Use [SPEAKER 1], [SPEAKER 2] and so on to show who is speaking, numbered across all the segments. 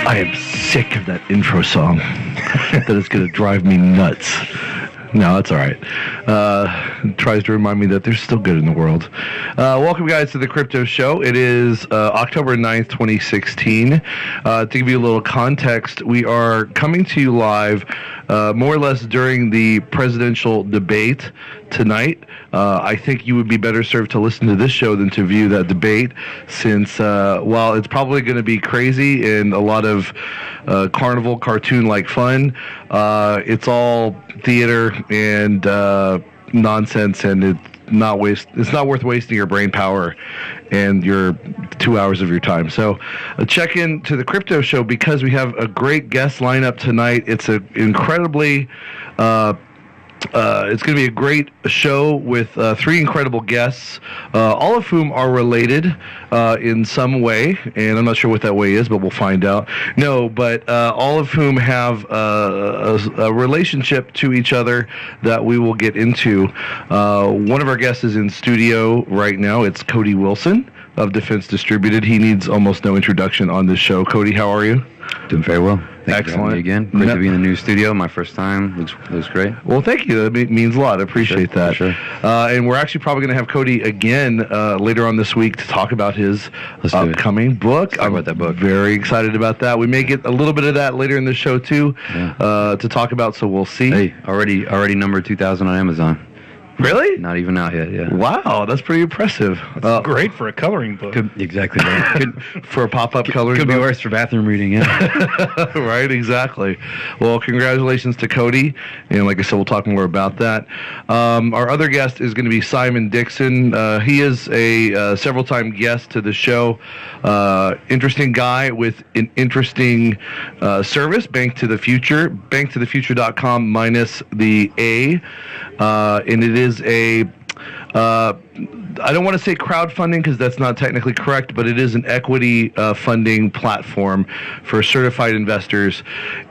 [SPEAKER 1] I am sick of that intro song. That is going to drive me nuts. No, that's all right. Tries to remind me that there's still good in the world. Welcome, guys, to the Crypto Show. It is October 9th, 2016. To give you a little context, we are coming to you live more or less during the presidential debate tonight. I think you would be better served to listen to this show than to view that debate, since while it's probably going to be crazy and a lot of carnival cartoon-like fun, it's all theater and nonsense, and it's not worth wasting your brain power and your 2 hours of your time. So check in to the Crypto Show because we have a great guest lineup tonight. It's an incredibly it's going to be a great show with three incredible guests, all of whom are related in some way, and I'm not sure what that way is, but we'll find out. No, but all of whom have a relationship to each other that we will get into. One of our guests is in studio right now. It's Cody Wilson of Defense Distributed. He needs almost no introduction on this show. Cody, how are you?
[SPEAKER 2] Doing very well.
[SPEAKER 1] Excellent.
[SPEAKER 2] For having me again. Great to be in the new studio. My first time. It was great.
[SPEAKER 1] Well, thank you. That means a lot. I appreciate that.
[SPEAKER 2] For sure.
[SPEAKER 1] And we're actually probably going to have Cody again later on this week to talk about his upcoming book.
[SPEAKER 2] Let's talk about that book.
[SPEAKER 1] Very excited about that. We may get a little bit of that later in the show too, to talk about. So we'll see.
[SPEAKER 2] Hey, already number 2,000 on Amazon.
[SPEAKER 1] Really?
[SPEAKER 2] Not even out yet, yeah.
[SPEAKER 1] Wow, that's pretty impressive.
[SPEAKER 3] That's great for a coloring book.
[SPEAKER 2] Exactly. Right.
[SPEAKER 1] For a pop-up coloring
[SPEAKER 2] book. Could be worse for bathroom reading, yeah.
[SPEAKER 1] Right, exactly. Well, congratulations to Cody. And like I said, we'll talk more about that. Our other guest is going to be Simon Dixon. He is a several-time guest to the show. Interesting guy with an interesting service, Bank to the Future. Banktothefuture.com minus the A. And it is a, I don't want to say crowdfunding because that's not technically correct, but it is an equity funding platform for certified investors.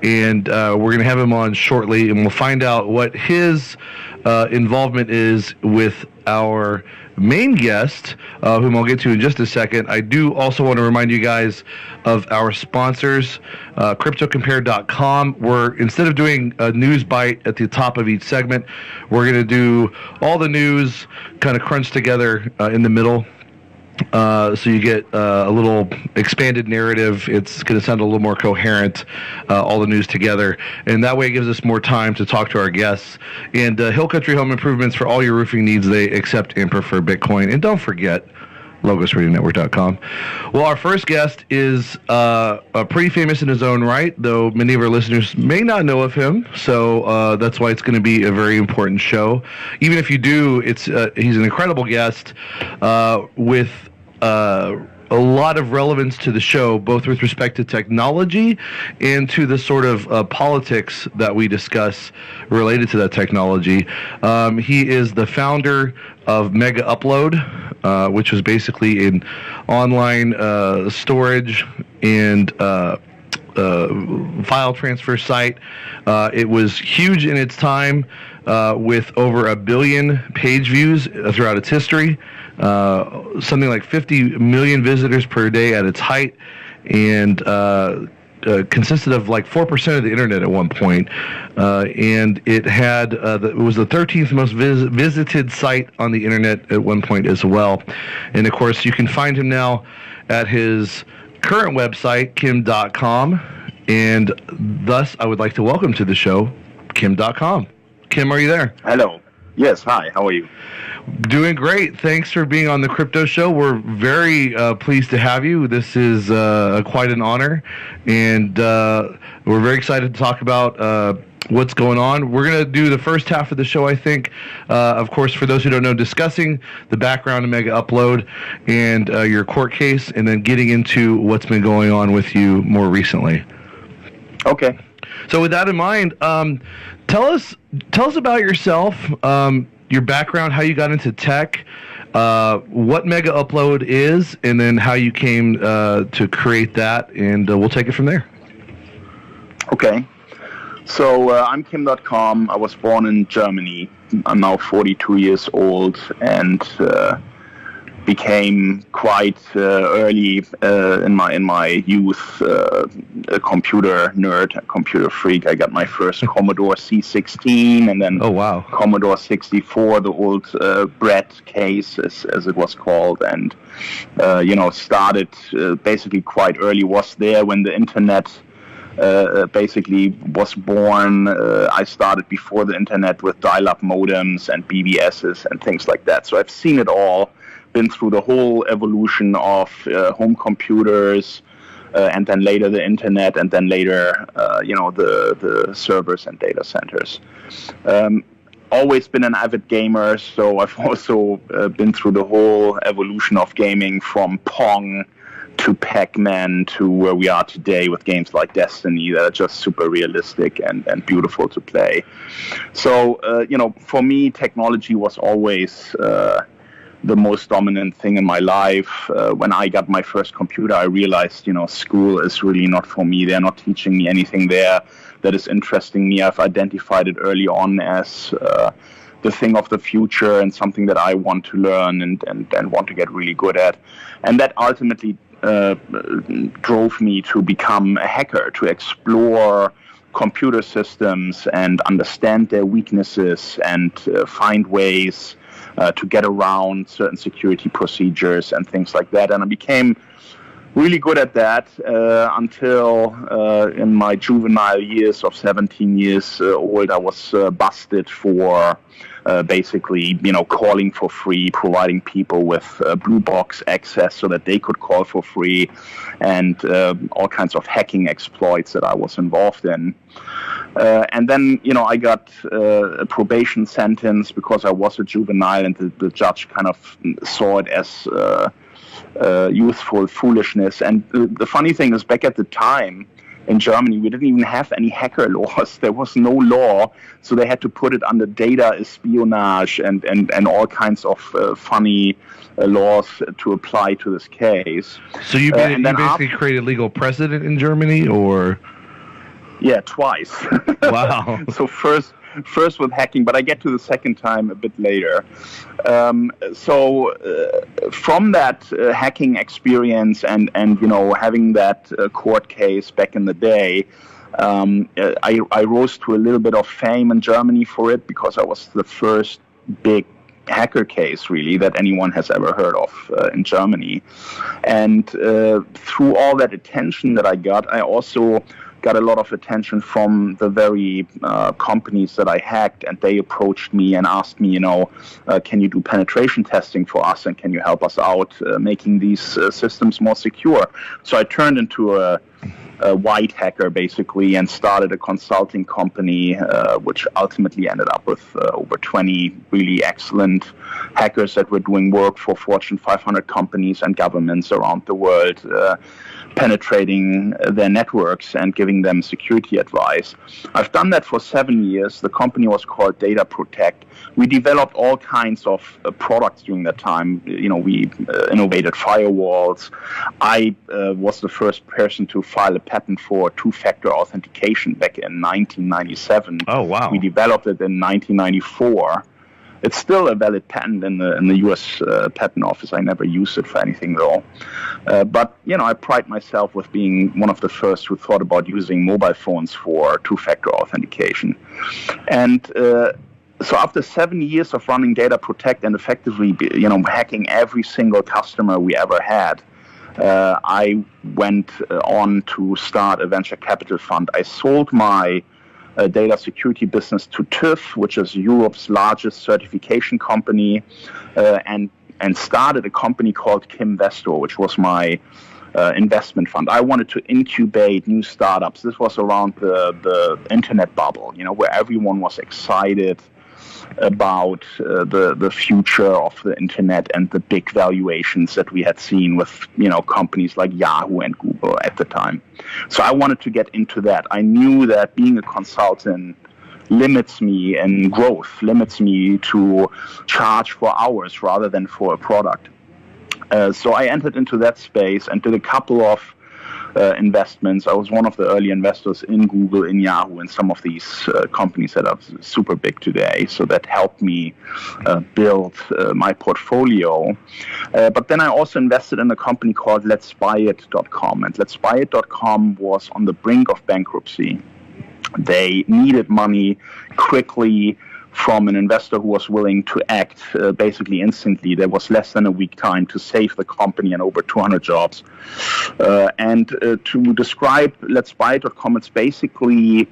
[SPEAKER 1] And we're going to have him on shortly, and we'll find out what his involvement is with our main guest, whom I'll get to in just a second. I do also want to remind you guys of our sponsors, CryptoCompare.com. Where instead of doing a news bite at the top of each segment, we're going to do all the news kind of crunched together in the middle. So you get a little expanded narrative. It's going to sound a little more coherent, all the news together. And that way it gives us more time to talk to our guests. And Hill Country Home Improvements, for all your roofing needs, they accept and prefer Bitcoin. And don't forget, LogosRadioNetwork.com. Well, our first guest is pretty famous in his own right, though many of our listeners may not know of him. So that's why it's going to be a very important show. Even if you do, he's an incredible guest with a lot of relevance to the show, both with respect to technology and to the sort of politics that we discuss related to that technology. He is the founder of Megaupload, which was basically an online storage and file transfer site. It was huge in its time, with over 1 billion page views throughout its history. Something like 50 million visitors per day at its height, and consisted of like 4% of the internet at one point. And it had it was the 13th most visited site on the internet at one point as well. And of course, you can find him now at his current website, Kim Dotcom. And thus, I would like to welcome to the show, Kim Dotcom. Kim, are you there?
[SPEAKER 4] Hello. Yes, hi. How are you?
[SPEAKER 1] Doing great. Thanks for being on the Crypto Show. We're very pleased to have you. This is quite an honor, and we're very excited to talk about what's going on. We're going to do the first half of the show, I think, of course, for those who don't know, discussing the background of Megaupload and your court case, and then getting into what's been going on with you more recently.
[SPEAKER 4] Okay.
[SPEAKER 1] So with that in mind, tell us about yourself, your background, how you got into tech, what Megaupload is, and then how you came to create that, and we'll take it from there.
[SPEAKER 4] Okay. So I'm Kim Dotcom. I was born in Germany. I'm now 42 years old, and became quite early in my youth a computer nerd, a computer freak. I got my first Commodore C16, and then
[SPEAKER 1] Oh, wow.
[SPEAKER 4] Commodore 64, the old Brett case, as it was called, and started basically quite early. Was there when the internet basically was born. I started before the internet with dial-up modems and BBSs and things like that. So I've seen it all, been through the whole evolution of home computers, and then later the internet, and then later, the servers and data centers. Always been an avid gamer, so I've also been through the whole evolution of gaming, from Pong to Pac-Man to where we are today with games like Destiny that are just super realistic and beautiful to play. So, for me, technology was always the most dominant thing in my life. When I got my first computer, I realized, school is really not for me. They're not teaching me anything there that is interesting me. I've identified it early on as the thing of the future and something that I want to learn and want to get really good at. And that ultimately drove me to become a hacker, to explore computer systems and understand their weaknesses and find ways to get around certain security procedures and things like that. And I became really good at that until in my juvenile years of 17 years old, I was busted for basically, calling for free, providing people with blue box access so that they could call for free, and all kinds of hacking exploits that I was involved in. And then, I got a probation sentence because I was a juvenile, and the judge kind of saw it as youthful foolishness. And the funny thing is, back at the time, in Germany, we didn't even have any hacker laws. There was no law, so they had to put it under data espionage and all kinds of funny laws to apply to this case.
[SPEAKER 1] So you basically created legal precedent in Germany, or?
[SPEAKER 4] Yeah, twice.
[SPEAKER 1] Wow.
[SPEAKER 4] So first with hacking, but I get to the second time a bit later. From that hacking experience and having that court case back in the day, I rose to a little bit of fame in Germany for it, because I was the first big hacker case really that anyone has ever heard of in Germany. And through all that attention that I got, I also got a lot of attention from the very companies that I hacked, and they approached me and asked me, can you do penetration testing for us, and can you help us out making these systems more secure? So I turned into a white hacker basically, and started a consulting company, which ultimately ended up with over 20 really excellent hackers that were doing work for Fortune 500 companies and governments around the world, penetrating their networks and giving them security advice. I've done that for 7 years. The company was called Data Protect. We developed all kinds of products during that time. We innovated firewalls. I was the first person to file a patent for two-factor authentication back in 1997.
[SPEAKER 1] Oh, wow.
[SPEAKER 4] We developed it in 1994. It's still a valid patent in the U.S. Patent Office. I never used it for anything though. But I pride myself with being one of the first who thought about using mobile phones for two-factor authentication. And so after 7 years of running Data Protect and effectively, hacking every single customer we ever had, I went on to start a venture capital fund. I sold my data security business to TÜV, which is Europe's largest certification company, and started a company called Kim Vestor, which was my investment fund. I wanted to incubate new startups. This was around the internet bubble, where everyone was excited about the future of the internet and the big valuations that we had seen with companies like Yahoo and Google at the time. So I wanted to get into that. I knew that being a consultant limits me in growth, limits me to charge for hours rather than for a product. So I entered into that space and did a couple of investments. I was one of the early investors in Google, in Yahoo, and some of these companies that are super big today. So that helped me build my portfolio. But then I also invested in a company called letsbuyit.com. And letsbuyit.com was on the brink of bankruptcy. They needed money quickly from an investor who was willing to act basically instantly. There was less than a week time to save the company and over 200 jobs. And to describe letsbuy.com, it's basically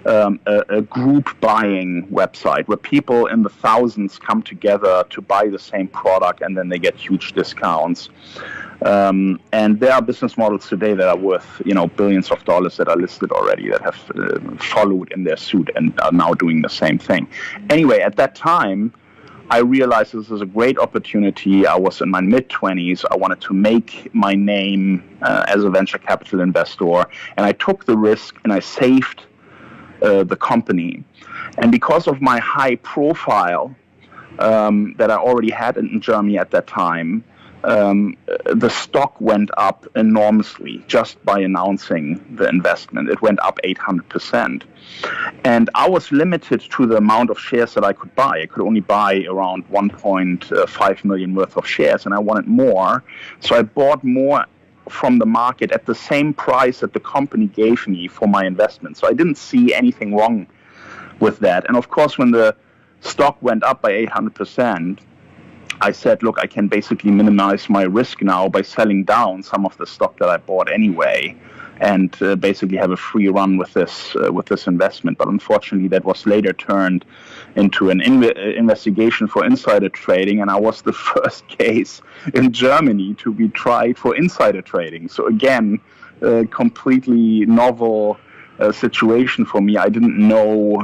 [SPEAKER 4] a group buying website where people in the thousands come together to buy the same product, and then they get huge discounts. And there are business models today that are worth, billions of dollars that are listed already, that have followed in their suit and are now doing the same thing. Anyway, at that time, I realized this is a great opportunity. I was in my mid-20s. I wanted to make my name as a venture capital investor, and I took the risk and I saved the company. And because of my high profile that I already had in Germany at that time, the stock went up enormously just by announcing the investment. It went up 800%. And I was limited to the amount of shares that I could buy. I could only buy around 1.5 million worth of shares, and I wanted more. So I bought more from the market at the same price that the company gave me for my investment. So I didn't see anything wrong with that. And of course, when the stock went up by 800%, I said, look, I can basically minimize my risk now by selling down some of the stock that I bought anyway, and basically have a free run with this investment. But unfortunately, that was later turned into an investigation for insider trading, and I was the first case in Germany to be tried for insider trading. So again, a completely novel situation for me. I didn't know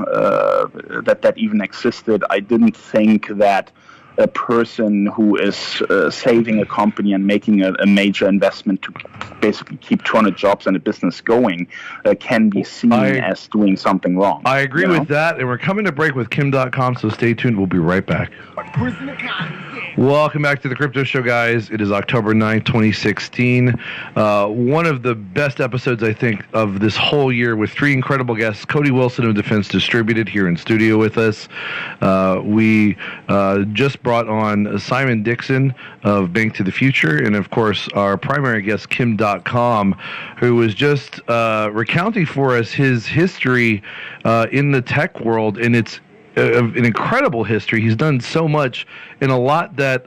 [SPEAKER 4] that even existed. I didn't think that a person who is saving a company and making a major investment to basically keep 200 jobs and a business going can be seen as doing something wrong.
[SPEAKER 1] I agree with that, and we're coming to break with Kim Dotcom, so stay tuned. We'll be right back. Welcome back to the Crypto Show, guys. It is October 9th, 2016. One of the best episodes, I think, of this whole year, with three incredible guests. Cody Wilson of Defense Distributed here in studio with us. We just brought on Simon Dixon of Bank to the Future, and of course our primary guest Kim Dotcom, who was just recounting for us his history in the tech world, and it's an incredible history. He's done so much, and a lot that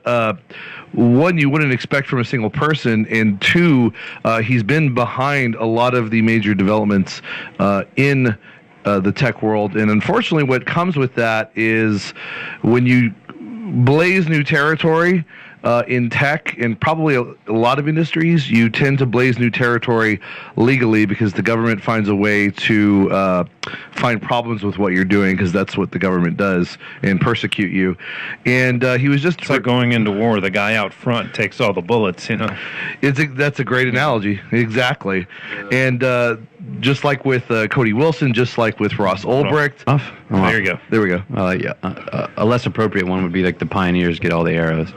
[SPEAKER 1] one, you wouldn't expect from a single person, and two, he's been behind a lot of the major developments in the tech world. And unfortunately, what comes with that is when you blaze new territory in tech and probably a lot of industries, you tend to blaze new territory legally because the government finds a way to find problems with what you're doing, because that's what the government does, and persecute you. And he was just...
[SPEAKER 3] It's like going into war. The guy out front takes all the bullets,
[SPEAKER 1] That's a great analogy. Exactly. And just like with Cody Wilson, just like with Ross Ulbricht.
[SPEAKER 3] There you go.
[SPEAKER 1] There we go.
[SPEAKER 2] A less appropriate one would be like the pioneers get all the arrows.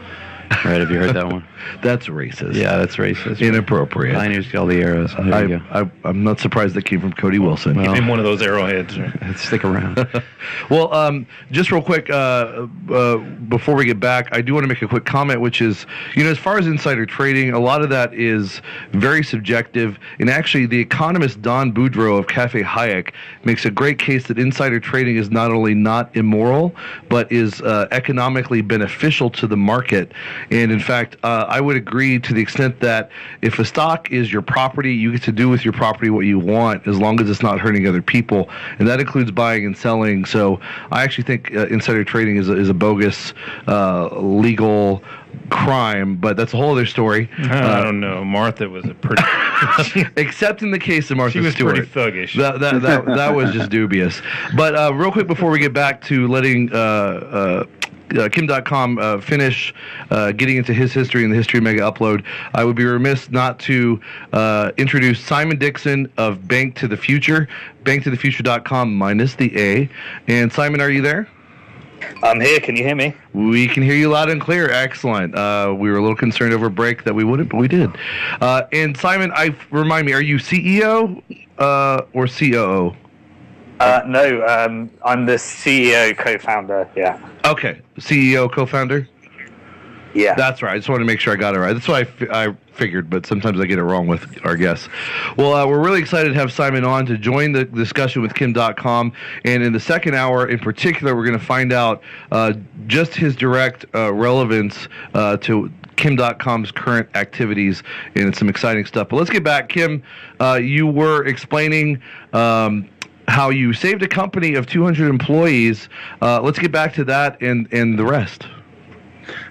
[SPEAKER 2] Right, have you heard that one?
[SPEAKER 1] That's racist.
[SPEAKER 2] Yeah, that's racist.
[SPEAKER 1] Inappropriate.
[SPEAKER 2] Pioneers get all the arrows. There you go.
[SPEAKER 1] I'm not surprised that came from Cody Wilson.
[SPEAKER 3] Give him one of those arrowheads.
[SPEAKER 2] Stick around.
[SPEAKER 1] Well, just real quick, before we get back, I do want to make a quick comment, which is, as far as insider trading, a lot of that is very subjective. And actually, the economist Don Boudreaux of Cafe Hayek makes a great case that insider trading is not only not immoral, but is economically beneficial to the market. And in fact, I would agree to the extent that if a stock is your property, you get to do with your property what you want, as long as it's not hurting other people. And that includes buying and selling. So I actually think insider trading is a bogus legal crime, but that's a whole other story.
[SPEAKER 3] I don't know. Martha was a pretty...
[SPEAKER 1] Except in the case of Martha Stewart.
[SPEAKER 3] She was pretty thuggish.
[SPEAKER 1] That was just dubious. But real quick before we get back to letting... Kim Dotcom finish getting into his history and the history of Megaupload, I would be remiss not to introduce Simon Dixon of Bank to the Future, banktothefuture.com minus the A. And Simon, are you there?
[SPEAKER 5] I'm here. Can you hear me?
[SPEAKER 1] We can hear you loud and clear. Excellent. We were a little concerned over break that we wouldn't, but we did. And Simon, remind me, are you CEO or COO?
[SPEAKER 5] No, I'm the CEO, co-founder. Yeah.
[SPEAKER 1] Okay, CEO, co-founder.
[SPEAKER 5] Yeah.
[SPEAKER 1] That's right. I just want to make sure I got it right. That's why I figured, but sometimes I get it wrong with our guests. Well, we're really excited to have Simon on to join the discussion with Kim Dotcom. And in the second hour in particular, we're going to find out just his direct relevance to Kim Dotcom's current activities, and it's some exciting stuff. But let's get back. Kim, you were explaining how you saved a company of 200 employees. Let's get back to that and the rest.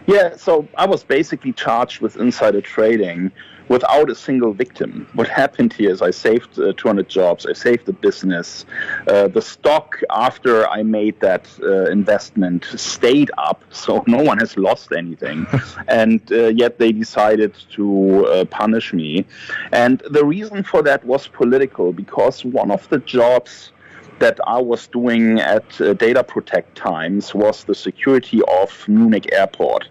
[SPEAKER 4] Yeah, so I was basically charged with insider trading without a single victim. What happened here is I saved 200 jobs, I saved the business. The stock, after I made that investment, stayed up, so no one has lost anything. And yet they decided to punish me. And the reason for that was political, because one of the jobs that I was doing at Data Protect Times was the security of Munich Airport.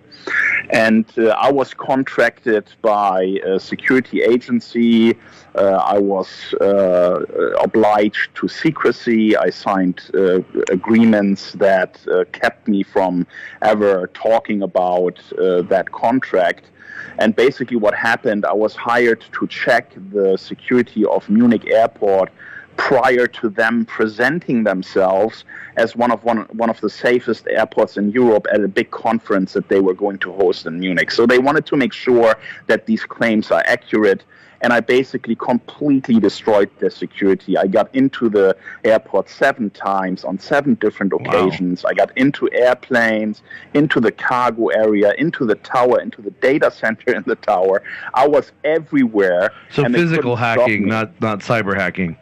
[SPEAKER 4] And I was contracted by a security agency. I was obliged to secrecy. I signed agreements that kept me from ever talking about that contract. And basically what happened, I was hired to check the security of Munich Airport prior to them presenting themselves as one of the safest airports in Europe at a big conference that they were going to host in Munich. So they wanted to make sure that these claims are accurate, and I basically completely destroyed their security. I got into the airport 7 times on 7 different occasions. Wow. I got into airplanes, into the cargo area, into the tower, into the data center in the tower. I was everywhere.
[SPEAKER 1] So physical hacking, not cyber hacking.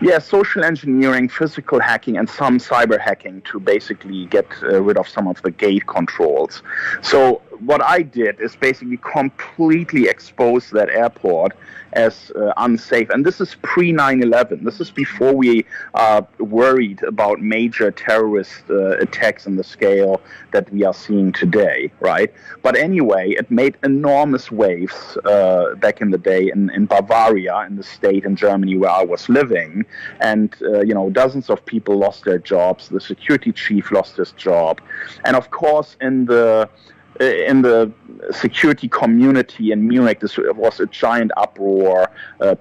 [SPEAKER 4] Yeah, social engineering, physical hacking, and some cyber hacking to basically get rid of some of the gate controls. So what I did is basically completely expose that airport as unsafe. And this is pre-9/11. This is before we worried about major terrorist attacks on the scale that we are seeing today, right? But anyway, it made enormous waves back in the day in Bavaria, in the state in Germany where I was living. And, dozens of people lost their jobs. The security chief lost his job. And of course, in the security community in Munich, this was a giant uproar.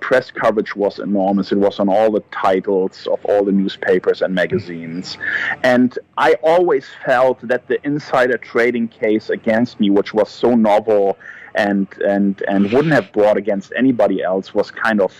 [SPEAKER 4] Press coverage was enormous. It was on all the titles of all the newspapers and magazines. And I always felt that the insider trading case against me, which was so novel and wouldn't have brought against anybody else, was kind of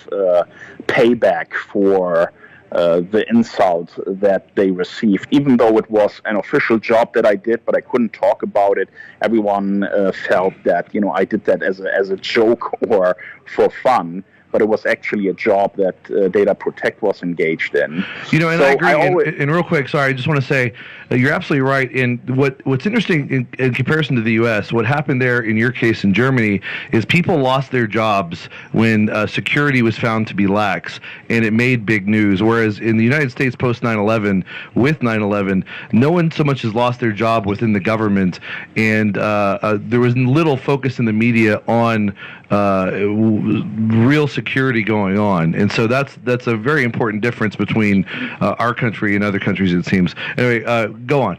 [SPEAKER 4] payback for the insult that they received. Even though it was an official job that I did, but I couldn't talk about it, everyone felt that I did that as a joke or for fun. But it was actually a job that Data Protect was engaged in.
[SPEAKER 1] And I agree. And real quick, sorry, I just want to say you're absolutely right. And what's interesting in comparison to the U.S., what happened there in your case in Germany is people lost their jobs when security was found to be lax, and it made big news. Whereas in the United States post 9/11, with 9/11, no one so much has lost their job within the government, and there was little focus in the media on real security going on, and so that's a very important difference between our country and other countries, it seems. Anyway, go on.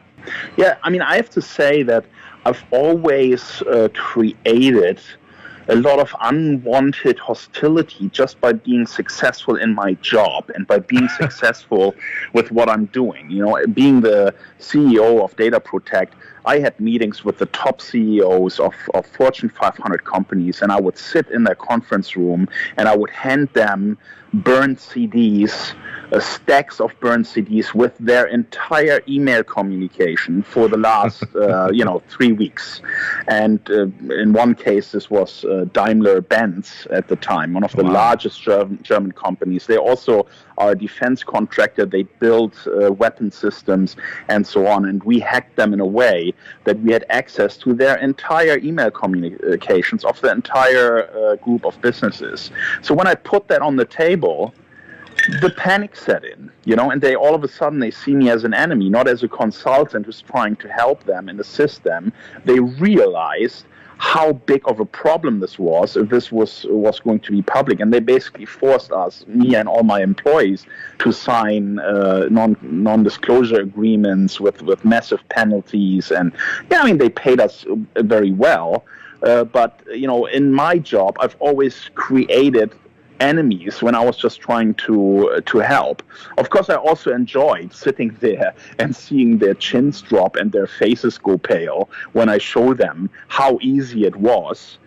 [SPEAKER 4] Yeah, I have to say that I've always created a lot of unwanted hostility just by being successful in my job and by being successful with what I'm doing. Being the CEO of Data Protect, I had meetings with the top CEOs of Fortune 500 companies, and I would sit in their conference room and I would hand them burned CDs, stacks of burned CDs with their entire email communication for the last, 3 weeks. And in one case, this was Daimler-Benz at the time, one of the largest German companies. They also are a defense contractor. They build weapon systems and so on. And we hacked them in a way that we had access to their entire email communications of the entire group of businesses. So when I put that on the table, the panic set in, and they all of a sudden they see me as an enemy, not as a consultant who's trying to help them and assist them. They realized how big of a problem this was if this was going to be public, and they basically forced us, me and all my employees, to sign non-disclosure agreements with massive penalties. And they paid us very well, but in my job I've always created enemies when I was just trying to help. Of course, I also enjoyed sitting there and seeing their chins drop and their faces go pale when I show them how easy it was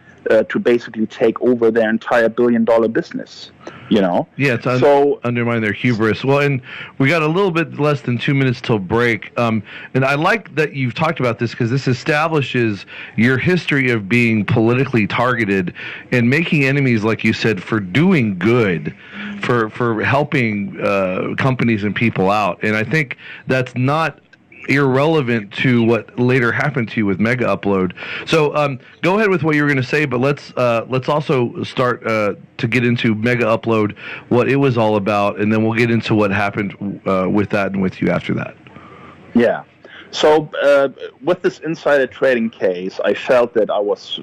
[SPEAKER 4] to basically take over their entire billion-dollar business.
[SPEAKER 1] Yeah, to undermine their hubris. Well, and we got a little bit less than 2 minutes till break. And I like that you've talked about this because this establishes your history of being politically targeted and making enemies, like you said, for doing good, for helping companies and people out. And I think that's not irrelevant to what later happened to you with Megaupload. So go ahead with what you were going to say, but let's also start to get into Megaupload, what it was all about, and then we'll get into what happened with that and with you after that.
[SPEAKER 4] Yeah. So with this insider trading case, I felt that I was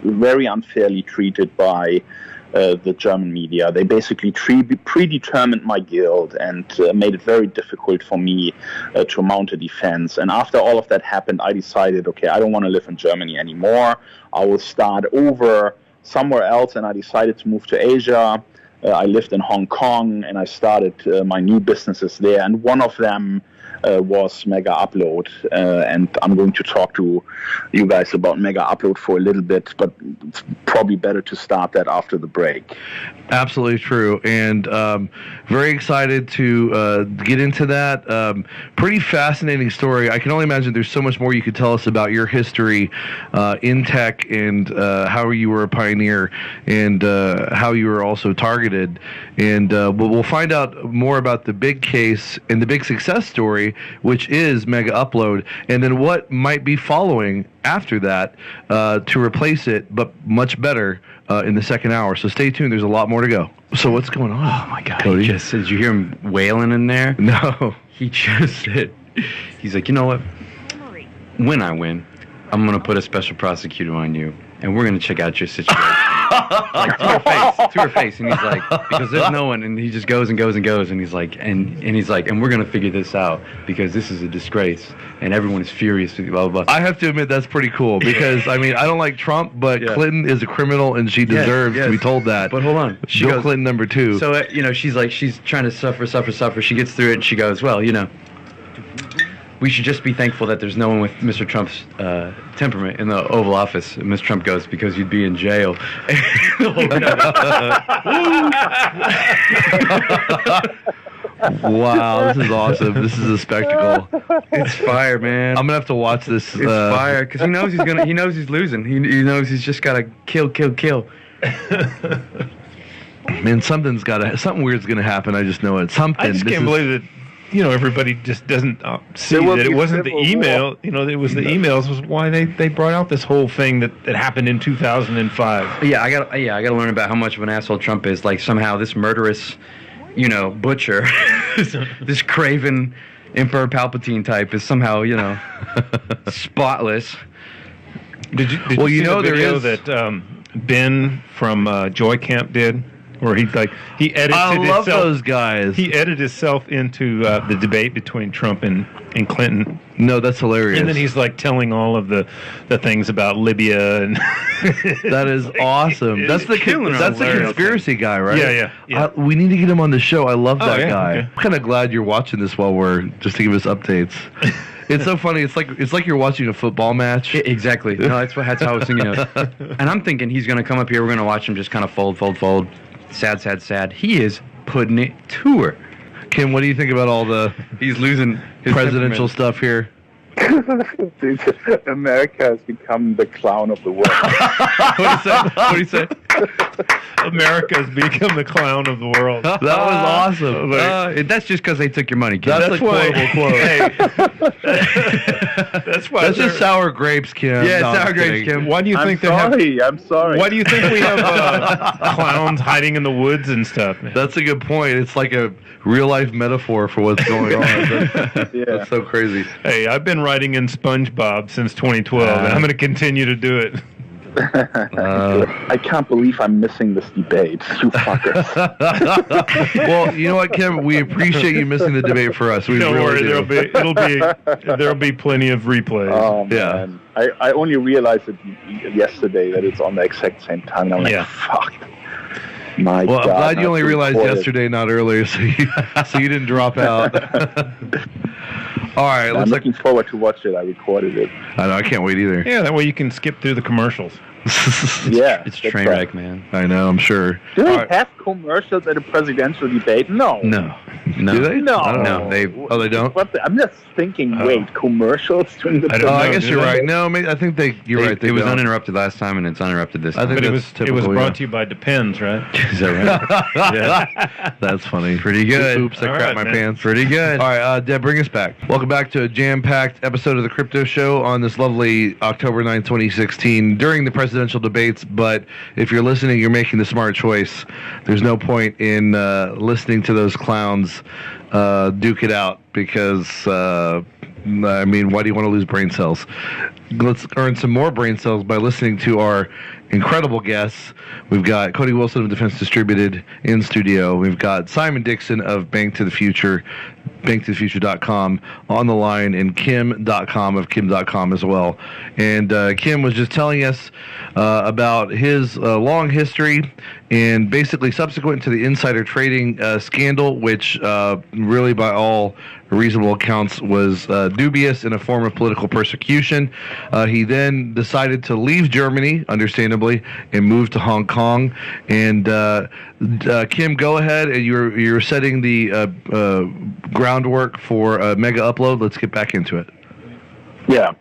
[SPEAKER 4] very unfairly treated by the German media. They basically predetermined my guilt and made it very difficult for me to mount a defense. And after all of that happened, I decided, okay, I don't want to live in Germany anymore. I will start over somewhere else, and I decided to move to Asia. I lived in Hong Kong, and I started my new businesses there, and one of them was Megaupload, and I'm going to talk to you guys about Megaupload for a little bit, but it's probably better to start that after the break.
[SPEAKER 1] Absolutely true, and very excited to get into that. Pretty fascinating story. I can only imagine there's so much more you could tell us about your history in tech and how you were a pioneer and how you were also targeted. And we'll find out more about the big case and the big success story, which is Megaupload, and then what might be following after that to replace it, but much better in the second hour. So stay tuned. There's a lot more to go. So what's going on?
[SPEAKER 2] Oh my God,
[SPEAKER 1] Cody?
[SPEAKER 2] Did you hear him wailing in there?
[SPEAKER 1] No.
[SPEAKER 2] He just said, he's like, you know what? When I win, I'm going to put a special prosecutor on you, and we're going to check out your situation. Like to her face, and he's like, because there's no one, and he just goes and goes and goes, and he's like, and he's like, and we're gonna figure this out because this is a disgrace, and everyone is furious with you, blah blah blah.
[SPEAKER 1] I have to admit that's pretty cool because I mean I don't like Trump, but Clinton is a criminal, and she deserves to be told that.
[SPEAKER 2] But hold on, she
[SPEAKER 1] Bill
[SPEAKER 2] goes,
[SPEAKER 1] Clinton number 2.
[SPEAKER 2] So she's like, she's trying to suffer. She gets through it, and she goes, well, we should just be thankful that there's no one with Mr. Trump's temperament in the Oval Office. And Mr. Trump goes, because you'd be in jail.
[SPEAKER 1] Wow, this is awesome. This is a spectacle.
[SPEAKER 2] It's fire, man.
[SPEAKER 1] I'm gonna have to watch this.
[SPEAKER 2] It's fire because he knows he knows he's losing. He knows he's just gotta kill.
[SPEAKER 1] Man, something weird's gonna happen. I just know it.
[SPEAKER 3] I just can't believe that. Everybody just doesn't see that it wasn't the email. It was the emails was why they brought out this whole thing that happened in 2005.
[SPEAKER 2] Yeah, I gotta learn about how much of an asshole Trump is. Like somehow this murderous, butcher, this craven Emperor Palpatine type is somehow spotless.
[SPEAKER 3] Did you see the video that Ben from Joy Camp did? Where he edited
[SPEAKER 1] himself. Those guys.
[SPEAKER 3] He edited himself into the debate between Trump and Clinton.
[SPEAKER 1] No, that's hilarious.
[SPEAKER 3] And then he's like telling all of the things about Libya and
[SPEAKER 1] that is awesome. That's the conspiracy guy, right?
[SPEAKER 3] Yeah.
[SPEAKER 1] We need to get him on the show. I love that guy.
[SPEAKER 3] Okay.
[SPEAKER 1] I'm kind of glad you're watching this while we're just to give us updates. It's so funny. It's like you're watching a football match.
[SPEAKER 2] Exactly. No, that's how I was thinking of. And I'm thinking he's going to come up here. We're going to watch him just kind of fold. Sad. He is putting it to her.
[SPEAKER 1] Kim, what do you think about all the
[SPEAKER 2] he's losing his
[SPEAKER 1] presidential stuff here?
[SPEAKER 4] Dude, America has become the clown of the world.
[SPEAKER 1] What do you say?
[SPEAKER 3] America has become the clown of the world.
[SPEAKER 1] That was awesome.
[SPEAKER 2] That's just because they took your money, Kim.
[SPEAKER 1] That's a quotable quote.
[SPEAKER 3] Hey, that's why.
[SPEAKER 1] That's just sour grapes, Kim.
[SPEAKER 2] Yeah,
[SPEAKER 1] No,
[SPEAKER 2] sour
[SPEAKER 1] I'm
[SPEAKER 2] grapes,
[SPEAKER 1] kidding.
[SPEAKER 2] Kim.
[SPEAKER 3] Why do you think
[SPEAKER 4] I'm sorry.
[SPEAKER 3] Why do you think we have clowns hiding in the woods and stuff, man?
[SPEAKER 1] That's a good point. It's like a real life metaphor for what's going on. That's so crazy.
[SPEAKER 3] Hey, I've been writing in SpongeBob since 2012, and I'm going to continue to do it.
[SPEAKER 4] I can't believe I'm missing this debate, you fuckers.
[SPEAKER 1] Well, you know what, Kim? We appreciate you missing the debate for us. We
[SPEAKER 3] Don't
[SPEAKER 1] really
[SPEAKER 3] worry,
[SPEAKER 1] do.
[SPEAKER 3] there'll be plenty of replays.
[SPEAKER 4] Oh,
[SPEAKER 1] Yeah.
[SPEAKER 4] man. I only realized it yesterday that it's on the exact same time. And I'm like,
[SPEAKER 3] Yeah.
[SPEAKER 4] fuck. My
[SPEAKER 1] Well,
[SPEAKER 4] God,
[SPEAKER 1] I'm glad you
[SPEAKER 4] not
[SPEAKER 1] only realized
[SPEAKER 4] recorded.
[SPEAKER 1] yesterday, not earlier, so you didn't drop out. All right,
[SPEAKER 4] I'm
[SPEAKER 1] looks like
[SPEAKER 4] looking forward to watch it. I recorded it.
[SPEAKER 1] I know, I can't wait either.
[SPEAKER 3] Yeah, that way you can skip through the commercials.
[SPEAKER 4] Yeah.
[SPEAKER 2] It's
[SPEAKER 4] that's
[SPEAKER 2] train
[SPEAKER 4] right.
[SPEAKER 2] wreck, man.
[SPEAKER 1] I know, I'm sure.
[SPEAKER 4] Do they
[SPEAKER 1] All right.
[SPEAKER 4] have commercials at a presidential debate? No.
[SPEAKER 2] No.
[SPEAKER 1] Do they?
[SPEAKER 4] No.
[SPEAKER 1] I don't
[SPEAKER 2] No,
[SPEAKER 1] know. Oh, they don't?
[SPEAKER 4] I'm just thinking,
[SPEAKER 3] Oh.
[SPEAKER 4] wait, commercials during the
[SPEAKER 3] I don't
[SPEAKER 1] Oh, I
[SPEAKER 3] know,
[SPEAKER 1] guess
[SPEAKER 3] do
[SPEAKER 1] you're
[SPEAKER 3] they?
[SPEAKER 1] right. No, maybe, I think you're right. They
[SPEAKER 2] It was
[SPEAKER 1] don't.
[SPEAKER 2] uninterrupted last time, and it's uninterrupted this
[SPEAKER 1] I
[SPEAKER 2] time.
[SPEAKER 1] think
[SPEAKER 3] But it
[SPEAKER 1] that's
[SPEAKER 3] was
[SPEAKER 1] typical,
[SPEAKER 3] brought to you by Depends, right?
[SPEAKER 2] Is that right?
[SPEAKER 1] Yeah. That's funny.
[SPEAKER 2] Pretty good.
[SPEAKER 1] Oops, I
[SPEAKER 3] All
[SPEAKER 1] crapped
[SPEAKER 3] right,
[SPEAKER 1] my
[SPEAKER 3] man.
[SPEAKER 1] pants.
[SPEAKER 2] Pretty good.
[SPEAKER 1] All right, Deb, bring us back. Welcome back to a jam-packed episode of the Crypto Show on this lovely October 9, 2016, during the presidential debates. But if you're listening, you're making the smart choice. There's no point in listening to those clowns duke it out because, I mean, why do you want to lose brain cells? Let's earn some more brain cells by listening to our incredible guests. We've got Cody Wilson of Defense Distributed in studio. We've got Simon Dixon of Bank to the Future, banktothefuture.com on the line, and Kim Dotcom of Kim Dotcom as well. And Kim was just telling us about his long history and basically subsequent to the insider trading scandal, which really by all reasonable accounts was dubious and a form of political persecution. He then decided to leave Germany, understandably, and move to Hong Kong. And Kim, go ahead, and you're setting the groundwork for Megaupload. Let's get back into it.
[SPEAKER 4] Yeah.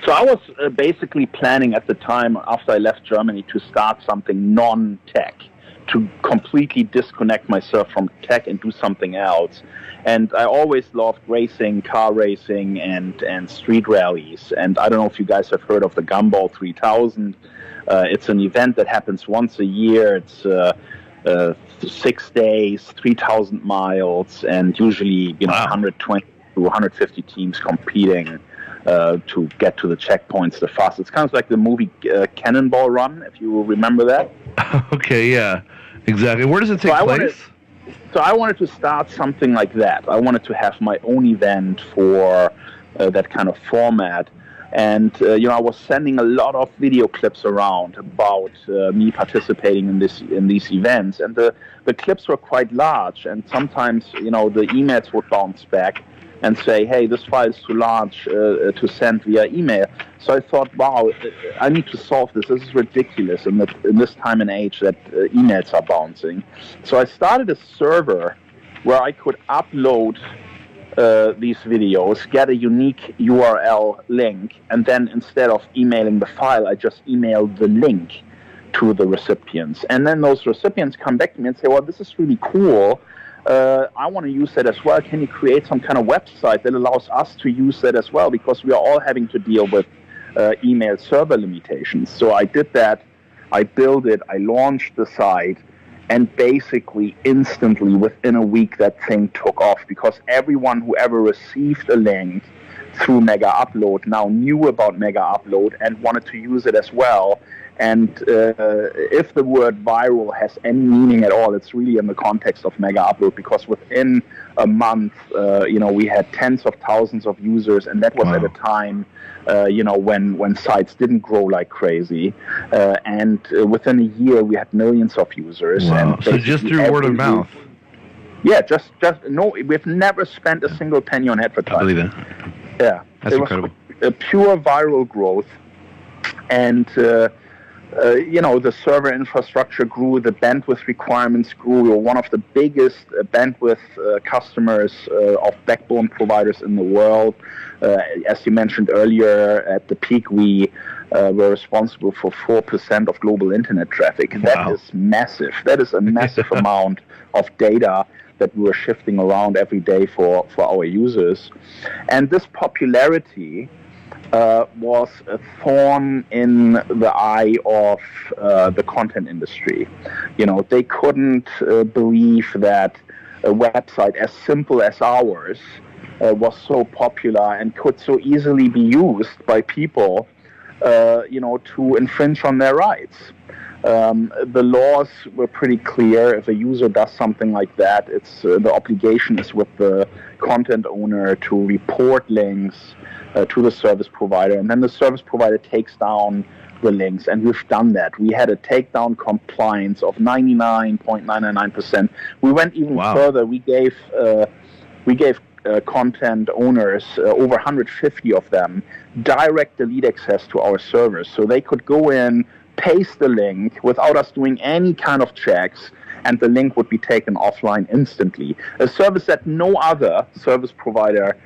[SPEAKER 4] So I was basically planning at the time after I left Germany to start something non-tech, to completely disconnect myself from tech and do something else. And I always loved racing, car racing, and street rallies. And I don't know if you guys have heard of the Gumball 3000. It's an event that happens once a year. It's 6 days, 3,000 miles, and usually 120 to 150 teams competing to get to the checkpoints the fastest. It's kind of like the movie Cannonball Run, if you remember that.
[SPEAKER 1] Okay, yeah, exactly. Where does it take place?
[SPEAKER 4] So I wanted to start something like that. I wanted to have my own event for that kind of format. And, I was sending a lot of video clips around about me participating in these events. And the clips were quite large. And sometimes, the emails would bounce back and say, hey, this file is too large to send via email. So I thought, wow, I need to solve this. This is ridiculous in this time and age that emails are bouncing. So I started a server where I could upload these videos, get a unique URL link, and then instead of emailing the file, I just emailed the link to the recipients. And then those recipients come back to me and say, well, this is really cool. I want to use that as well. Can you create some kind of website that allows us to use that as well? Because we are all having to deal with email server limitations. So I did that. I built it. I launched the site. And basically, instantly, within a week, that thing took off because everyone who ever received a link through Megaupload now knew about Megaupload and wanted to use it as well. And if the word viral has any meaning at all, it's really in the context of Megaupload, because within a month, we had tens of thousands of users, and that was at a time, when sites didn't grow like crazy. And within a year, we had millions of users.
[SPEAKER 1] Wow.
[SPEAKER 4] And
[SPEAKER 1] So just through word of mouth?
[SPEAKER 4] Yeah, just no. We've never spent a single penny on advertising.
[SPEAKER 2] I believe that.
[SPEAKER 4] Yeah,
[SPEAKER 2] That's
[SPEAKER 4] it
[SPEAKER 2] incredible.
[SPEAKER 4] was a pure viral growth, and the server infrastructure grew, the bandwidth requirements grew. We were one of the biggest bandwidth customers of backbone providers in the world. As you mentioned earlier, at the peak, we were responsible for 4% of global internet traffic. That is massive. That is a massive amount of data that we were shifting around every day for our users. And this popularity was a thorn in the eye of the content industry. They couldn't believe that a website as simple as ours was so popular and could so easily be used by people, to infringe on their rights. The laws were pretty clear. If a user does something like that, it's the obligation is with the content owner to report links to the service provider, and then the service provider takes down the links, and we've done that. We had a takedown compliance of 99.999%. We went even further. We gave content owners, over 150 of them, direct delete access to our servers, so they could go in, paste the link without us doing any kind of checks, and the link would be taken offline instantly. A service that no other service provider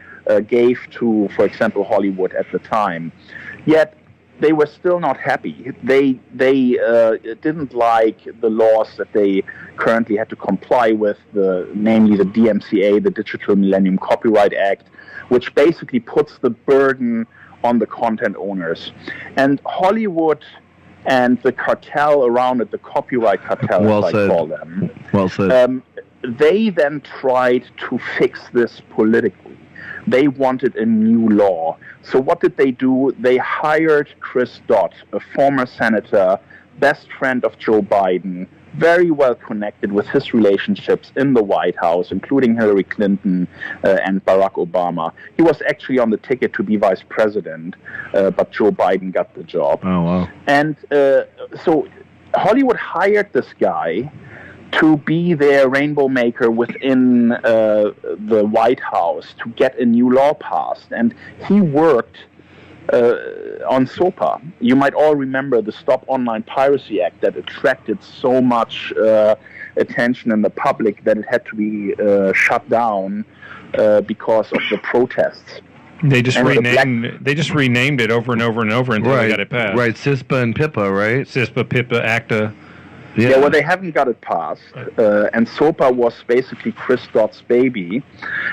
[SPEAKER 4] gave to, for example, Hollywood at the time. Yet they were still not happy. They didn't like the laws that they currently had to comply with, namely the DMCA, the Digital Millennium Copyright Act, which basically puts the burden on the content owners. And Hollywood and the cartel around it, the copyright cartel, as I call them, they then tried to fix this politically. They wanted a new law. So what did they do? They hired Chris Dott, a former senator, best friend of Joe Biden, very well connected with his relationships in the White House, including Hillary Clinton and Barack Obama. He was actually on the ticket to be vice president, but Joe Biden got the job.
[SPEAKER 1] Oh, wow.
[SPEAKER 4] And so Hollywood hired this guy to be their rainbow maker within the White House to get a new law passed. And he worked on SOPA. You might all remember the Stop Online Piracy Act that attracted so much attention in the public that it had to be shut down because of the protests.
[SPEAKER 3] They just renamed it over and over and over until they got it passed.
[SPEAKER 1] Right, CISPA and PIPA, right?
[SPEAKER 3] CISPA, PIPA, ACTA.
[SPEAKER 4] Yeah, well, they haven't got it passed, and SOPA was basically Chris Dott's baby.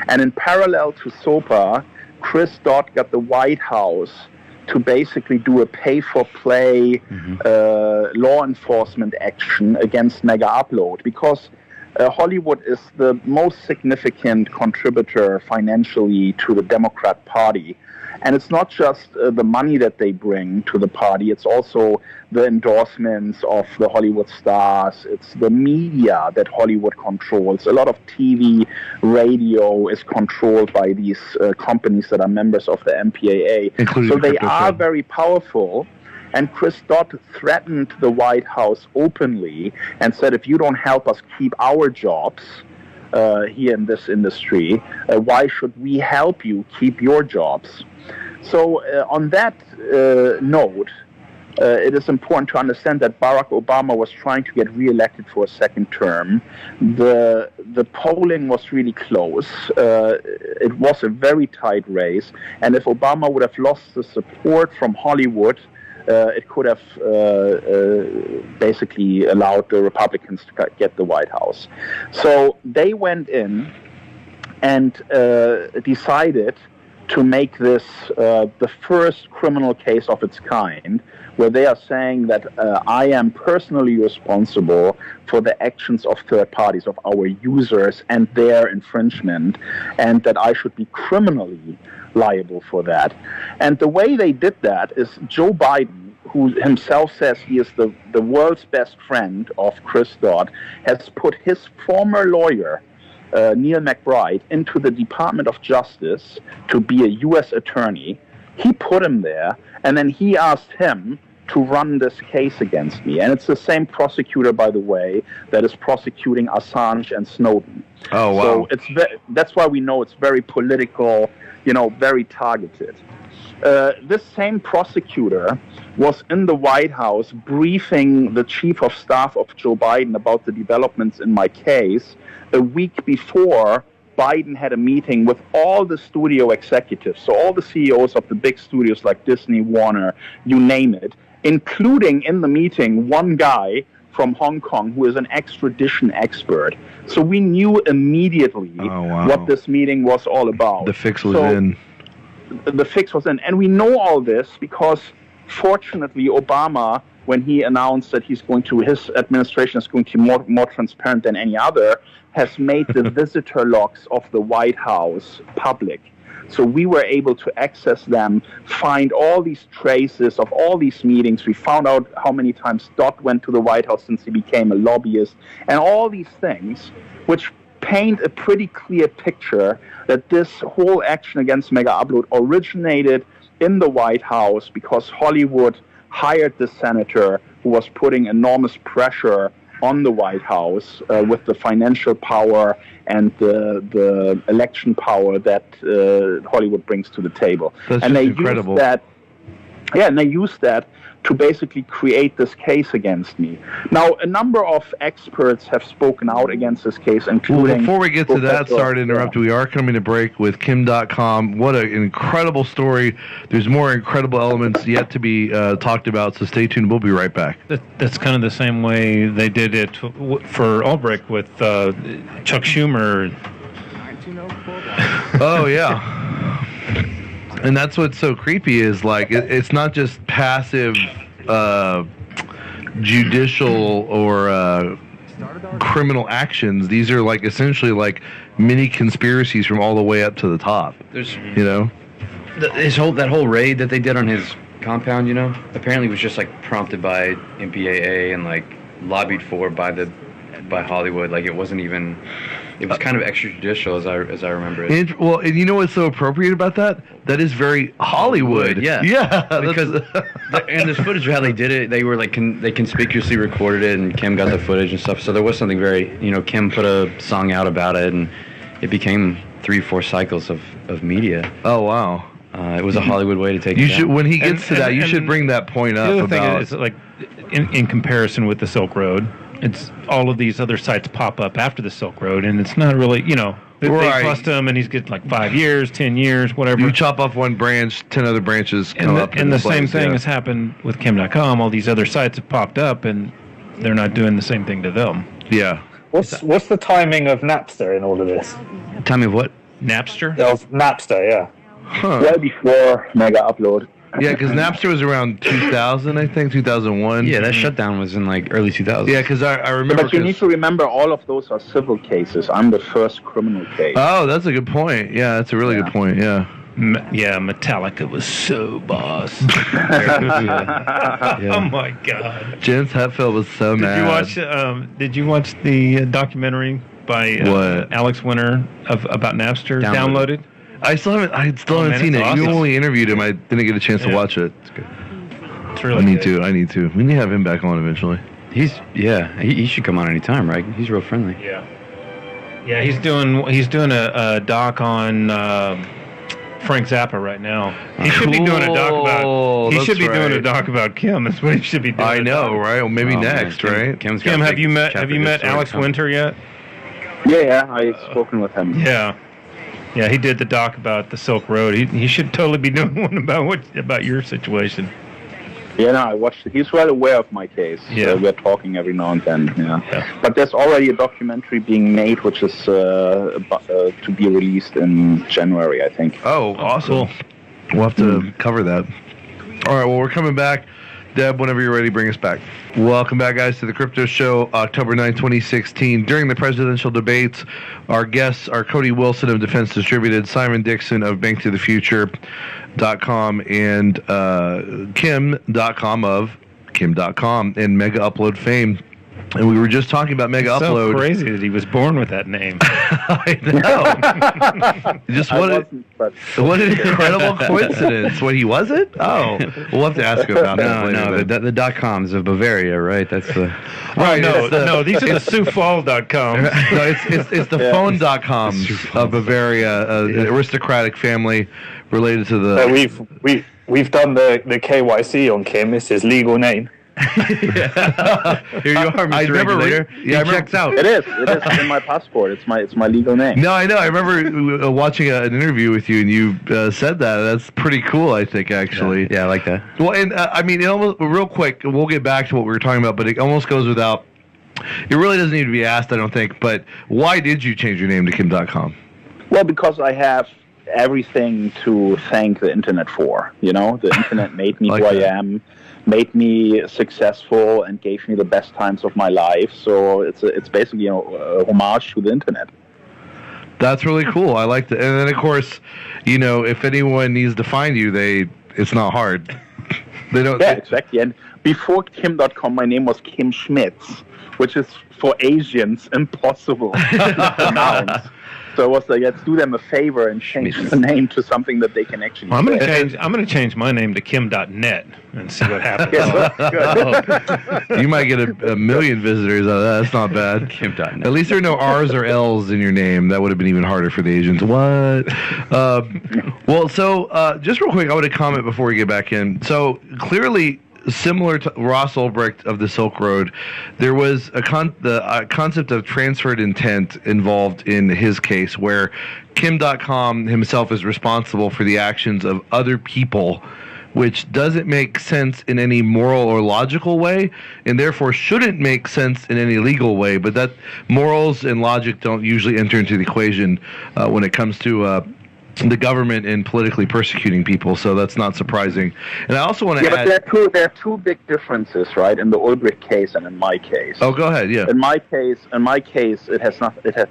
[SPEAKER 4] And in parallel to SOPA, Chris Dott got the White House to basically do a pay-for-play law enforcement action against Megaupload, because Hollywood is the most significant contributor financially to the Democrat Party. And it's not just the money that they bring to the party, it's also the endorsements of the Hollywood stars, it's the media that Hollywood controls. A lot of TV, radio is controlled by these companies that are members of the MPAA. So they are very powerful. And Chris Dott threatened the White House openly and said, if you don't help us keep our jobs here in this industry, why should we help you keep your jobs? So on that note, it is important to understand that Barack Obama was trying to get reelected for a second term. The polling was really close. It was a very tight race. And if Obama would have lost the support from Hollywood, it could have basically allowed the Republicans to get the White House. So they went in and decided to make this the first criminal case of its kind, where they are saying that I am personally responsible for the actions of third parties, of our users and their infringement, and that I should be criminally liable for that. And the way they did that is Joe Biden, who himself says he is the world's best friend of Chris Dott, has put his former lawyer, Neil McBride, into the Department of Justice to be a U.S. attorney. He put him there, and then he asked him to run this case against me. And it's the same prosecutor, by the way, that is prosecuting Assange and Snowden.
[SPEAKER 1] Oh, wow.
[SPEAKER 4] So that's why we know it's very political, very targeted. This same prosecutor was in the White House briefing the chief of staff of Joe Biden about the developments in my case a week before Biden had a meeting with all the studio executives, so all the CEOs of the big studios like Disney, Warner, you name it, including in the meeting one guy from Hong Kong who is an extradition expert. So we knew immediately what this meeting was all about.
[SPEAKER 1] The fix was in.
[SPEAKER 4] The fix was in. And we know all this because, fortunately, Obama, when he announced that his administration is going to be more transparent than any other, has made the visitor logs of the White House public. So we were able to access them, find all these traces of all these meetings. We found out how many times Dot went to the White House since he became a lobbyist, and all these things, which paint a pretty clear picture that this whole action against Megaupload originated in the White House because Hollywood hired the senator who was putting enormous pressure on the White House with the financial power and the election power that Hollywood brings to the table.
[SPEAKER 1] That's
[SPEAKER 4] and
[SPEAKER 1] just
[SPEAKER 4] they
[SPEAKER 1] incredible.
[SPEAKER 4] They used that to basically create this case against me. Now, a number of experts have spoken out against this case, including...
[SPEAKER 1] Well, before we get to that, sorry to interrupt, we are coming to break with Kim Dotcom. What an incredible story. There's more incredible elements yet to be talked about, so stay tuned. We'll be right back.
[SPEAKER 3] That's kind of the same way they did it for Albrecht with Chuck Schumer.
[SPEAKER 1] Oh, yeah. And that's what's so creepy is, like, it's not just passive judicial or criminal actions. These are, like, essentially, like, mini conspiracies from all the way up to the top.
[SPEAKER 2] There's,
[SPEAKER 1] you know?
[SPEAKER 2] That whole raid that they did on his compound, you know, apparently was just, like, prompted by MPAA and, like, lobbied for by Hollywood. Like, it wasn't even... It was kind of extrajudicial, as I remember it.
[SPEAKER 1] And you know what's so appropriate about that? That is very Hollywood.
[SPEAKER 2] Yeah. Because and there's footage of how they did it. They were like they conspicuously recorded it, and Kim got the footage and stuff. So there was something very, Kim put a song out about it, and it became 3-4 cycles of media.
[SPEAKER 1] Oh wow.
[SPEAKER 2] It was a Hollywood way to take
[SPEAKER 1] you
[SPEAKER 2] it
[SPEAKER 1] should
[SPEAKER 2] down.
[SPEAKER 1] When he gets to that, you should bring that point up.
[SPEAKER 3] The other thing is, like, in comparison with the Silk Road, it's all of these other sites pop up after the Silk Road, and it's not really, they bust him, and he's getting like 5 years, 10 years, whatever.
[SPEAKER 1] You chop off one branch, 10 other branches come up.
[SPEAKER 3] And the same thing has happened with Kim Dotcom. All these other sites have popped up, and they're not doing the same thing to them.
[SPEAKER 1] Yeah.
[SPEAKER 5] What's the timing of Napster in all of this?
[SPEAKER 2] Timing of what?
[SPEAKER 3] Napster?
[SPEAKER 5] Of Napster, yeah.
[SPEAKER 1] Huh.
[SPEAKER 4] Well before Megaupload.
[SPEAKER 1] Yeah, because Napster was around 2000, I think, 2001.
[SPEAKER 2] Yeah, that shutdown was in like early 2000s.
[SPEAKER 1] Yeah, because I remember.
[SPEAKER 4] But you need to remember, all of those are civil cases. I'm the first criminal case.
[SPEAKER 1] Oh, that's a good point. Yeah, that's a really good point. Yeah.
[SPEAKER 3] Metallica was so boss.
[SPEAKER 1] Yeah.
[SPEAKER 3] Oh my God.
[SPEAKER 1] James Hetfield was so mad.
[SPEAKER 3] Did you watch the documentary by Alex Winter about Napster? Downloaded?
[SPEAKER 1] I still haven't seen it.
[SPEAKER 3] Awesome.
[SPEAKER 1] You only interviewed him. I didn't get a chance to watch it.
[SPEAKER 2] It's good.
[SPEAKER 3] It's really
[SPEAKER 1] I need to. We need to have him back on eventually.
[SPEAKER 2] He should come on anytime, right? He's real friendly.
[SPEAKER 3] Yeah, he's doing a doc on Frank Zappa right now. He should be doing a doc about. He should be doing a doc about Kim. That's what he should be doing.
[SPEAKER 1] I know, right? Well, maybe next, right?
[SPEAKER 2] Kim,
[SPEAKER 3] have you met Alex Winter yet?
[SPEAKER 4] Yeah, I've spoken with him.
[SPEAKER 3] Yeah, he did the doc about the Silk Road. He should totally be doing one about your situation.
[SPEAKER 4] Yeah, no, I watched it. He's well aware of my case.
[SPEAKER 3] Yeah.
[SPEAKER 4] We're talking every now and then. Yeah. But there's already a documentary being made, which is to be released in January, I think.
[SPEAKER 1] Oh, awesome.
[SPEAKER 3] Cool.
[SPEAKER 1] We'll have to cover that. All right, well, we're coming back. Deb, whenever you're ready, bring us back. Welcome back, guys, to the Crypto Show, October 9, 2016. During the presidential debates, our guests are Cody Wilson of Defense Distributed, Simon Dixon of BankToTheFuture.com, and Kim Dotcom of Kim.com and Megaupload fame. And we were just talking about Megaupload.
[SPEAKER 3] So crazy that he was born with that name.
[SPEAKER 1] I know. Just what an incredible coincidence. What, he wasn't? Oh, we'll have to ask him about that later.
[SPEAKER 2] No, the .coms of Bavaria, right? That's the...
[SPEAKER 3] Right, no, these are the Sioux Falls.coms.
[SPEAKER 1] No, it's the phone.coms of Bavaria, an aristocratic family related to the...
[SPEAKER 5] We've done the KYC on Kim. It's his legal name.
[SPEAKER 2] Here you are, Mr. Regulator. It checks out.
[SPEAKER 4] It is in my passport. It's my legal name.
[SPEAKER 1] No, I know. I remember watching an interview with you, and you said that. That's pretty cool, I think, actually.
[SPEAKER 2] Yeah, I like that.
[SPEAKER 1] Well, and I mean, it almost, real quick, we'll get back to what we were talking about, but it almost goes without. It really doesn't need to be asked, I don't think. But why did you change your name to Kim Dotcom?
[SPEAKER 4] Well, because I have everything to thank the internet for. You know, the internet made me who I am, made me successful, and gave me the best times of my life. So it's basically a homage to the internet.
[SPEAKER 1] That's really cool. I like that. And then, of course, if anyone needs to find you, it's not hard. They don't.
[SPEAKER 4] Yeah, exactly. And before Kim Dotcom, my name was Kim Schmitz, which is for Asians impossible to pronounce. So I was like, let's do them a favor and change the name to something that they can actually.
[SPEAKER 3] Well, I'm going to change my name to Kim.net and see what happens.
[SPEAKER 1] You might get a million visitors out of that. That's not bad.
[SPEAKER 2] Kim.net.
[SPEAKER 1] At least there are no R's or L's in your name. That would have been even harder for the Asians. What? Well, so just real quick, I want to comment before we get back in. So clearly, similar to Ross Ulbricht of the Silk Road, there was the concept of transferred intent involved in his case, where Kim Dotcom himself is responsible for the actions of other people, which doesn't make sense in any moral or logical way, and therefore shouldn't make sense in any legal way. But that morals and logic don't usually enter into the equation when it comes to the government and politically persecuting people, so that's not surprising. And I also want to add...
[SPEAKER 4] but there are two big differences, right, in the Ulbricht case and in my case.
[SPEAKER 1] Oh, go ahead, yeah.
[SPEAKER 4] In my case, it has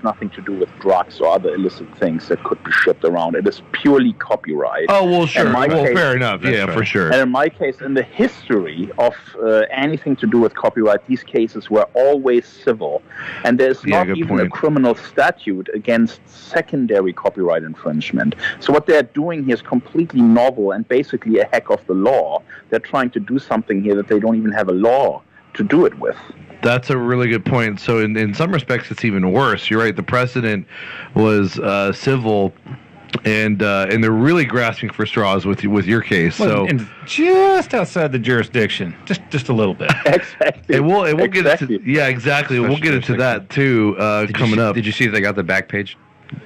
[SPEAKER 4] nothing to do with drugs or other illicit things that could be shipped around. It is purely copyright.
[SPEAKER 1] Oh, well, sure. Fair enough. Yeah, for sure.
[SPEAKER 4] And in my case, in the history of anything to do with copyright, these cases were always civil. And there's not even a criminal statute against secondary copyright infringement. So what they're doing here is completely novel and basically a hack of the law. They're trying to do something here that they don't even have a law to do it with.
[SPEAKER 1] That's a really good point. So in some respects, it's even worse. You're right. The precedent was civil, and they're really grasping for straws with your case. So
[SPEAKER 3] and just outside the jurisdiction, just a little bit.
[SPEAKER 4] Exactly.
[SPEAKER 1] And we'll get into exactly. We'll get into that too coming up.
[SPEAKER 2] Did you see if they got the Backpage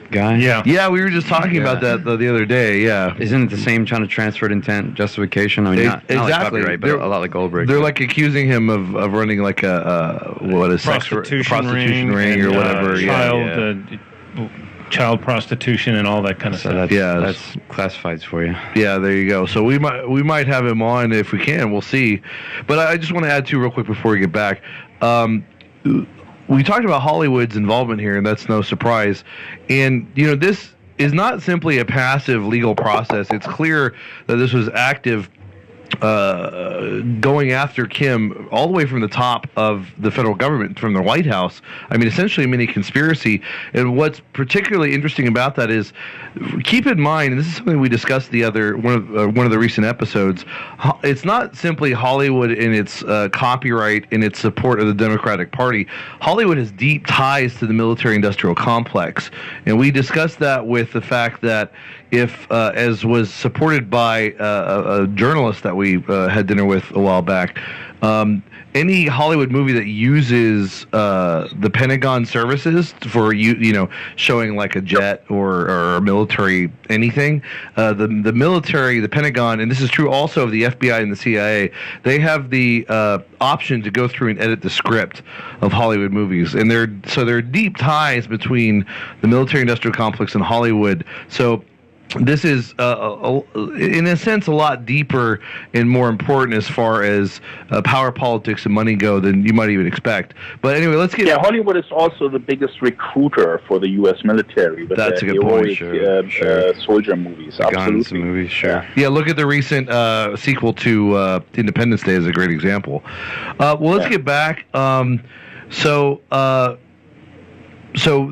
[SPEAKER 2] guy?
[SPEAKER 1] Yeah, we were just talking about that the other day. Yeah,
[SPEAKER 2] isn't it the same kind of transferred intent justification? I mean, not
[SPEAKER 1] exactly.
[SPEAKER 2] like copyright, but a lot like Ulbricht.
[SPEAKER 1] They're like accusing him of running like a prostitution ring or whatever.
[SPEAKER 3] Child prostitution and all that kind of stuff.
[SPEAKER 2] That's classifieds for you.
[SPEAKER 1] Yeah, there you go. So we might have him on if we can. We'll see. But I just want to add too real quick before we get back. We talked about Hollywood's involvement here, and that's no surprise. And, this is not simply a passive legal process. It's clear that this was active going after Kim all the way from the top of the federal government, from the White House. I mean, essentially a mini conspiracy. And what's particularly interesting about that is, keep in mind, and this is something we discussed one of the recent episodes, it's not simply Hollywood in its copyright and its support of the Democratic Party. Hollywood has deep ties to the military-industrial complex. And we discussed that with the fact that if, as was supported by a journalist that we had dinner with a while back, any Hollywood movie that uses the Pentagon services for showing like a jet or a military anything, the military, the Pentagon, and this is true also of the FBI and the CIA, they have the option to go through and edit the script of Hollywood movies, and there are deep ties between the military-industrial complex and Hollywood. So this is, in a sense, a lot deeper and more important as far as power politics and money go than you might even expect. But anyway, let's get...
[SPEAKER 4] Yeah, Hollywood is also the biggest recruiter for the U.S. military. But
[SPEAKER 1] that's a good point.
[SPEAKER 4] Soldier movies,
[SPEAKER 2] guns movies, sure.
[SPEAKER 1] Yeah, look at the recent sequel to Independence Day as a great example. Well, let's get back. So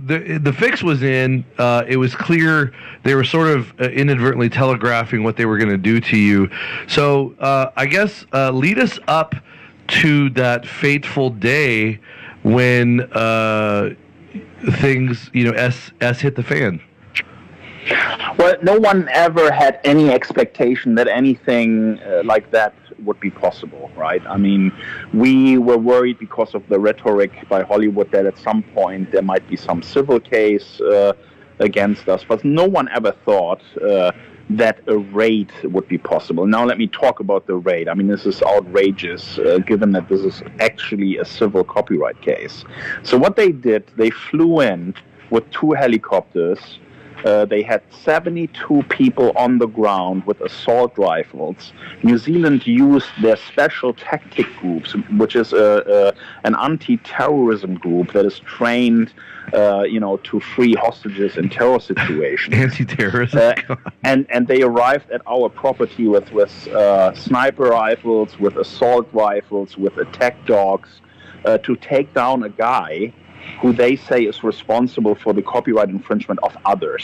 [SPEAKER 1] the fix was in. It was clear they were sort of inadvertently telegraphing what they were going to do to you. So I guess lead us up to that fateful day when things, S hit the fan.
[SPEAKER 4] Well, no one ever had any expectation that anything like that would be possible, right? I mean, we were worried because of the rhetoric by Hollywood that at some point there might be some civil case against us, but no one ever thought that a raid would be possible. Now let me talk about the raid. I mean, this is outrageous, given that this is actually a civil copyright case. So what they did, they flew in with 2 helicopters. They had 72 people on the ground with assault rifles. New Zealand used their special tactic groups, which is an anti-terrorism group that is trained, to free hostages in terror situations.
[SPEAKER 1] Anti-terrorism?
[SPEAKER 4] And they arrived at our property with sniper rifles, with assault rifles, with attack dogs, to take down a guy who they say is responsible for the copyright infringement of others.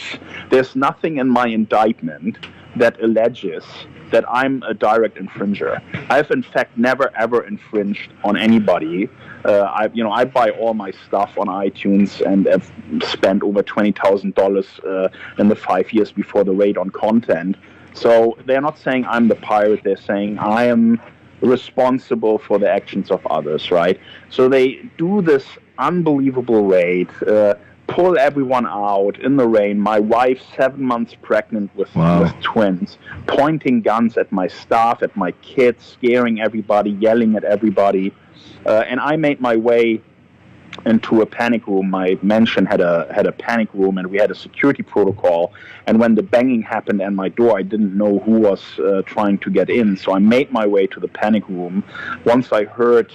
[SPEAKER 4] There's nothing in my indictment that alleges that I'm a direct infringer. I've in fact never ever infringed on anybody. I buy all my stuff on iTunes and have spent over $20,000 in the 5 years before the raid on content. So they're not saying I'm the pirate. They're saying I am responsible for the actions of others, right? So they do this unbelievable raid, pull everyone out in the rain. My wife, 7 months pregnant with twins, pointing guns at my staff, at my kids, scaring everybody, yelling at everybody. And I made my way into a panic room. My mansion had a panic room, and we had a security protocol. And when the banging happened at my door, I didn't know who was trying to get in. So I made my way to the panic room. Once I heard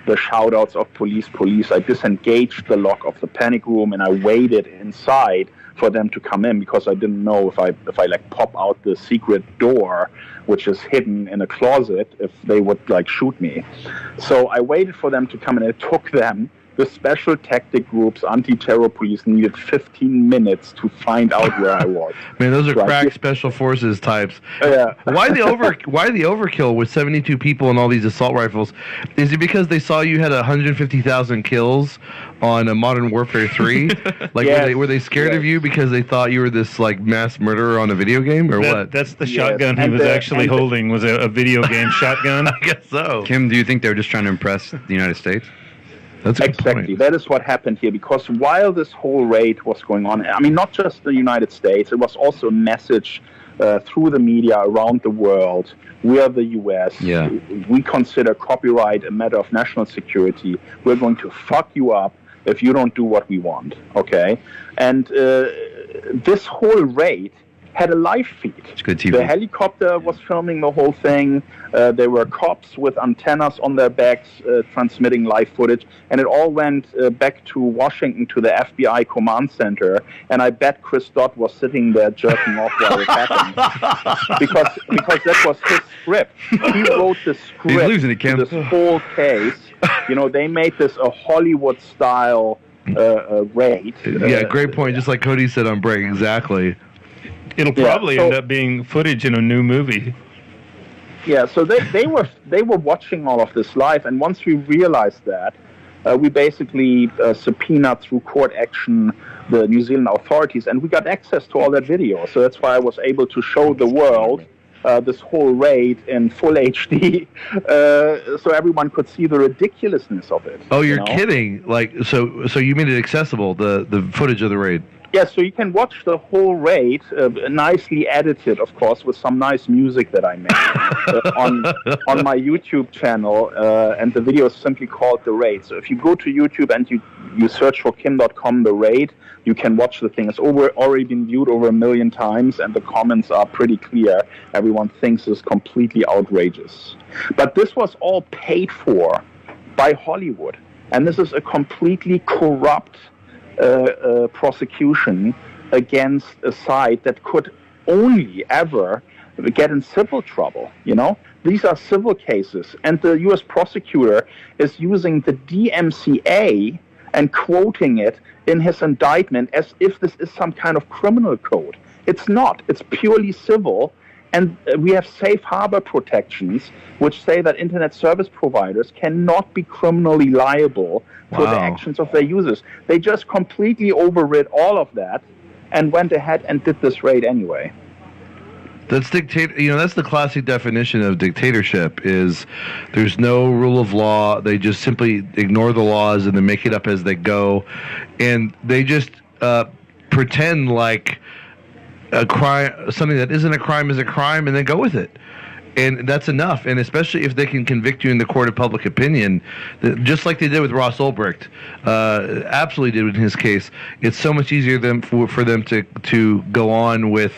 [SPEAKER 4] the shout-outs of police, I disengaged the lock of the panic room, and I waited inside for them to come in, because I didn't know if I like pop out the secret door, which is hidden in a closet, if they would like shoot me. So I waited for them to come, and it took them, the special tactic groups, anti-terror police, needed 15 minutes to find out where I was.
[SPEAKER 1] Man, those are crack special forces types.
[SPEAKER 4] Yeah.
[SPEAKER 1] Why the overkill with 72 people and all these assault rifles? Is it because they saw you had 150,000 kills on a Modern Warfare 3? Like,
[SPEAKER 4] yes,
[SPEAKER 1] were they scared of you because they thought you were this like mass murderer on a video game, or what?
[SPEAKER 3] That's the shotgun he was actually holding, was a video game shotgun.
[SPEAKER 1] I guess so.
[SPEAKER 2] Kim, do you think they were just trying to impress the United States?
[SPEAKER 1] That's a good
[SPEAKER 4] exactly.
[SPEAKER 1] point.
[SPEAKER 4] That is what happened here, because while this whole raid was going on, I mean, not just the United States, it was also a message through the media around the world. We are the U.S.
[SPEAKER 2] Yeah.
[SPEAKER 4] We consider copyright a matter of national security. We're going to fuck you up if you don't do what we want, okay? And this whole raid had a live feed.
[SPEAKER 2] It's good TV.
[SPEAKER 4] The helicopter was filming the whole thing. There were cops with antennas on their backs transmitting live footage. And it all went back to Washington to the FBI command center. And I bet Chris Dodd was sitting there jerking off while it happened. because that was his script. He wrote the script.
[SPEAKER 2] He's losing it, Kim.
[SPEAKER 4] To this whole case. They made this a Hollywood-style raid.
[SPEAKER 1] Yeah, great point. Just like Cody said on break, exactly.
[SPEAKER 3] It'll probably end up being footage in a new movie.
[SPEAKER 4] Yeah, so they were watching all of this live, and once we realized that, we basically subpoenaed through court action the New Zealand authorities, and we got access to all that video. So that's why I was able to show the world this whole raid in full HD, so everyone could see the ridiculousness of it.
[SPEAKER 1] Oh, you're kidding! Like, so you made it accessible, the footage of the raid.
[SPEAKER 4] Yeah, so you can watch the whole raid, nicely edited, of course, with some nice music that I made on my YouTube channel, and the video is simply called The Raid. So if you go to YouTube and you search for Kim Dotcom The Raid, you can watch the thing. It's already been viewed over 1 million times, and the comments are pretty clear. Everyone thinks it's completely outrageous. But this was all paid for by Hollywood, and this is a completely corrupt prosecution against a site that could only ever get in civil trouble. These are civil cases, and the U.S. prosecutor is using the DMCA and quoting it in his indictment as if this is some kind of criminal code. It's not. It's purely civil. And we have safe harbor protections, which say that internet service providers cannot be criminally liable for the actions of their users. They just completely overrid all of that and went ahead and did this raid anyway.
[SPEAKER 1] That's that's the classic definition of dictatorship. Is there's no rule of law. They just simply ignore the laws and then make it up as they go, and they just pretend like a crime, something that isn't a crime, is a crime, and then go with it. And that's enough. And especially if they can convict you in the court of public opinion, just like they did with Ross Ulbricht, absolutely did in his case. It's so much easier for them to go on with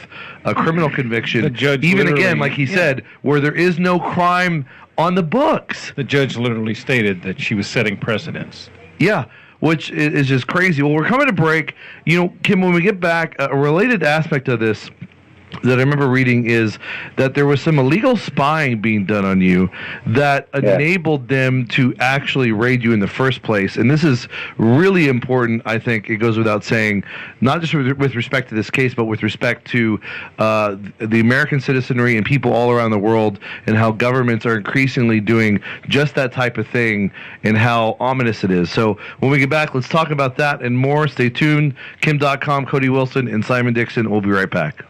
[SPEAKER 1] a criminal conviction,
[SPEAKER 3] the judge
[SPEAKER 1] even again, like he said, where there is no crime on the books.
[SPEAKER 3] The judge literally stated that she was setting precedents.
[SPEAKER 1] Yeah. Which is just crazy. Well, we're coming to break. Kim, when we get back, a related aspect of this that I remember reading is that there was some illegal spying being done on you that enabled them to actually raid you in the first place. And this is really important, I think. It goes without saying, not just with respect to this case, but with respect to the American citizenry and people all around the world, and how governments are increasingly doing just that type of thing, and how ominous it is. So when we get back, let's talk about that and more. Stay tuned. Kim Dotcom, Cody Wilson, and Simon Dixon. We'll be right back.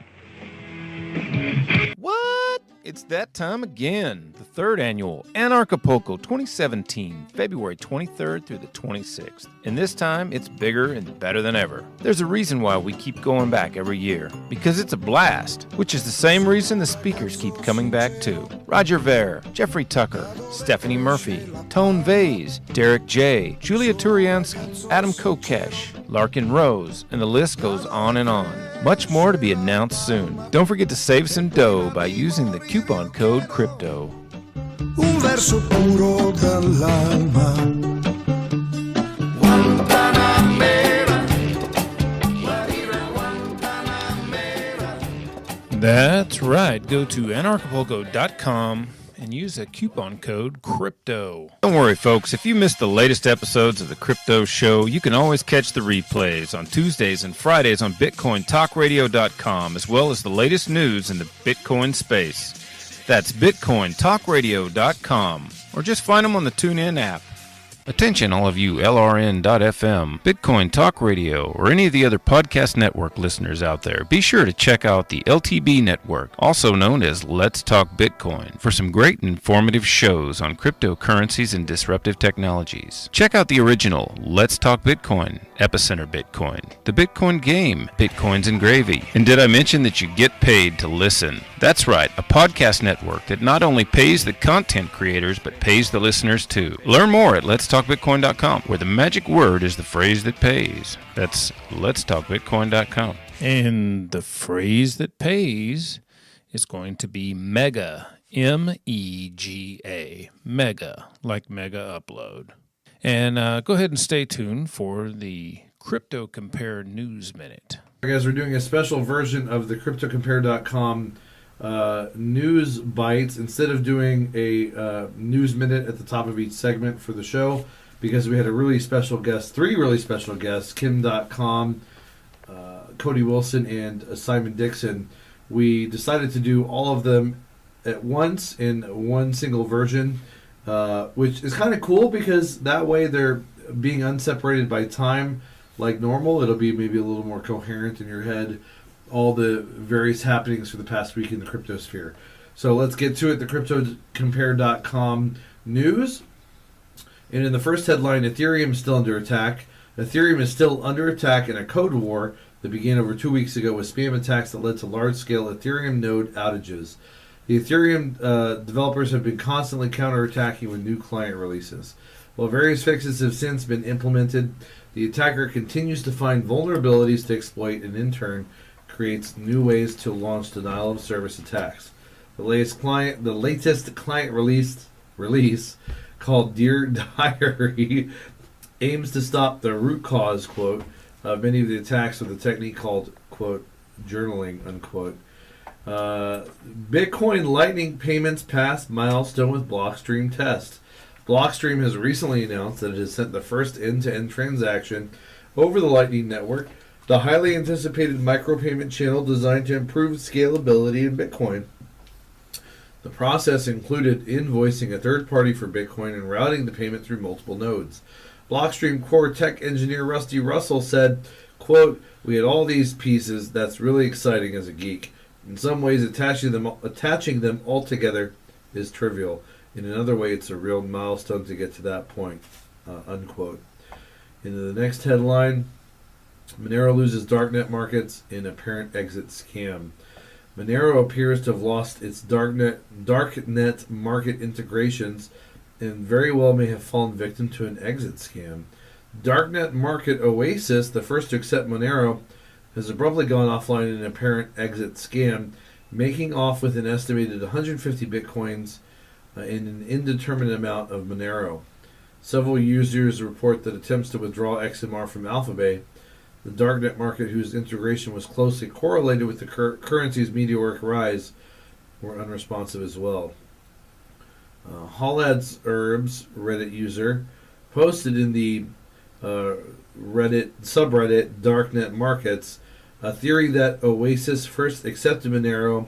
[SPEAKER 6] What? It's that time again. The third annual Anarchapulco 2017, February 23rd through the 26th. And this time, it's bigger and better than ever. There's a reason why we keep going back every year. Because it's a blast, which is the same reason the speakers keep coming back too. Roger Ver, Jeffrey Tucker, Stephanie Murphy, Tone Vase, Derek J., Julia Turiansky, Adam Kokesh, Larkin Rose, and the list goes on and on. Much more to be announced soon. Don't forget to save some dough by using the coupon code CRYPTO.
[SPEAKER 7] Un verso puro dall'alma.
[SPEAKER 6] That's right. Go to anarchapulco.com and use a coupon code CRYPTO. Don't worry, folks. If you missed the latest episodes of the Crypto Show, you can always catch the replays on Tuesdays and Fridays on BitcoinTalkRadio.com, as well as the latest news in the Bitcoin space. That's BitcoinTalkRadio.com, or just find them on the TuneIn app. Attention all of you LRN.FM, Bitcoin Talk Radio, or any of the other podcast network listeners out there. Be sure to check out the LTB network, also known as Let's Talk Bitcoin, for some great and informative shows on cryptocurrencies and disruptive technologies. Check out the original Let's Talk Bitcoin, Epicenter Bitcoin, The Bitcoin Game, Bitcoins and Gravy. And did I mention that you get paid to listen? That's right, a podcast network that not only pays the content creators, but pays the listeners too. Learn more at letstalkbitcoin.com, where the magic word is the phrase that pays. That's letstalkbitcoin.com. And the phrase that pays is going to be Mega, M-E-G-A, Mega, like Megaupload. And go ahead and stay tuned for the Crypto Compare News Minute.
[SPEAKER 1] Guys, we're doing a special version of the CryptoCompare.com news bites instead of doing a news minute at the top of each segment for the show, because we had a really special guest, three really special guests, Kim Dotcom, Cody Wilson, and Simon Dixon. We decided to do all of them at once in one single version, which is kind of cool because that way they're being unseparated by time like normal. It'll be maybe a little more coherent in your head, all the various happenings for the past week in the cryptosphere. So let's get to it. The CryptoCompare.com news. And in the first headline, Ethereum is still under attack. Ethereum is still under attack in a code war that began over 2 weeks ago with spam attacks that led to large-scale Ethereum node outages. The Ethereum developers have been constantly counterattacking with new client releases. While various fixes have since been implemented, the attacker continues to find vulnerabilities to exploit and in turn creates new ways to launch denial of service attacks. The latest client release called Dear Diary aims to stop the root cause, quote, of many of the attacks with a technique called, quote, journaling, unquote. Bitcoin Lightning payments passed milestone with Blockstream test. Blockstream has recently announced that it has sent the first end-to-end transaction over the Lightning Network, the highly anticipated micropayment channel designed to improve scalability in Bitcoin. The process included invoicing a third party for Bitcoin and routing the payment through multiple nodes. Blockstream core tech engineer Rusty Russell said, quote, "We had all these pieces. That's really exciting as a geek. In some ways, attaching them all together is trivial. In another way, it's a real milestone to get to that point." Unquote. Into the next headline, Monero loses darknet markets in apparent exit scam. Monero appears to have lost its darknet market integrations and very well may have fallen victim to an exit scam. Darknet market Oasis, the first to accept Monero, has abruptly gone offline in an apparent exit scam, making off with an estimated 150 bitcoins and an indeterminate amount of Monero. Several users report that attempts to withdraw XMR from Alphabay, the darknet market whose integration was closely correlated with the currency's meteoric rise, were unresponsive as well. Hallad's Herbs, Reddit user, posted in the Reddit subreddit Darknet Markets a theory that Oasis first accepted Monero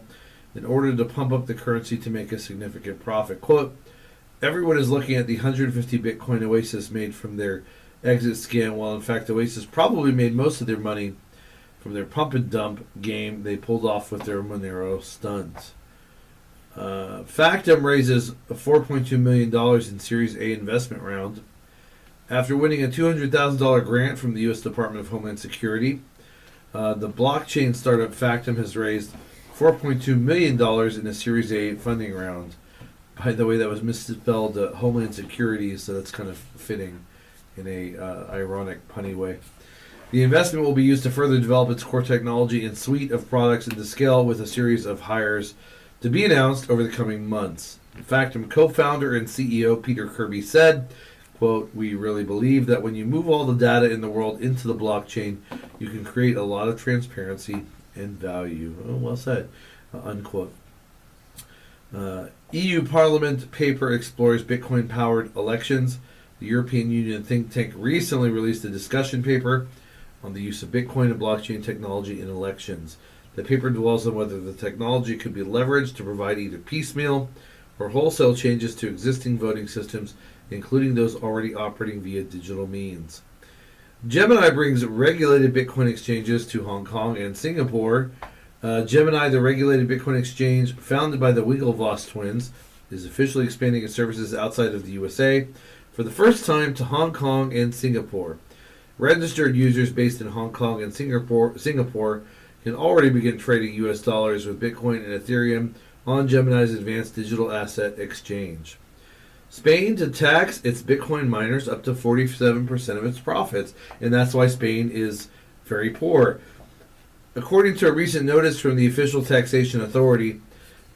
[SPEAKER 1] in order to pump up the currency to make a significant profit. Quote, "Everyone is looking at the 150 Bitcoin Oasis made from their exit scam, while in fact Oasis probably made most of their money from their pump and dump game they pulled off with their Monero stunts." Factum raises $4.2 million in Series A investment round. After winning a $200,000 grant from the U.S. Department of Homeland Security, the blockchain startup Factum has raised $4.2 million in a Series A funding round. By the way, that was misspelled Homeland Security, so that's kind of fitting in a ironic, punny way. The investment will be used to further develop its core technology and suite of products and to scale with a series of hires to be announced over the coming months. Factum co-founder and CEO Peter Kirby said, quote, "We really believe that when you move all the data in the world into the blockchain, you can create a lot of transparency and value." Oh, well said, unquote. EU Parliament paper explores Bitcoin-powered elections. The European Union think tank recently released a discussion paper on the use of Bitcoin and blockchain technology in elections. The paper dwells on whether the technology could be leveraged to provide either piecemeal or wholesale changes to existing voting systems, including those already operating via digital means. Gemini brings regulated Bitcoin exchanges to Hong Kong and Singapore. Gemini, the regulated Bitcoin exchange founded by the Winklevoss twins, is officially expanding its services outside of the USA for the first time to Hong Kong and Singapore. Registered users based in Hong Kong and Singapore can already begin trading US dollars with Bitcoin and Ethereum on Gemini's advanced digital asset exchange. Spain to tax its Bitcoin miners up to 47% of its profits, and that's why Spain is very poor. According to a recent notice from the official taxation authority,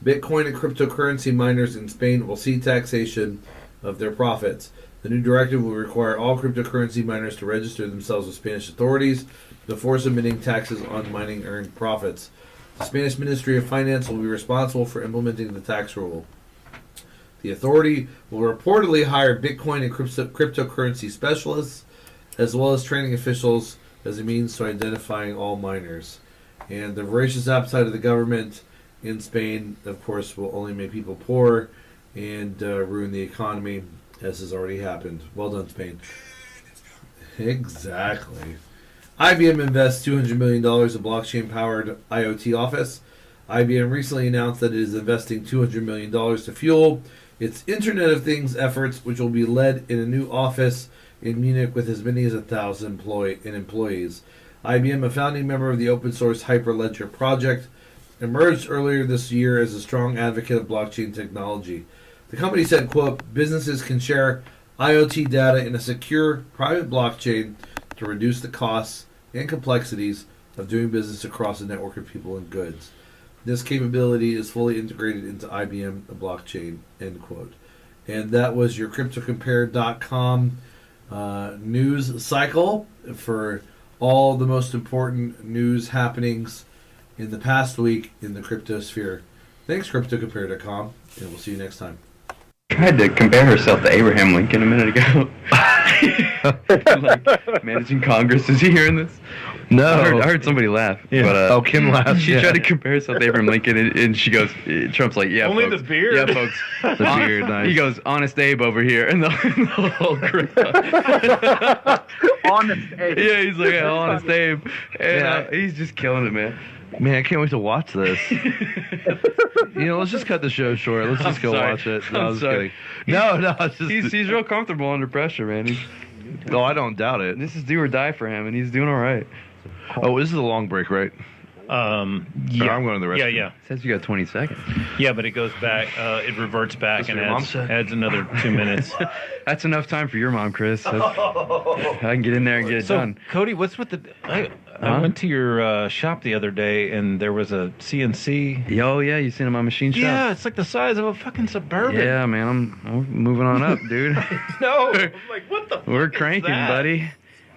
[SPEAKER 1] Bitcoin and cryptocurrency miners in Spain will see taxation of their profits. The new directive will require all cryptocurrency miners to register themselves with Spanish authorities before submitting taxes on mining earned profits. The Spanish Ministry of Finance will be responsible for implementing the tax rule. The authority will reportedly hire Bitcoin and cryptocurrency specialists, as well as training officials as a means to identifying all miners. And the voracious appetite of the government in Spain, of course, will only make people poor and ruin the economy, as has already happened. Well done, Spain. Exactly. IBM invests $200 million in blockchain-powered IoT office. IBM recently announced that it is investing $200 million to fuel its Internet of Things efforts, which will be led in a new office in Munich with as many as 1,000 employees. IBM, a founding member of the open-source Hyperledger project, emerged earlier this year as a strong advocate of blockchain technology. The company said, quote, "Businesses can share IoT data in a secure private blockchain to reduce the costs and complexities of doing business across a network of people and goods. This capability is fully integrated into IBM blockchain," end quote. And that was your CryptoCompare.com news cycle for all the most important news happenings in the past week in the crypto sphere. Thanks, CryptoCompare.com, and we'll see you next time.
[SPEAKER 2] Tried to compare herself to Abraham Lincoln a minute ago. Like managing Congress. Is he hearing this?
[SPEAKER 1] No.
[SPEAKER 2] I heard somebody laugh.
[SPEAKER 3] Yeah.
[SPEAKER 2] But,
[SPEAKER 1] Kim laughed.
[SPEAKER 2] She tried to compare herself to Abraham Lincoln, and she goes, Trump's like, yeah,
[SPEAKER 3] Only
[SPEAKER 2] folks.
[SPEAKER 3] the beard.
[SPEAKER 2] Yeah, folks.
[SPEAKER 1] The beard, nice.
[SPEAKER 2] He goes, Honest Abe over here. And the whole crowd.
[SPEAKER 4] Honest Abe.
[SPEAKER 2] Yeah, he's like, yeah, Honest Abe. And
[SPEAKER 1] Yeah.
[SPEAKER 2] he's just killing it, man.
[SPEAKER 1] Man, I can't wait to watch this. Let's just cut the show short. Let's just go
[SPEAKER 2] sorry.
[SPEAKER 1] watch it. No,
[SPEAKER 2] I'm
[SPEAKER 1] I was
[SPEAKER 2] sorry.
[SPEAKER 1] kidding. No, it's just.
[SPEAKER 2] He's real comfortable under pressure, man.
[SPEAKER 1] Oh, I don't doubt it.
[SPEAKER 2] This is do or die for him, and he's doing all right.
[SPEAKER 1] Oh, this is a long break, right?
[SPEAKER 3] Yeah.
[SPEAKER 1] I'm going to the restroom.
[SPEAKER 3] Yeah.
[SPEAKER 2] It says you got 20 seconds.
[SPEAKER 3] Yeah, but it goes back. It reverts back
[SPEAKER 1] That's
[SPEAKER 3] and
[SPEAKER 1] what your mom said.
[SPEAKER 3] adds another 2 minutes.
[SPEAKER 2] That's enough time for your mom, Chris. I can get in there and get it
[SPEAKER 3] So,
[SPEAKER 2] done.
[SPEAKER 3] Cody, what's with the? I went to your shop the other day, and there was a CNC.
[SPEAKER 2] Oh, yeah, you seen him on machine shop?
[SPEAKER 3] Yeah, it's like the size of a fucking Suburban.
[SPEAKER 2] Yeah, man, I'm moving on up, dude.
[SPEAKER 3] No, I'm like, what the?
[SPEAKER 2] We're
[SPEAKER 3] fuck is
[SPEAKER 2] cranking,
[SPEAKER 3] that?
[SPEAKER 2] buddy.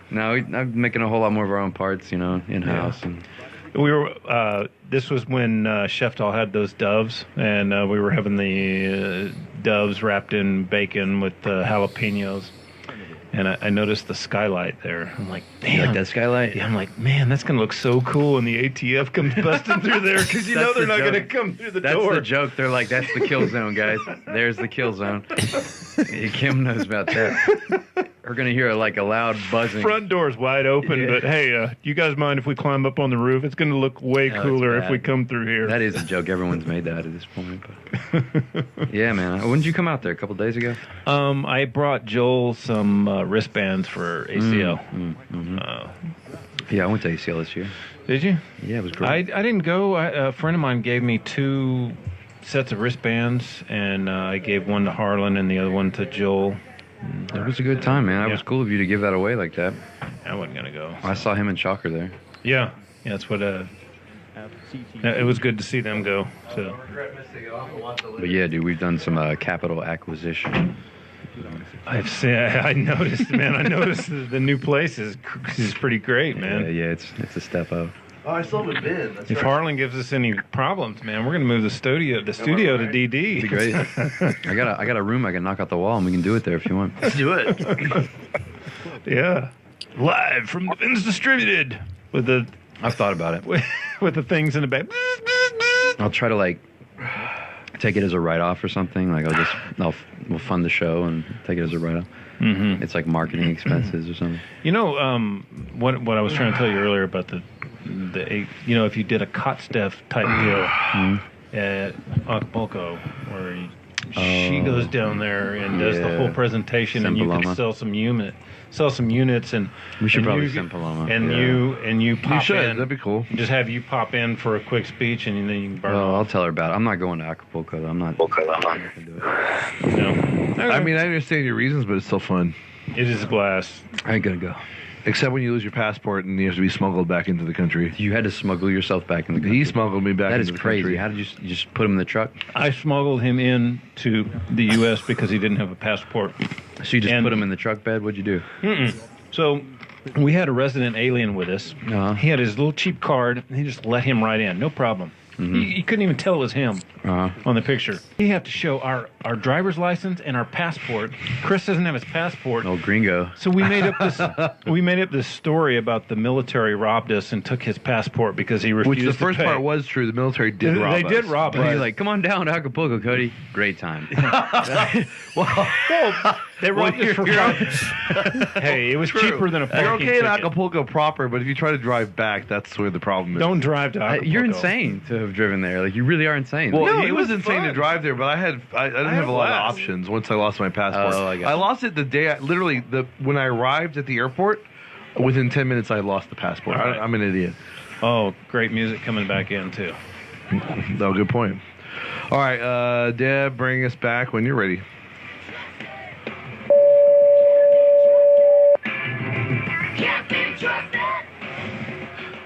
[SPEAKER 2] No, I'm making a whole lot more of our own parts, in-house.
[SPEAKER 3] Yeah. We were. This was when Cheftal had those doves, and we were having the doves wrapped in bacon with jalapenos. And I noticed the skylight there. I'm like, damn.
[SPEAKER 2] You like that skylight?
[SPEAKER 3] Yeah, I'm like, man, that's gonna look so cool when the ATF comes busting through there, because
[SPEAKER 2] That's
[SPEAKER 3] they're
[SPEAKER 2] the
[SPEAKER 3] not
[SPEAKER 2] joke.
[SPEAKER 3] gonna come through the
[SPEAKER 2] That's
[SPEAKER 3] door.
[SPEAKER 2] the joke. They're like, that's the kill zone, guys. There's the kill zone. Kim knows about that. We're going to hear like a loud buzzing.
[SPEAKER 3] Front door's wide open,
[SPEAKER 2] Yeah.
[SPEAKER 3] but hey, do you guys mind if we climb up on the roof? It's gonna look way
[SPEAKER 2] No, it's
[SPEAKER 3] cooler if
[SPEAKER 2] bad.
[SPEAKER 3] we come through here.
[SPEAKER 2] That is a joke. Everyone's made that at this point. But yeah, man. When did you come out there? A couple days ago?
[SPEAKER 3] I brought Joel some wristbands for ACL.
[SPEAKER 2] Yeah, I went to ACL this year.
[SPEAKER 3] Did you?
[SPEAKER 2] Yeah, it was
[SPEAKER 3] I
[SPEAKER 2] great.
[SPEAKER 3] didn't go. A friend of mine gave me 2 sets of wristbands, and I gave one to Harlan and the other one to Joel.
[SPEAKER 2] It was a good time, man. It
[SPEAKER 3] Yeah.
[SPEAKER 2] was cool of you to give that away like that.
[SPEAKER 3] I wasn't gonna go.
[SPEAKER 2] I saw him and Chalker there.
[SPEAKER 3] Yeah, that's what. It was good to see them go. So
[SPEAKER 2] But yeah, dude, we've done some capital acquisition.
[SPEAKER 3] I've seen. I noticed, man. I noticed the new place is pretty great, man.
[SPEAKER 2] Yeah, it's a step up.
[SPEAKER 1] Oh, I still haven't been. That's
[SPEAKER 3] If Harlan gives us any problems, man, we're gonna move the studio to DD.
[SPEAKER 2] It'd be great. I got a room I can knock out the wall and we can do it there if you want.
[SPEAKER 1] Let's do it.
[SPEAKER 3] Yeah, live from the Vince Distributed with the
[SPEAKER 2] I've thought about it.
[SPEAKER 3] with the things in the back.
[SPEAKER 2] I'll try to like take it as a write-off or something. Like we'll fund the show and take it as a write-off.
[SPEAKER 3] Mm-hmm.
[SPEAKER 2] It's like marketing expenses or something.
[SPEAKER 3] You know, what I was trying to tell you earlier about the if you did a Kotstev type deal at Acapulco, where she goes down there and does the
[SPEAKER 2] Yeah.
[SPEAKER 3] whole presentation, and you
[SPEAKER 2] Send
[SPEAKER 3] could
[SPEAKER 2] Paloma.
[SPEAKER 3] sell some units, and
[SPEAKER 2] We should
[SPEAKER 3] and
[SPEAKER 2] probably
[SPEAKER 3] you-
[SPEAKER 2] send Paloma.
[SPEAKER 3] and
[SPEAKER 2] Yeah.
[SPEAKER 3] you pop
[SPEAKER 1] You should.
[SPEAKER 3] in.
[SPEAKER 1] That'd be cool.
[SPEAKER 3] Just have you pop in for a quick speech, and then you can burn
[SPEAKER 2] Well, I'll
[SPEAKER 3] off.
[SPEAKER 2] tell her about it. I'm not going to Acapulco. I'm not going to do it.
[SPEAKER 3] You know?
[SPEAKER 1] I mean, I understand your reasons, but it's still fun.
[SPEAKER 3] It is a blast.
[SPEAKER 2] I ain't gonna go.
[SPEAKER 1] Except when you lose your passport and you have to be smuggled back into the country.
[SPEAKER 2] You had to smuggle yourself back in the country.
[SPEAKER 1] He smuggled me back
[SPEAKER 2] That
[SPEAKER 1] into
[SPEAKER 2] is
[SPEAKER 1] the
[SPEAKER 2] crazy.
[SPEAKER 1] country.
[SPEAKER 2] How did you just put him in the truck?
[SPEAKER 3] I smuggled him in to the U.S. because he didn't have a passport.
[SPEAKER 2] So you just
[SPEAKER 3] And-
[SPEAKER 2] put him in the truck bed? What'd you do?
[SPEAKER 3] So we had a resident alien with us.
[SPEAKER 2] Uh-huh.
[SPEAKER 3] He had his little cheap card, and he just let him right in, no problem. You couldn't even tell it was him
[SPEAKER 2] Uh-huh.
[SPEAKER 3] on the picture. We have to show our driver's license and our passport. Chris doesn't have his passport.
[SPEAKER 2] Old gringo.
[SPEAKER 3] So we made up this story about the military robbed us and took his passport because he refused
[SPEAKER 1] Which the
[SPEAKER 3] to
[SPEAKER 1] first
[SPEAKER 3] pay.
[SPEAKER 1] part was true. The military did rob
[SPEAKER 3] They
[SPEAKER 1] us.
[SPEAKER 3] did rob
[SPEAKER 2] And
[SPEAKER 3] us.
[SPEAKER 2] you're like, come on down to Acapulco, Cody. Great time.
[SPEAKER 3] Well, they robbed us for Hey, it was cheaper than a
[SPEAKER 1] You're
[SPEAKER 3] parking
[SPEAKER 1] okay in
[SPEAKER 3] ticket.
[SPEAKER 1] Acapulco proper, but if you try to drive back, that's where the problem is.
[SPEAKER 3] Don't drive to Acapulco.
[SPEAKER 2] You're insane to have driven there. Like, you really are insane.
[SPEAKER 1] Well,
[SPEAKER 3] No,
[SPEAKER 1] it
[SPEAKER 3] it
[SPEAKER 1] was
[SPEAKER 3] was
[SPEAKER 1] insane
[SPEAKER 3] fun.
[SPEAKER 1] to drive there, but I didn't
[SPEAKER 3] I
[SPEAKER 1] have
[SPEAKER 3] had
[SPEAKER 1] a lot of
[SPEAKER 3] blast.
[SPEAKER 1] options once I lost my passport.
[SPEAKER 2] Oh, I got you.
[SPEAKER 1] lost it the day when I arrived at the airport. Within 10 minutes, I lost the passport.
[SPEAKER 3] All right.
[SPEAKER 1] I'm an idiot.
[SPEAKER 3] Oh, great music coming back in, too.
[SPEAKER 1] No, good point. All right, Deb, bring us back when you're ready.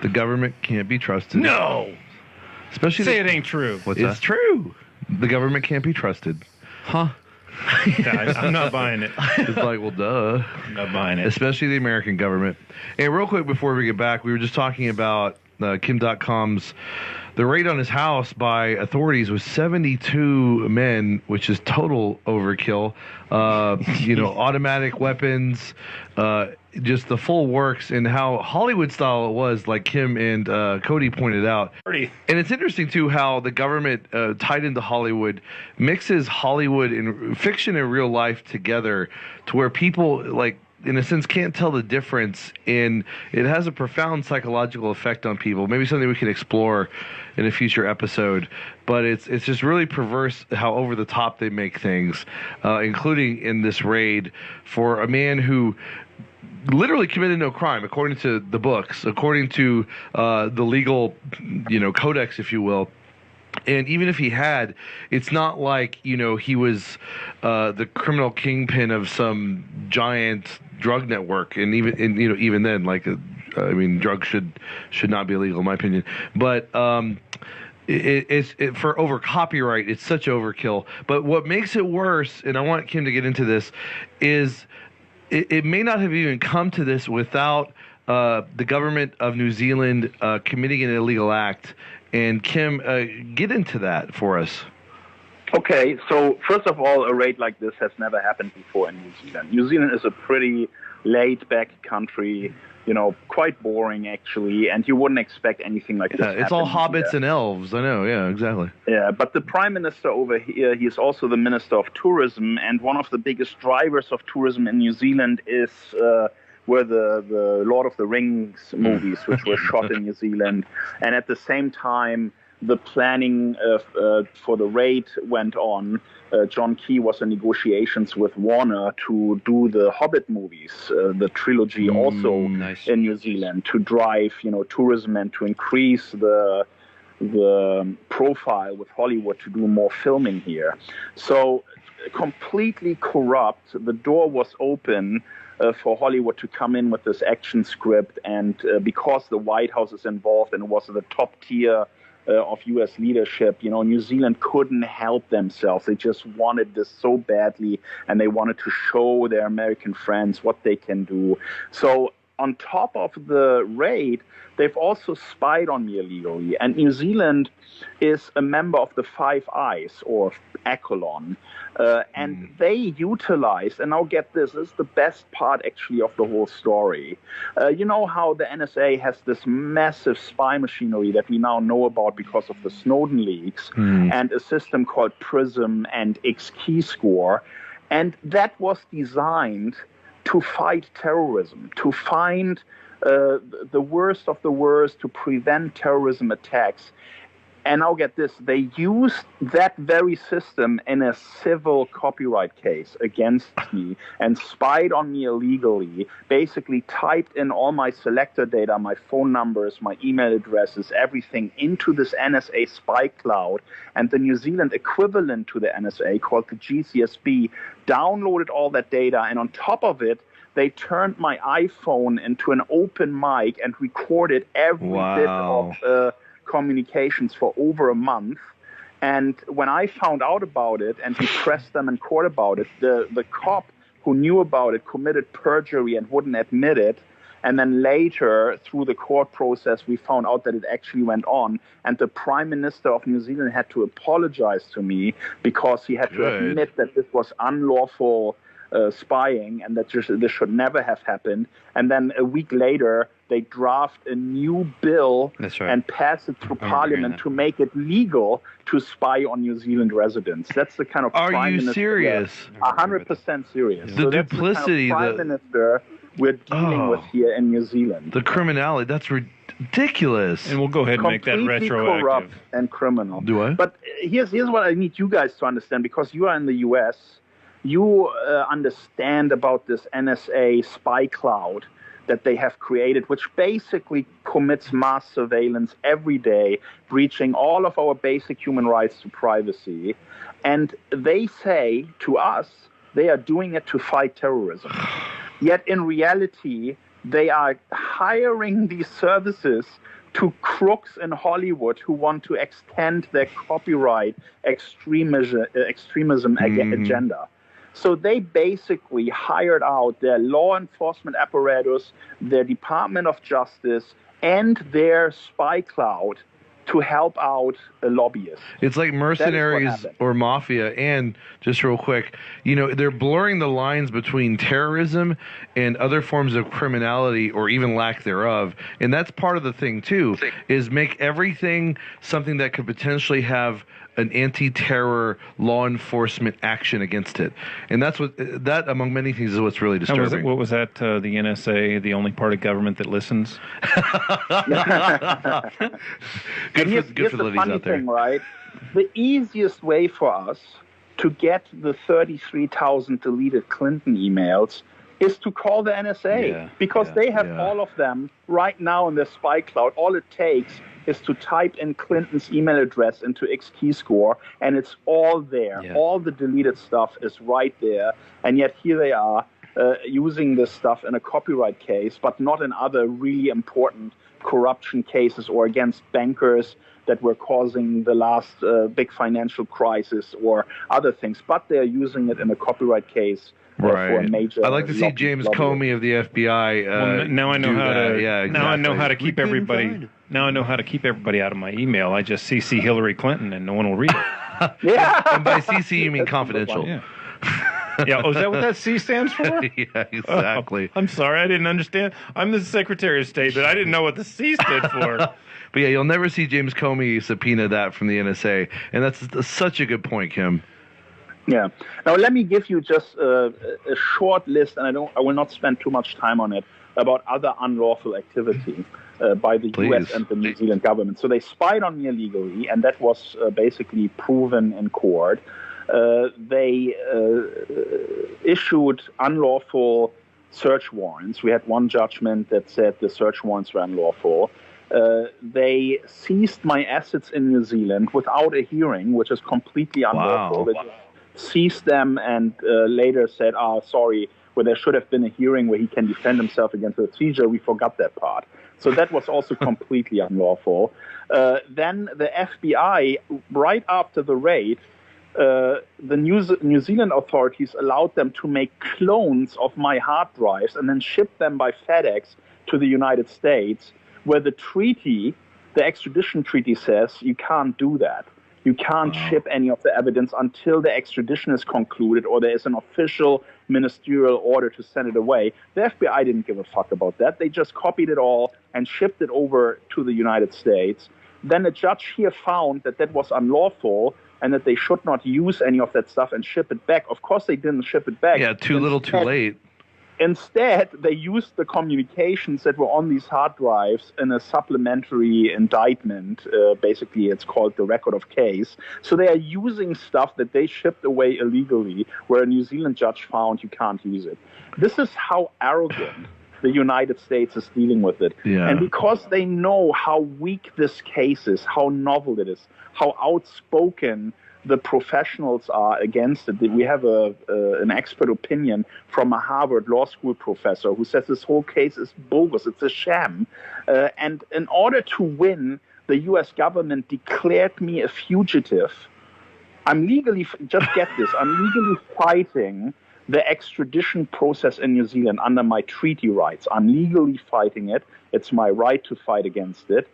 [SPEAKER 1] The government can't be trusted.
[SPEAKER 3] No!
[SPEAKER 1] Especially
[SPEAKER 3] Say it ain't true.
[SPEAKER 2] What's
[SPEAKER 1] It's
[SPEAKER 2] that?
[SPEAKER 1] true. The government can't be trusted.
[SPEAKER 2] Huh?
[SPEAKER 3] I'm not buying it.
[SPEAKER 1] It's like, well, duh.
[SPEAKER 3] I'm not buying it.
[SPEAKER 1] Especially the American government. And real quick before we get back, we were just talking about Kim Dotcom's, the raid on his house by authorities was 72 men, which is total overkill. Automatic weapons, just the full works, and how Hollywood style it was, like Kim and Cody pointed out. And it's interesting too how the government tied into Hollywood mixes Hollywood and fiction and real life together to where people, like, in a sense, can't tell the difference, and it has a profound psychological effect on people. Maybe something we can explore in a future episode. But it's just really perverse how over the top they make things, including in this raid for a man who literally committed no crime, according to the books, according to the legal, codex, if you will. And even if he had, it's not like, he was the criminal kingpin of some giant drug network. And even then, like, drugs should not be illegal, in my opinion. But it's for over copyright, it's such overkill. But what makes it worse, and I want Kim to get into this, is it may not have even come to this without the government of New Zealand committing an illegal act. And Kim, get into that for us.
[SPEAKER 4] Okay, so first of all, a raid like this has never happened before in New Zealand. New Zealand is a pretty laid-back country, quite boring actually, and you wouldn't expect anything like this.
[SPEAKER 1] It's all hobbits and elves. I know, yeah, exactly.
[SPEAKER 4] Yeah, but the prime minister over here, he is also the minister of tourism, and one of the biggest drivers of tourism in New Zealand were the Lord of the Rings movies, which were shot in New Zealand. And at the same time, the planning for the raid went on. John Key was in negotiations with Warner to do the Hobbit movies, the trilogy, also
[SPEAKER 2] nice.
[SPEAKER 4] in New Zealand, to drive tourism and to increase the profile with Hollywood to do more filming here. So completely corrupt. The door was open for Hollywood to come in with this action script, and because the White House is involved and it was the top tier of U.S. leadership, New Zealand couldn't help themselves. They just wanted this so badly, and they wanted to show their American friends what they can do. So on top of the raid, they've also spied on me illegally. And New Zealand is a member of the Five Eyes, or Echelon. And they utilized, and now get this is the best part actually of the whole story. You know how the NSA has this massive spy machinery that we now know about because of the Snowden leaks, and a system called PRISM and X-Keyscore. And that was designed to fight terrorism, to find the worst of the worst, to prevent terrorism attacks. And I'll get this, they used that very system in a civil copyright case against me and spied on me illegally, basically typed in all my selector data, my phone numbers, my email addresses, everything into this NSA spy cloud. And the New Zealand equivalent to the NSA, called the GCSB, downloaded all that data. And on top of it, they turned my iPhone into an open mic and recorded every bit of communications for over a month. And when I found out about it and we pressed them in court about it, the cop who knew about it committed perjury and wouldn't admit it. And then later, through the court process, we found out that it actually went on. And the Prime Minister of New Zealand had to apologize to me because he had to admit that this was unlawful spying and that this should never have happened. And then a week later, they draft a new bill and pass it through Parliament to make it legal to spy on New Zealand residents. That's the kind of Prime Minister.
[SPEAKER 1] Serious?
[SPEAKER 4] 100% serious.
[SPEAKER 1] The duplicity,
[SPEAKER 4] the kind of Prime Minister we're dealing with here in New Zealand.
[SPEAKER 1] The criminality, that's ridiculous.
[SPEAKER 3] And we'll go ahead and make that retroactive.
[SPEAKER 4] Corrupt and criminal.
[SPEAKER 1] Do I?
[SPEAKER 4] But here's what I need you guys to understand, because you are in the U.S., you understand about this NSA spy cloud that they have created, which basically commits mass surveillance every day, breaching all of our basic human rights to privacy. And they say to us, they are doing it to fight terrorism. Yet in reality, they are hiring these services to crooks in Hollywood who want to extend their copyright extremism agenda. So they basically hired out their law enforcement apparatus, their Department of Justice, and their spy cloud to help out a lobbyist.
[SPEAKER 1] It's like mercenaries or mafia. And just real quick, they're blurring the lines between terrorism and other forms of criminality, or even lack thereof. And that's part of the thing too, is make everything something that could potentially have an anti-terror law enforcement action against it. And that among many things is what's really disturbing.
[SPEAKER 3] What was that? The NSA, the only part of government that listens?
[SPEAKER 4] Here's the funny thing, right? The easiest way for us to get the 33,000 deleted Clinton emails is to call the NSA, because they have all of them right now in their spy cloud. All it takes is to type in Clinton's email address into XKeyscore, and it's all there. Yeah. All the deleted stuff is right there, and yet here they are using this stuff in a copyright case, but not in other really important corruption cases or against bankers that were causing the last big financial crisis or other things. But they're using it in a copyright case. For a major
[SPEAKER 1] I'd like to see James Comey of the FBI.
[SPEAKER 3] Now I know how to. Yeah, exactly. Now I know how to keep everybody. Now I know how to keep everybody out of my email. I just CC Hillary Clinton, and no one will read it.
[SPEAKER 1] And by CC you mean confidential.
[SPEAKER 3] Yeah. Yeah. Oh, is that what that C stands for?
[SPEAKER 1] Yeah, exactly.
[SPEAKER 3] I'm sorry, I didn't understand. I'm the Secretary of State, but I didn't know what the C stood for.
[SPEAKER 1] But yeah, you'll never see James Comey subpoena that from the NSA, and that's such a good point, Kim.
[SPEAKER 4] Yeah. Now let me give you just a short list, and I will not spend too much time on it, about other unlawful activity by the U.S. and the New Zealand government. So they spied on me illegally, and that was basically proven in court. They issued unlawful search warrants. We had one judgment that said the search warrants were unlawful. They seized my assets in New Zealand without a hearing, which is completely unlawful. Wow. They seized them and later said, sorry, where there should have been a hearing where he can defend himself against the seizure, we forgot that part. So that was also completely unlawful. Then the FBI, right after the raid, the New Zealand authorities allowed them to make clones of my hard drives and then ship them by FedEx to the United States, where the extradition treaty says you can't do that. You can't ship any of the evidence until the extradition is concluded or there is an official ministerial order to send it away. The FBI didn't give a fuck about that. They just copied it all and shipped it over to the United States. Then a judge here found that that was unlawful and that they should not use any of that stuff and ship it back. Of course, they didn't ship it back.
[SPEAKER 1] Yeah, too little, too late.
[SPEAKER 4] Instead, they used the communications that were on these hard drives in a supplementary indictment. Basically, it's called the record of case. So they are using stuff that they shipped away illegally, where a New Zealand judge found you can't use it. This is how arrogant the United States is dealing with it. Yeah. And because they know how weak this case is, how novel it is, how outspoken the professionals are against it. We have an expert opinion from a Harvard Law School professor who says this whole case is bogus, it's a sham. And in order to win, the U.S. government declared me a fugitive. I'm legally, just get this, I'm legally fighting the extradition process in New Zealand under my treaty rights. I'm legally fighting it. It's my right to fight against it.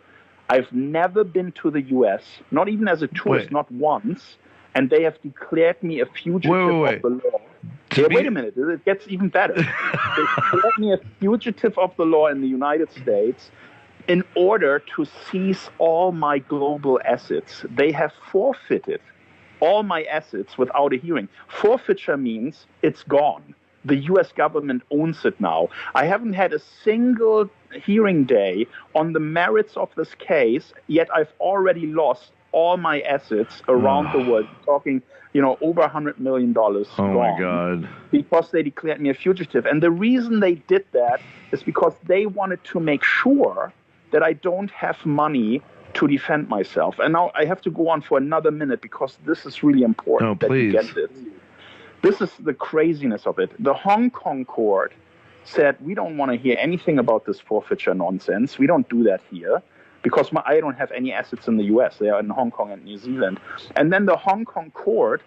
[SPEAKER 4] I've never been to the U.S., not even as a tourist, not once, and they have declared me a fugitive of the law. Wait a minute, it gets even better. They declared me a fugitive of the law in the United States in order to seize all my global assets. They have forfeited all my assets without a hearing. Forfeiture means it's gone. The U.S. government owns it now. I haven't had a single hearing day on the merits of this case, yet I've already lost all my assets around the world. Talking, over $100 million gone.
[SPEAKER 1] Oh, my God.
[SPEAKER 4] Because they declared me a fugitive. And the reason they did that is because they wanted to make sure that I don't have money to defend myself. And now I have to go on for another minute because this is really important that you get this. This is the craziness of it. The Hong Kong court said, we don't want to hear anything about this forfeiture nonsense. We don't do that here because I don't have any assets in the U.S. They are in Hong Kong and New Zealand. And then the Hong Kong court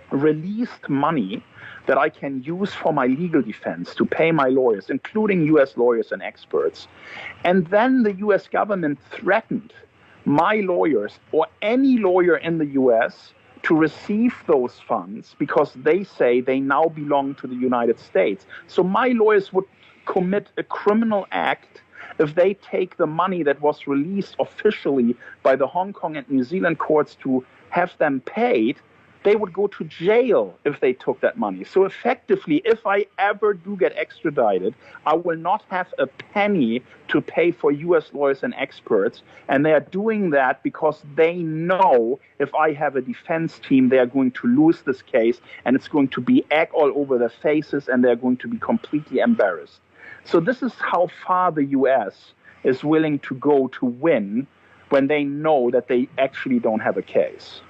[SPEAKER 4] released money that I can use for my legal defense to pay my lawyers, including U.S. lawyers and experts. And then the U.S. government threatened my lawyers or any lawyer in the U.S. to receive those funds because they say they now belong to the United States. So my lawyers would commit a criminal act if they take the money that was released officially by the Hong Kong and New Zealand courts to have them paid. They would go to jail if they took that money. So effectively, if I ever do get extradited, I will not have a penny to pay for U.S. lawyers and experts. And they are doing that because they know if I have a defense team, they are going to lose this case, and it's going to be egg all over their faces, and they're going to be completely embarrassed. So this is how far the U.S. is willing to go to win when they know that they actually don't have a case.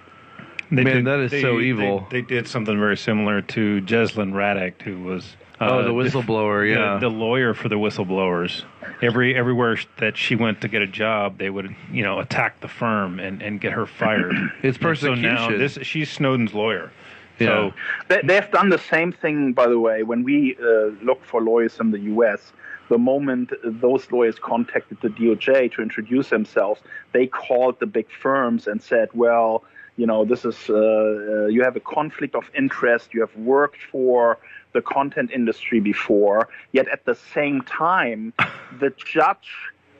[SPEAKER 1] That is so evil.
[SPEAKER 3] They did something very similar to Jesslyn Radek, who was
[SPEAKER 1] the whistleblower, yeah,
[SPEAKER 3] the lawyer for the whistleblowers. Everywhere that she went to get a job, they would attack the firm and get her fired.
[SPEAKER 1] It's persecution.
[SPEAKER 3] So now she's Snowden's lawyer.
[SPEAKER 1] Yeah.
[SPEAKER 4] So they've done the same thing, by the way. When we look for lawyers in the U.S., the moment those lawyers contacted the DOJ to introduce themselves, they called the big firms and said, well, this is, you have a conflict of interest, you have worked for the content industry before, yet at the same time, the judge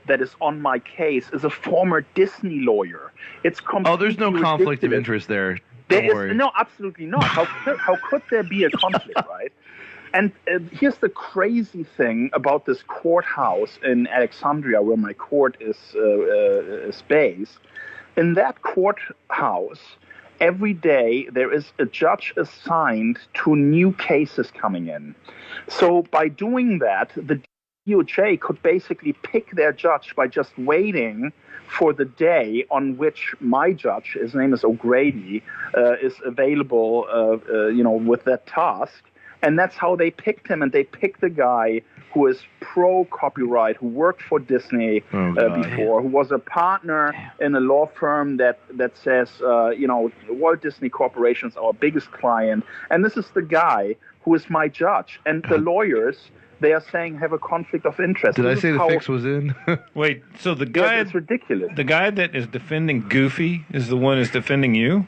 [SPEAKER 4] that is on my case is a former Disney lawyer. It's completely
[SPEAKER 1] there's no conflict of interest there. Don't worry.
[SPEAKER 4] No, absolutely not. How could there be a conflict, right? And here's the crazy thing about this courthouse in Alexandria, where my court is based. In that courthouse, every day there is a judge assigned to new cases coming in. So by doing that, the DOJ could basically pick their judge by just waiting for the day on which my judge, his name is O'Grady, is available, with that task. And that's how they picked him. And they picked the guy who is pro-copyright, who worked for Disney before, who was a partner in a law firm that says, Walt Disney Corporation is our biggest client. And this is the guy who is my judge. And the lawyers, they are saying have a conflict of interest.
[SPEAKER 1] Did I say the fix was in?
[SPEAKER 3] Wait, so the guy...
[SPEAKER 4] It's ridiculous.
[SPEAKER 3] The guy that is defending Goofy is the one who's defending you?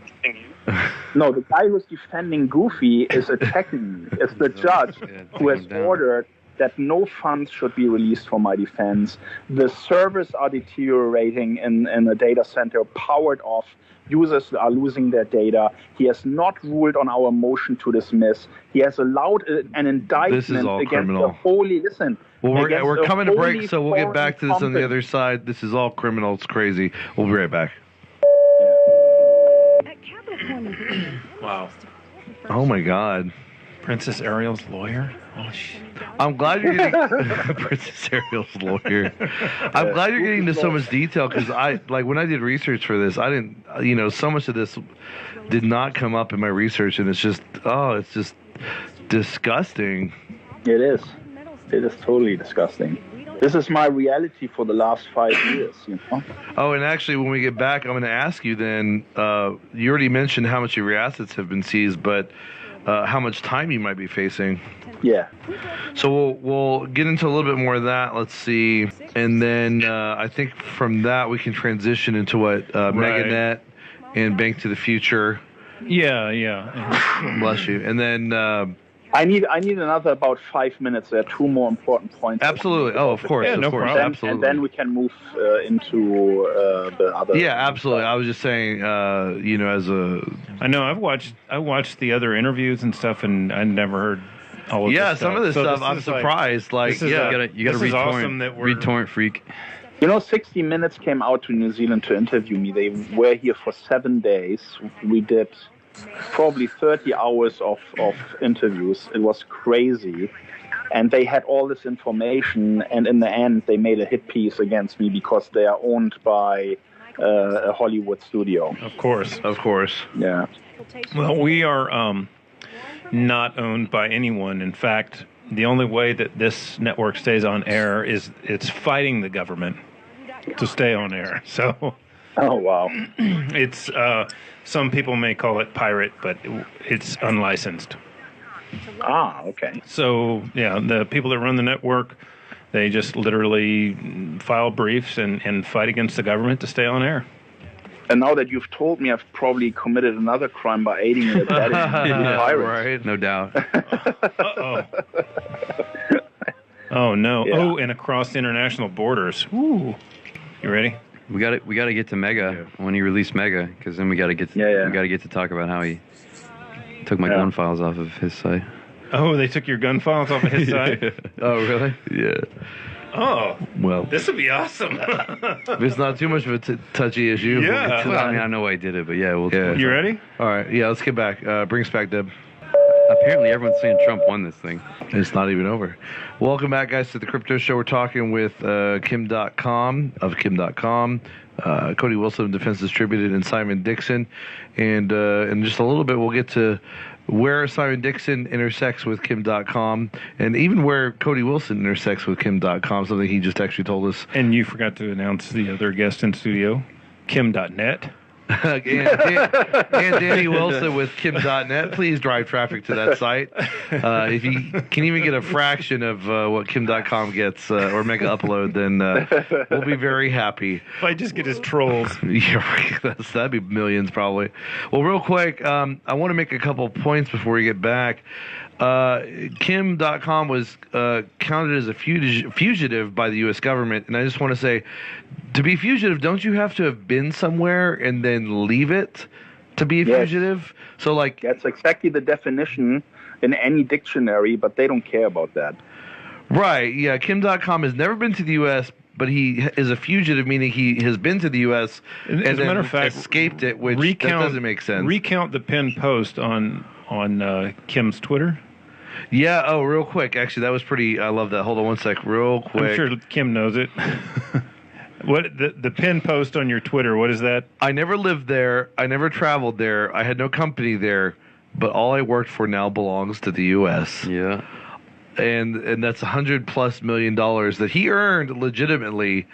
[SPEAKER 4] No, the guy who's defending Goofy is attacking me. It's the judge who has ordered that no funds should be released for my defense. The servers are deteriorating in the data center, powered off. Users are losing their data. He has not ruled on our motion to dismiss. He has allowed an indictment against
[SPEAKER 1] criminal.
[SPEAKER 4] the holy... Listen.
[SPEAKER 1] Well, we're coming to break, so we'll get back to this on the other side. This is all criminal. It's crazy. We'll be right back.
[SPEAKER 3] Wow.
[SPEAKER 1] Oh, my God.
[SPEAKER 3] Princess Ariel's lawyer? Oh, shit.
[SPEAKER 1] I'm glad you're getting Princess Ariel's lawyer. I'm glad you're getting into so much detail because when I did research for this, I didn't, so much of this did not come up in my research, and it's just disgusting.
[SPEAKER 4] It is. It is totally disgusting. This is my reality for the last 5 years,
[SPEAKER 1] Oh, and actually, when we get back, I'm going to ask you then, you already mentioned how much of your assets have been seized, but how much time you might be facing.
[SPEAKER 4] Yeah.
[SPEAKER 1] So we'll get into a little bit more of that. Let's see. And then I think from that we can transition into what Meganet and Bank to the Future.
[SPEAKER 3] Yeah.
[SPEAKER 1] Bless you. And then...
[SPEAKER 4] I need another about 5 minutes. There are two more important points.
[SPEAKER 1] Absolutely. Oh, of course.
[SPEAKER 3] Yeah, no problem.
[SPEAKER 1] Absolutely.
[SPEAKER 4] And then we can move into the other.
[SPEAKER 1] Yeah, absolutely. I was just saying, as a...
[SPEAKER 3] I know. I watched the other interviews and stuff, and I never heard all of this stuff.
[SPEAKER 1] Some of this stuff, I'm surprised.
[SPEAKER 2] You gotta read Torrent Freak.
[SPEAKER 4] 60 Minutes came out to New Zealand to interview me. They were here for 7 days. We did probably 30 hours of interviews. It was crazy. And they had all this information, and in the end, they made a hit piece against me because they are owned by a Hollywood studio.
[SPEAKER 3] Of course.
[SPEAKER 4] Yeah.
[SPEAKER 3] Well, we are not owned by anyone. In fact, the only way that this network stays on air is it's fighting the government to stay on air. So...
[SPEAKER 4] Oh, wow.
[SPEAKER 3] It's some people may call it pirate, but it's unlicensed.
[SPEAKER 4] Okay.
[SPEAKER 3] So, yeah, the people that run the network, they just literally file briefs and fight against the government to stay on air.
[SPEAKER 4] And now that you've told me, I've probably committed another crime by aiding and abetting pirates.
[SPEAKER 2] Right, no doubt.
[SPEAKER 3] Uh-oh. Oh, no.
[SPEAKER 4] Yeah.
[SPEAKER 3] Oh, and across international borders. Ooh. You ready?
[SPEAKER 2] We got to get to Mega when he released Mega, because then we got to get to talk about how he took my gun files off of his site.
[SPEAKER 3] Oh, they took your gun files off of his site?
[SPEAKER 1] Oh, really? Yeah.
[SPEAKER 3] Oh,
[SPEAKER 1] well,
[SPEAKER 3] this would be awesome.
[SPEAKER 1] It's not too much of a touchy issue.
[SPEAKER 3] Yeah.
[SPEAKER 2] Well, I mean, I know why I did it, but yeah.
[SPEAKER 3] You ready?
[SPEAKER 1] All right. Yeah, let's get back. Bring us back, Deb.
[SPEAKER 2] Apparently, everyone's saying Trump won this thing.
[SPEAKER 1] It's not even over. Welcome back, guys, to the Crypto Show. We're talking with Kim Dotcom of Kim Dotcom, Cody Wilson of Defense Distributed, and Simon Dixon. And in just a little bit, we'll get to where Simon Dixon intersects with Kim Dotcom, and even where Cody Wilson intersects with Kim Dotcom, something he just actually told us.
[SPEAKER 3] And you forgot to announce the other guest in studio, Kim.net.
[SPEAKER 1] and Danny Wilson with Kim.net. Please drive traffic to that site. If you can even get a fraction of what Kim.com gets or Megaupload, then we'll be very happy.
[SPEAKER 3] If I just get his trolls.
[SPEAKER 1] Yeah, that'd be millions probably. Well, real quick, I want to make a couple points before we get back. Kim.com was counted as a fugitive by the U.S. government, and I just want to say, to be fugitive, don't you have to have been somewhere and then leave it to be a fugitive? So, like,
[SPEAKER 4] that's exactly the definition in any dictionary, but they don't care about that.
[SPEAKER 1] Right? Yeah, Kim.com has never been to the U.S., but he is a fugitive, meaning he has been to the U.S. and
[SPEAKER 3] as a matter of fact,
[SPEAKER 1] escaped it, which that doesn't make sense.
[SPEAKER 3] Recount the pinned post on Kim's Twitter.
[SPEAKER 1] Yeah. Oh, real quick. Actually, that was pretty. I love that. Hold on one sec. Real quick.
[SPEAKER 3] I'm sure Kim knows it. What the pin post on your Twitter? What is that?
[SPEAKER 1] I never lived there. I never traveled there. I had no company there. But all I worked for now belongs to the U.S.
[SPEAKER 2] Yeah.
[SPEAKER 1] And that's $100+ million that he earned legitimately,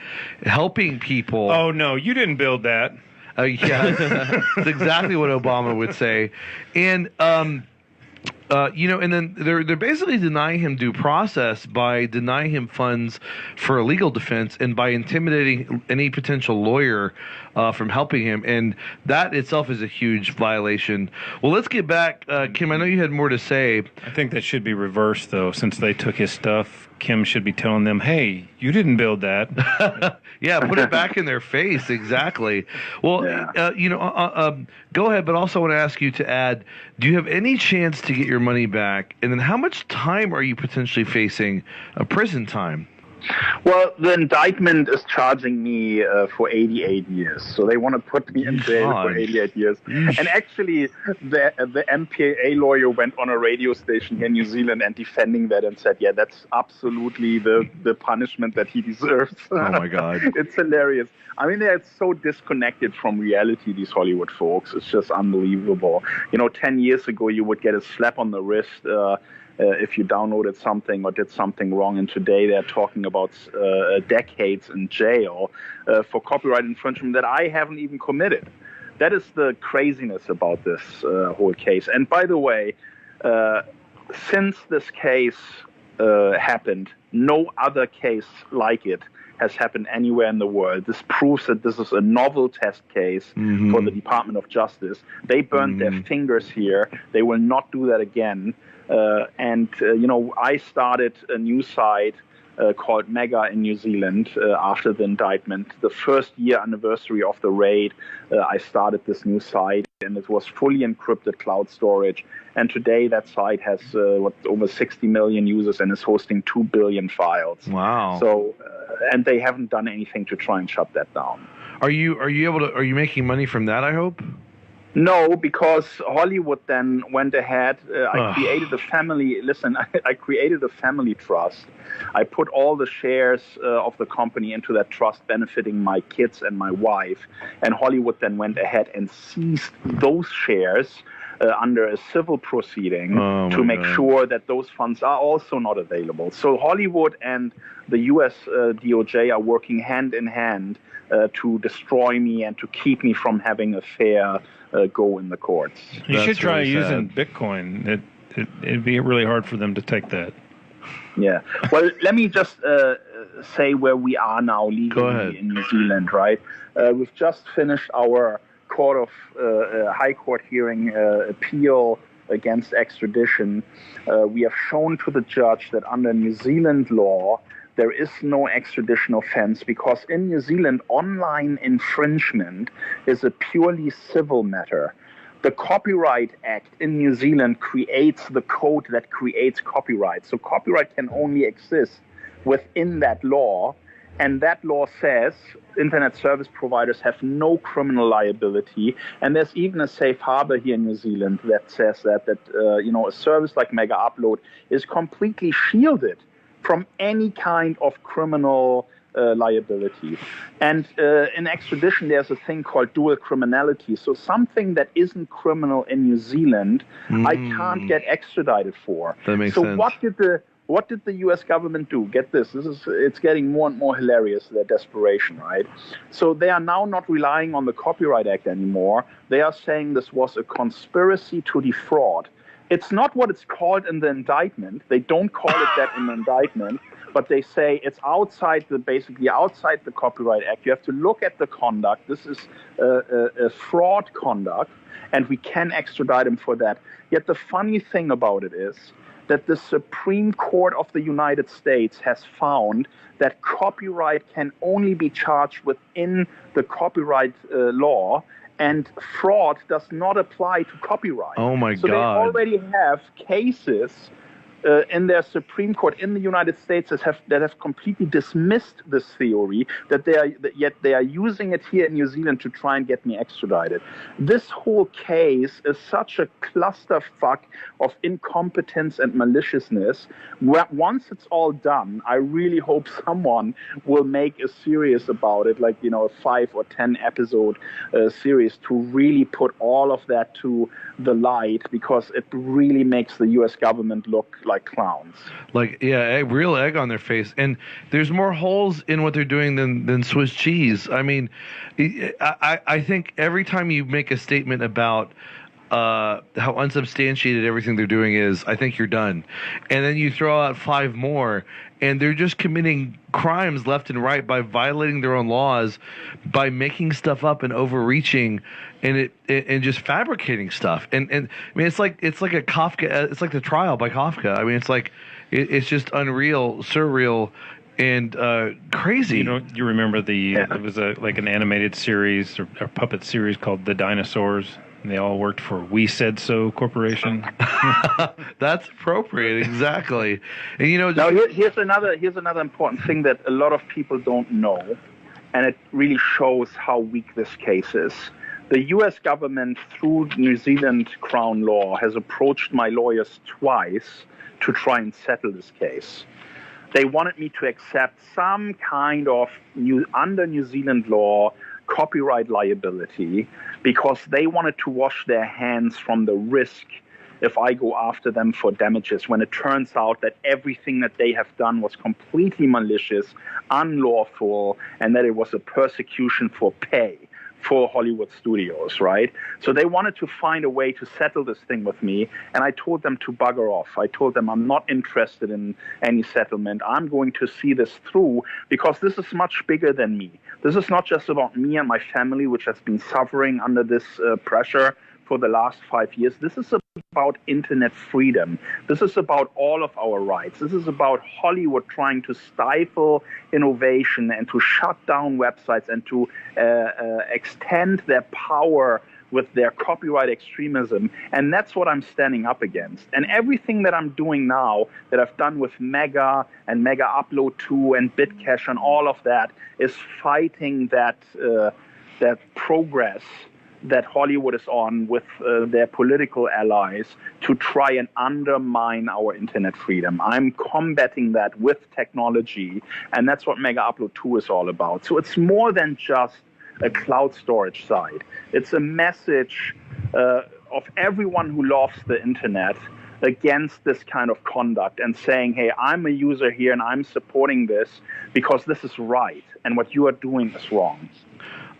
[SPEAKER 1] helping people.
[SPEAKER 3] Oh no, you didn't build that.
[SPEAKER 1] Yeah, that's exactly what Obama would say. And and then they're basically denying him due process by denying him funds for a legal defense and by intimidating any potential lawyer from helping him. And that itself is a huge violation. Well, let's get back. Kim, I know you had more to say.
[SPEAKER 3] I think that should be reversed, though. Since they took his stuff, Kim should be telling them, hey, you didn't build that.
[SPEAKER 1] Yeah, put it back in their face. Exactly. Well, go ahead, but also want to ask you to add, do you have any chance to get your money back? And then how much time are you potentially facing a prison time?
[SPEAKER 4] Well, the indictment is charging me for 88 years. So they want to put me in jail for 88 years. And actually, the MPAA lawyer went on a radio station here in New Zealand and defending that and said, yeah, that's absolutely the punishment that he deserves.
[SPEAKER 1] Oh, my God.
[SPEAKER 4] It's hilarious. I mean, they're so disconnected from reality, these Hollywood folks. It's just unbelievable. 10 years ago, you would get a slap on the wrist if you downloaded something or did something wrong, and today they're talking about decades in jail for copyright infringement that I haven't even committed. That is the craziness about this whole case. And by the way, since this case happened, no other case like it has happened anywhere in the world. This proves that this is a novel test case for the Department of Justice. They burned their fingers here. They will not do that again. I started a new site called Mega in New Zealand after the indictment. The first year anniversary of the raid, I started this new site, and it was fully encrypted cloud storage. And today that site has over 60 million users and is hosting 2 billion files.
[SPEAKER 1] Wow.
[SPEAKER 4] So, and they haven't done anything to try and shut that down.
[SPEAKER 1] Are you making money from that, I hope?
[SPEAKER 4] No, because Hollywood then went ahead. I created a family. Listen, I created a family trust. I put all the shares of the company into that trust, benefiting my kids and my wife. And Hollywood then went ahead and seized those shares under a civil proceeding to make sure that those funds are also not available. So Hollywood and the U.S. DOJ are working hand in hand to destroy me and to keep me from having a fair go in the courts.
[SPEAKER 3] You should try using Bitcoin. it'd be really hard for them to take that.
[SPEAKER 4] Yeah. Well, let me just say where we are now legally in New Zealand, right? We've just finished our High Court hearing appeal against extradition. We have shown to the judge that under New Zealand law, there is no extradition offense because in New Zealand, online infringement is a purely civil matter. The Copyright Act in New Zealand creates the code that creates copyright. So copyright can only exist within that law. And that law says internet service providers have no criminal liability. And there's even a safe harbor here in New Zealand that says that a service like Megaupload is completely shielded from any kind of criminal liability. And in extradition, there's a thing called dual criminality. So something that isn't criminal in New Zealand, I can't get extradited for.
[SPEAKER 1] That makes
[SPEAKER 4] sense.
[SPEAKER 1] So
[SPEAKER 4] what did the U.S. government do? Get this. It's getting more and more hilarious, their desperation, right? So they are now not relying on the Copyright Act anymore. They are saying this was a conspiracy to defraud. It's not what it's called in the indictment. They don't call it that in the indictment, but they say it's basically outside the Copyright Act. You have to look at the conduct. This is a fraud conduct, and we can extradite him for that. Yet the funny thing about it is that the Supreme Court of the United States has found that copyright can only be charged within the copyright law, and fraud does not apply to copyright.
[SPEAKER 1] Oh my God.
[SPEAKER 4] So they already have cases in their Supreme Court in the United States that have completely dismissed this theory, yet they are using it here in New Zealand to try and get me extradited. This whole case is such a clusterfuck of incompetence and maliciousness. Once it's all done, I really hope someone will make a series about it, like, a 5 or 10 episode series to really put all of that to the light, because it really makes the U.S. government look like clowns.
[SPEAKER 1] Real egg on their face. And there's more holes in what they're doing than Swiss cheese. I mean, I think every time you make a statement about how unsubstantiated everything they're doing is, I think you're done. And then you throw out 5 more, and they're just committing crimes left and right by violating their own laws, by making stuff up and overreaching, and just fabricating stuff. And I mean, it's like a Kafka. It's like the trial by Kafka. I mean, it's just unreal, surreal, and crazy.
[SPEAKER 3] You remember it was an animated series or puppet series called The Dinosaurs. And they all worked for We Said So Corporation.
[SPEAKER 1] That's appropriate, exactly. And
[SPEAKER 4] now here's another important thing that a lot of people don't know, and it really shows how weak this case is. The U.S. government, through New Zealand Crown law, has approached my lawyers twice to try and settle this case. They wanted me to accept some kind of under New Zealand law copyright liability, because they wanted to wash their hands from the risk if I go after them for damages, when it turns out that everything that they have done was completely malicious, unlawful, and that it was a persecution for pay for Hollywood studios, right? So they wanted to find a way to settle this thing with me, and I told them to bugger off. I told them I'm not interested in any settlement. I'm going to see this through, because this is much bigger than me. This is not just about me and my family, which has been suffering under this pressure for the last 5 years. This is about internet freedom. This is about all of our rights. This is about Hollywood trying to stifle innovation and to shut down websites and to extend their power with their copyright extremism. And that's what I'm standing up against. And everything that I'm doing now, that I've done with Mega and Megaupload 2 and Bitcash and all of that, is fighting that progress that Hollywood is on with their political allies to try and undermine our internet freedom. I'm combating that with technology, and that's what Megaupload 2 is all about. So it's more than just a cloud storage site. It's a message of everyone who loves the internet against this kind of conduct, and saying, hey, I'm a user here and I'm supporting this because this is right, and what you are doing is wrong.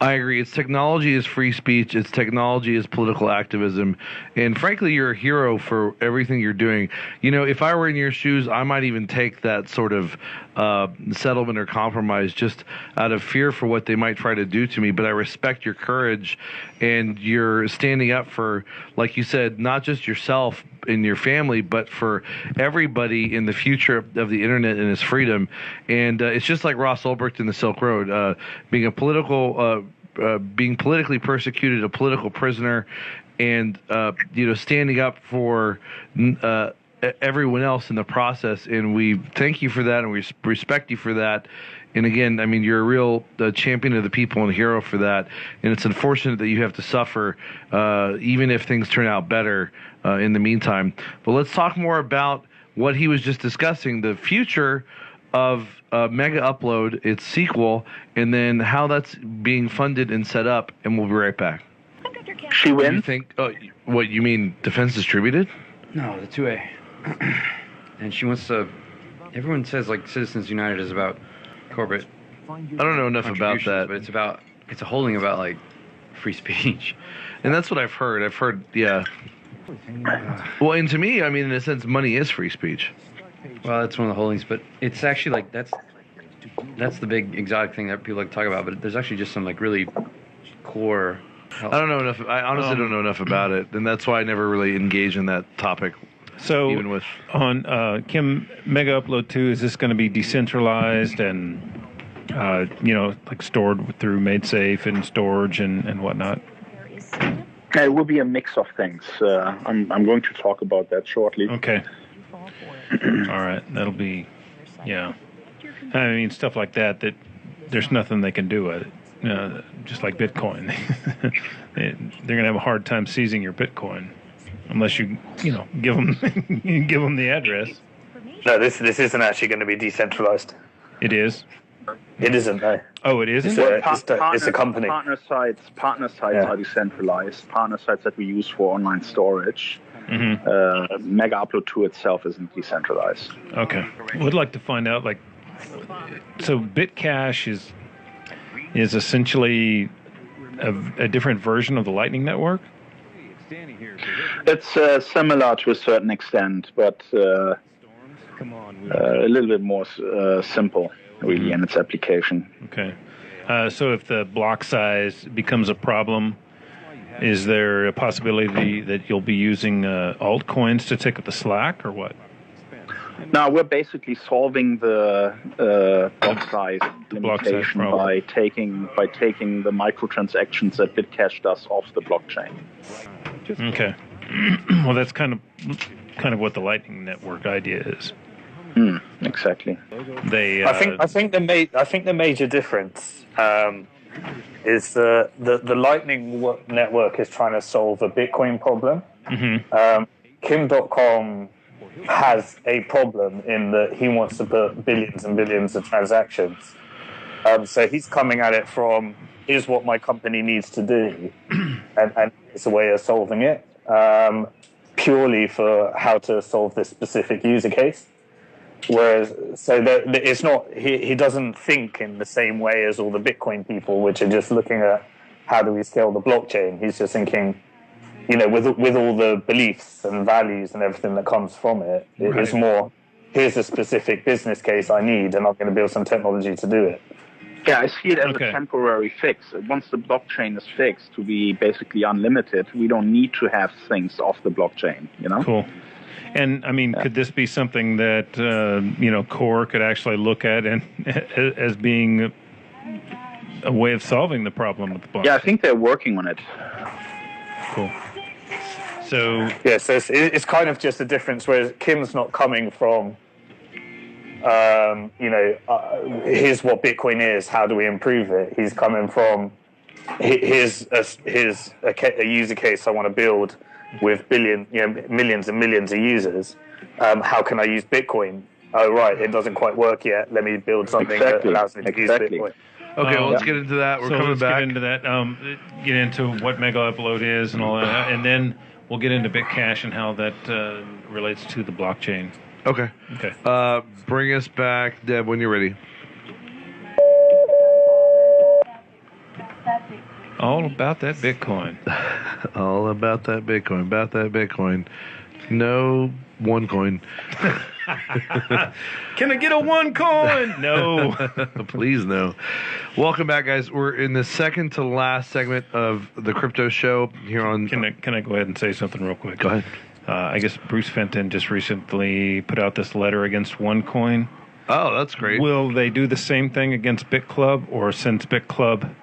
[SPEAKER 1] I agree. It's technology is free speech. It's technology is political activism. And frankly, you're a hero for everything you're doing. You know, if I were in your shoes, I might even take that sort of settlement or compromise just out of fear for what they might try to do to me. But I respect your courage, and you're standing up for, like you said, not just yourself and your family, but for everybody in the future of the internet and its freedom. And it's just like Ross Ulbricht in the Silk Road, being politically persecuted, a political prisoner, and standing up for everyone else in the process. And we thank you for that, and we respect you for that. And again, I mean, you're a real champion of the people and a hero for that. And it's unfortunate that you have to suffer, even if things turn out better in the meantime. But let's talk more about what he was just discussing, the future of Megaupload, its sequel, and then how that's being funded and set up. And we'll be right back.
[SPEAKER 4] She wins?
[SPEAKER 1] You think? What you mean? Defense Distributed?
[SPEAKER 2] No, the 2A. And she wants to. Everyone says like Citizens United is about corporate.
[SPEAKER 1] I don't know enough about that,
[SPEAKER 2] but it's a holding about like free speech,
[SPEAKER 1] and that's what I've heard. Yeah. Well, and to me, I mean, in a sense, money is free speech.
[SPEAKER 2] Well, that's one of the holdings, but it's actually like that's the big exotic thing that people like to talk about. But there's actually just some like really core.
[SPEAKER 1] I don't know enough. I honestly don't know enough about it, and that's why I never really engage in that topic.
[SPEAKER 3] So,
[SPEAKER 1] even with
[SPEAKER 3] on Kim Megaupload 2, is this going to be decentralized and like stored through MadeSafe and storage and whatnot?
[SPEAKER 4] It will be a mix of things. I'm going to talk about that shortly.
[SPEAKER 3] Okay. All right. That'll be, yeah. I mean, stuff like that there's nothing they can do with it. Just like Bitcoin. They're going to have a hard time seizing your Bitcoin unless you give them the address.
[SPEAKER 5] No, this isn't actually going to be decentralized.
[SPEAKER 3] It is?
[SPEAKER 5] It isn't, no.
[SPEAKER 3] Oh, it isn't?
[SPEAKER 5] It's a company.
[SPEAKER 4] Partner sites are decentralized. Partner sites that we use for online storage.
[SPEAKER 3] Mm-hmm.
[SPEAKER 4] Megaupload 2 itself isn't decentralized.
[SPEAKER 3] Okay. Would like to find out, so Bitcash is essentially a different version of the Lightning Network?
[SPEAKER 4] It's similar to a certain extent, but a little bit more simple, really, in its application.
[SPEAKER 3] Okay. So if the block size becomes a problem, is there a possibility that you'll be using altcoins to take up the slack, or what?
[SPEAKER 4] No, we're basically solving the block size limitation by taking the microtransactions that Bitcash does off the blockchain.
[SPEAKER 3] Okay. Well, that's kind of what the Lightning Network idea is.
[SPEAKER 4] Exactly.
[SPEAKER 5] I think the major difference is the Lightning Network is trying to solve a Bitcoin problem.
[SPEAKER 3] Mm-hmm.
[SPEAKER 5] Kim Dotcom has a problem in that he wants to put billions and billions of transactions. So he's coming at it from, here's what my company needs to do, and it's a way of solving it, purely for how to solve this specific user case. Whereas, so that it's not, he doesn't think in the same way as all the Bitcoin people, which are just looking at how do we scale the blockchain. He's just thinking, with all the beliefs and values and everything that comes from it,
[SPEAKER 3] right.
[SPEAKER 5] It's more, here's a specific business case I need, and I'm going to build some technology to do it.
[SPEAKER 4] Yeah, I see it as a temporary fix. Once the blockchain is fixed to be basically unlimited, we don't need to have things off the blockchain,
[SPEAKER 3] Cool. And, I mean, could this be something that, Core could actually look at and as being a way of solving the problem with the blockchain?
[SPEAKER 4] Yeah, I think they're working on it.
[SPEAKER 3] Cool. So...
[SPEAKER 5] Yeah, so it's kind of just a difference, whereas Kim's not coming from, here's what Bitcoin is, how do we improve it? He's coming from, here's a user case I want to build with millions and millions of users. How can I use Bitcoin? Oh, right, it doesn't quite work yet. Let me build something that allows me to use Bitcoin.
[SPEAKER 1] Okay, well, let's get into that. We're coming back.
[SPEAKER 3] Get into that. Get into what Megaupload is and all that, and then we'll get into Bitcash and how that relates to the blockchain.
[SPEAKER 1] Okay.
[SPEAKER 3] Okay.
[SPEAKER 1] Bring us back, Deb, when you're ready.
[SPEAKER 3] All about that Bitcoin.
[SPEAKER 1] All about that Bitcoin. About that Bitcoin. No OneCoin.
[SPEAKER 3] Can I get a OneCoin? No.
[SPEAKER 1] Please no. Welcome back, guys. We're in the second to last segment of the crypto show here on.
[SPEAKER 3] Can I go ahead and say something real quick?
[SPEAKER 1] Go ahead.
[SPEAKER 3] I guess Bruce Fenton just recently put out this letter against OneCoin.
[SPEAKER 1] Oh, that's great.
[SPEAKER 3] Will they do the same thing against BitClub, or since BitClub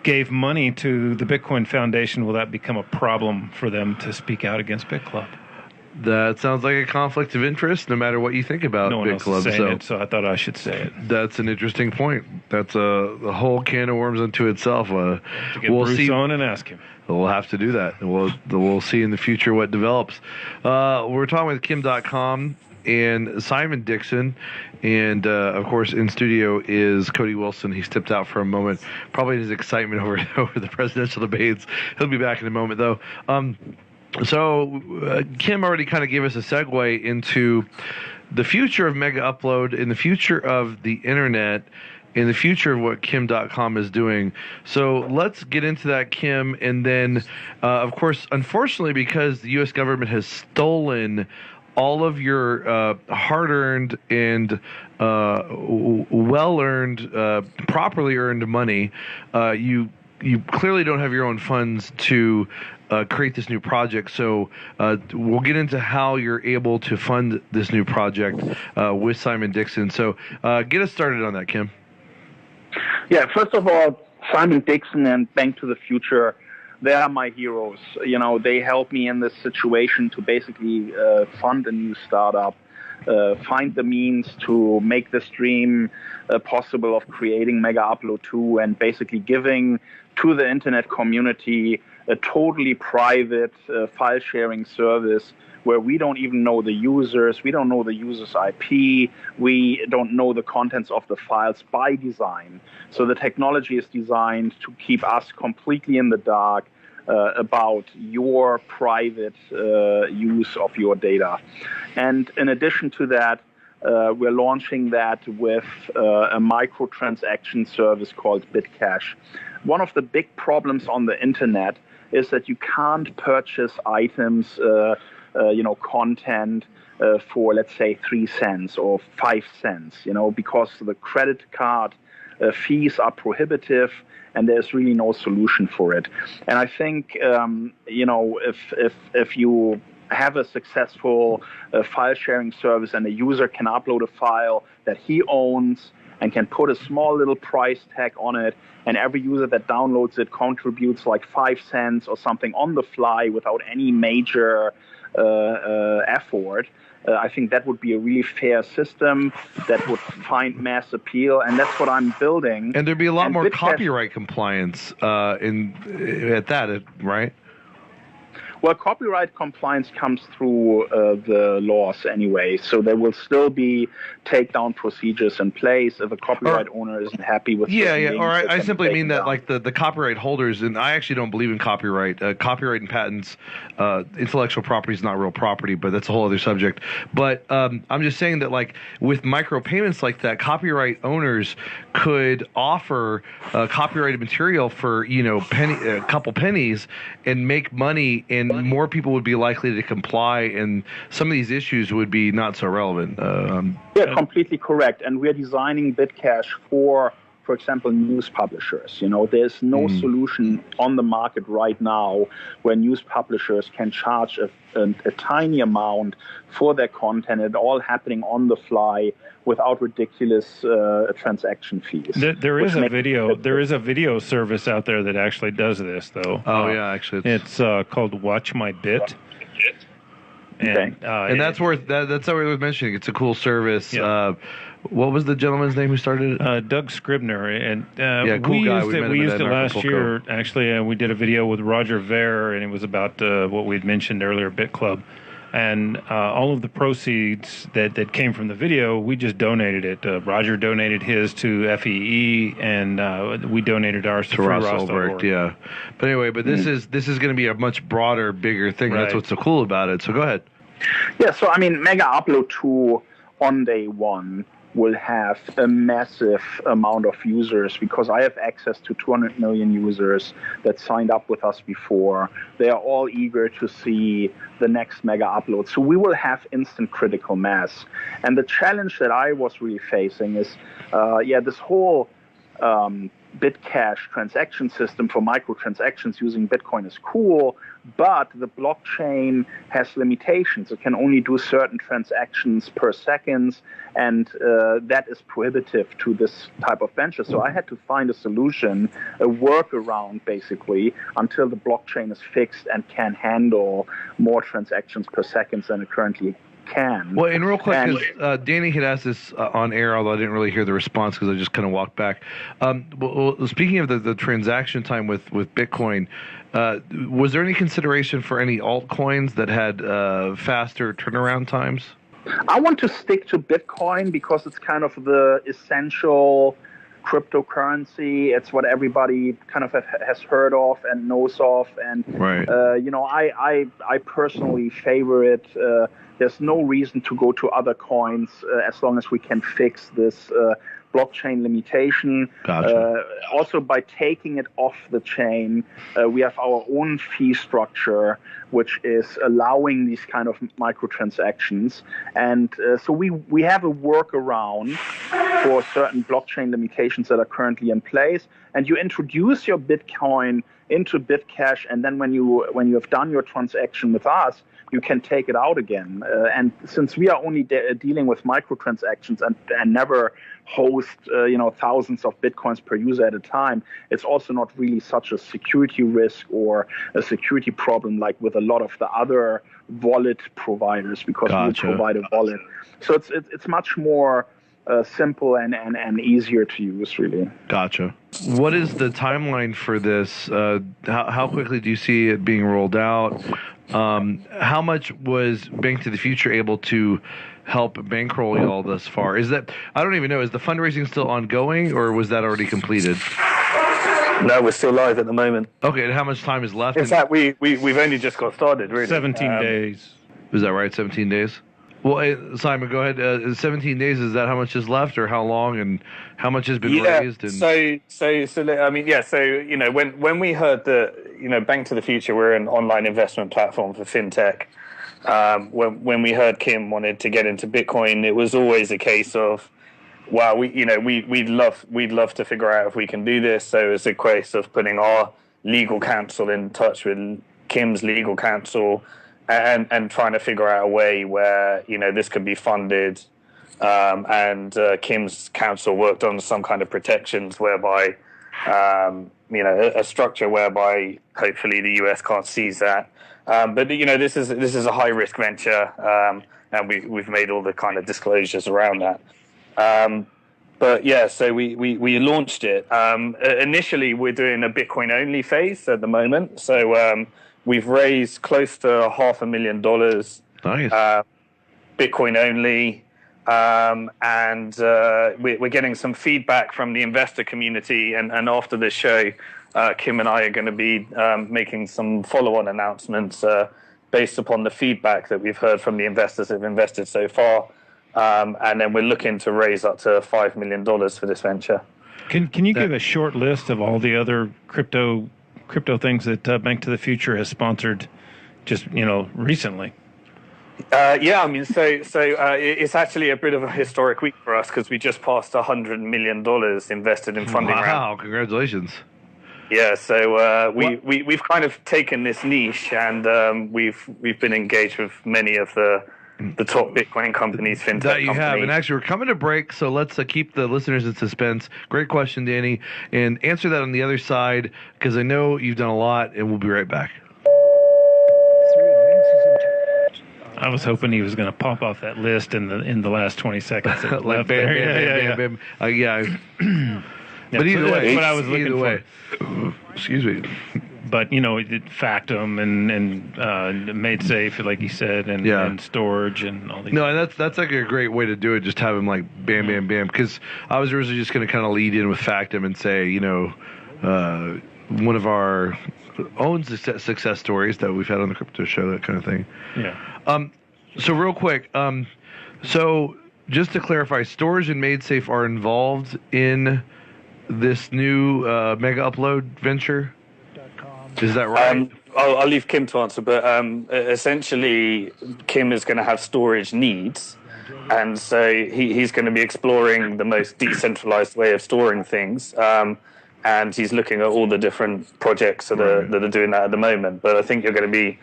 [SPEAKER 3] gave money to the Bitcoin Foundation, will that become a problem for them to speak out against BitClub?
[SPEAKER 1] That sounds like a conflict of interest, no matter what you think about
[SPEAKER 3] no one
[SPEAKER 1] BitClub.
[SPEAKER 3] else is saying it, so I thought I should say it.
[SPEAKER 1] That's an interesting point. That's a whole can of worms unto itself.
[SPEAKER 3] To get Bruce on and ask him.
[SPEAKER 1] We'll have to do that. We'll see in the future what develops. We're talking with Kim Dotcom and Simon Dixon, and of course in studio is Cody Wilson. He stepped out for a moment, probably in his excitement over the presidential debates. He'll be back in a moment, though. So Kim already kind of gave us a segue into the future of Megaupload, in the future of the internet, in the future of what Kim Dotcom is doing. So let's get into that, Kim. And then, of course, unfortunately, because the U.S. government has stolen all of your hard-earned and well-earned, properly earned money, you clearly don't have your own funds to create this new project. So we'll get into how you're able to fund this new project with Simon Dixon. So get us started on that, Kim.
[SPEAKER 4] Yeah, first of all, Simon Dixon and Bank to the Future, they are my heroes. You know, they helped me in this situation to basically fund a new startup, find the means to make this dream possible of creating Megaupload 2 and basically giving to the internet community a totally private file sharing service where we don't even know the users, we don't know the user's IP, we don't know the contents of the files by design. So the technology is designed to keep us completely in the dark about your private use of your data. And in addition to that, we're launching that with a microtransaction service called Bitcash. One of the big problems on the internet is that you can't purchase items, content for, let's say, 3 cents or 5 cents, because the credit card fees are prohibitive and there's really no solution for it. And I think, if you have a successful file sharing service and a user can upload a file that he owns and can put a small little price tag on it, and every user that downloads it contributes like 5 cents or something on the fly without any major effort, I think that would be a really fair system that would find mass appeal, and that's what I'm building.
[SPEAKER 1] And there'd be a lot more copyright compliance at that, right?
[SPEAKER 4] Well, copyright compliance comes through the laws anyway, so there will still be takedown procedures in place if a copyright owner isn't happy with.
[SPEAKER 1] Or I simply mean that like the copyright holders, and I actually don't believe in copyright. Copyright and patents, intellectual property is not real property, but that's a whole other subject. But I'm just saying that like with micropayments like that, copyright owners could offer copyrighted material for a couple pennies and make money, and more people would be likely to comply, and some of these issues would be not so relevant.
[SPEAKER 4] Yeah, completely correct. And we're designing Bitcash for example, news publishers. There's no solution on the market right now where news publishers can charge a tiny amount for their content, and all happening on the fly without ridiculous transaction fees.
[SPEAKER 3] There is a video service out there that actually does this, though.
[SPEAKER 1] Actually,
[SPEAKER 3] it's called Watch My Bit.
[SPEAKER 1] And that's worth mentioning. It's a cool service. Yeah. What was the gentleman's name who started it?
[SPEAKER 3] Doug Scribner. And
[SPEAKER 1] cool guy.
[SPEAKER 3] We used it last year. Actually, we did a video with Roger Ver, and it was about what we'd mentioned earlier, BitClub. And all of the proceeds that came from the video, we just donated it. Roger donated his to FEE, and we donated ours to Ross.
[SPEAKER 1] Yeah. But anyway, this is going to be a much broader, bigger thing. Right. That's what's so cool about it. So go ahead.
[SPEAKER 4] Yeah. So I mean, Megaupload 2 on day one will have a massive amount of users, because I have access to 200 million users that signed up with us before. They are all eager to see the next Megaupload. So we will have instant critical mass. And the challenge that I was really facing is, this whole Bitcash transaction system for microtransactions using Bitcoin is cool, but the blockchain has limitations. It can only do certain transactions per second, and that is prohibitive to this type of venture. So I had to find a solution, a workaround, basically, until the blockchain is fixed and can handle more transactions per second than it currently can.
[SPEAKER 1] Well, and real quick, because Danny had asked this on air, although I didn't really hear the response because I just kind of walked back. Well, speaking of the transaction time with Bitcoin, was there any consideration for any altcoins that had faster turnaround times?
[SPEAKER 4] I want to stick to Bitcoin because it's kind of the essential cryptocurrency. It's what everybody kind of has heard of and knows of, and
[SPEAKER 1] right.
[SPEAKER 4] I personally favor it. There's no reason to go to other coins as long as we can fix this blockchain limitation.
[SPEAKER 1] Gotcha.
[SPEAKER 4] Also, by taking it off the chain, we have our own fee structure, which is allowing these kind of microtransactions. And so we have a workaround for certain blockchain limitations that are currently in place. And you introduce your Bitcoin into Bitcash, and then when you have done your transaction with us, you can take it out again. And since we are only dealing with microtransactions and never host thousands of Bitcoins per user at a time, it's also not really such a security risk or a security problem like with a lot of the other wallet providers, because
[SPEAKER 1] Gotcha.
[SPEAKER 4] we provide a wallet. So it's much more simple and easier to use, really.
[SPEAKER 1] Gotcha. What is the timeline for this? How quickly do you see it being rolled out? How much was Bank to the Future able to help bankroll y'all thus far? Is that, I don't even know, is the fundraising still ongoing, or was that already completed?
[SPEAKER 5] No, we're still live at the moment.
[SPEAKER 1] Okay, and how much time is left?
[SPEAKER 5] In fact, we've only just got started, really.
[SPEAKER 3] 17 days.
[SPEAKER 1] Is that right, 17 days? Well, Simon, go ahead. 17 days, is that how much is left, or how long, and how much has been raised? And...
[SPEAKER 5] I mean, so when we heard that, Bank to the Future, we're an online investment platform for fintech. When we heard Kim wanted to get into Bitcoin, it was always a case of, wow, we'd love to figure out if we can do this. So it's a case of putting our legal counsel in touch with Kim's legal counsel, and trying to figure out a way where this could be funded, and Kim's counsel worked on some kind of protections whereby a structure whereby hopefully the US can't seize that. But this is a high risk venture, and we've made all the kind of disclosures around that. But yeah, so we launched it. Initially, we're doing a Bitcoin only phase at the moment. So we've raised close to $500,000.
[SPEAKER 1] Nice.
[SPEAKER 5] Bitcoin only. And we're getting some feedback from the investor community. And after this show, Kim and I are going to be making some follow-on announcements based upon the feedback that we've heard from the investors that have invested so far. And then we're looking to raise up to $5 million for this venture.
[SPEAKER 3] Can you give a short list of all the other crypto things that Bank to the Future has sponsored just recently?
[SPEAKER 5] Yeah, I mean, so it's actually a bit of a historic week for us because we just passed $100 million invested in funding round.
[SPEAKER 1] Wow, congratulations.
[SPEAKER 5] Yeah, so we've kind of taken this niche, and we've been engaged with many of the top Bitcoin companies, fintech
[SPEAKER 1] that you
[SPEAKER 5] companies.
[SPEAKER 1] have. And actually, we're coming to break, so let's keep the listeners in suspense. Great question, Danny, and answer that on the other side, because I know you've done a lot, and we'll be right back.
[SPEAKER 3] I was hoping he was going to pop off that list in the last 20 seconds. That
[SPEAKER 1] Like
[SPEAKER 3] left
[SPEAKER 1] bam,
[SPEAKER 3] there.
[SPEAKER 1] bam, bam. But either way,
[SPEAKER 3] that's what I was looking
[SPEAKER 1] way. Excuse me.
[SPEAKER 3] But it did Factum and Made Safe, like you said, and storage and all these.
[SPEAKER 1] No, and that's like a great way to do it. Just have him like bam, bam, bam. Because I was originally just going to kind of lead in with Factum and say, one of our own success stories that we've had on the crypto show, that kind of thing.
[SPEAKER 3] Yeah.
[SPEAKER 1] So real quick, so just to clarify, Storage and MadeSafe are involved in this new Megaupload venture. Is that right?
[SPEAKER 5] I'll leave Kim to answer, but essentially, Kim is going to have storage needs, and so he's going to be exploring the most decentralized way of storing things. And he's looking at all the different projects that are doing that at the moment. But I think you're going to be,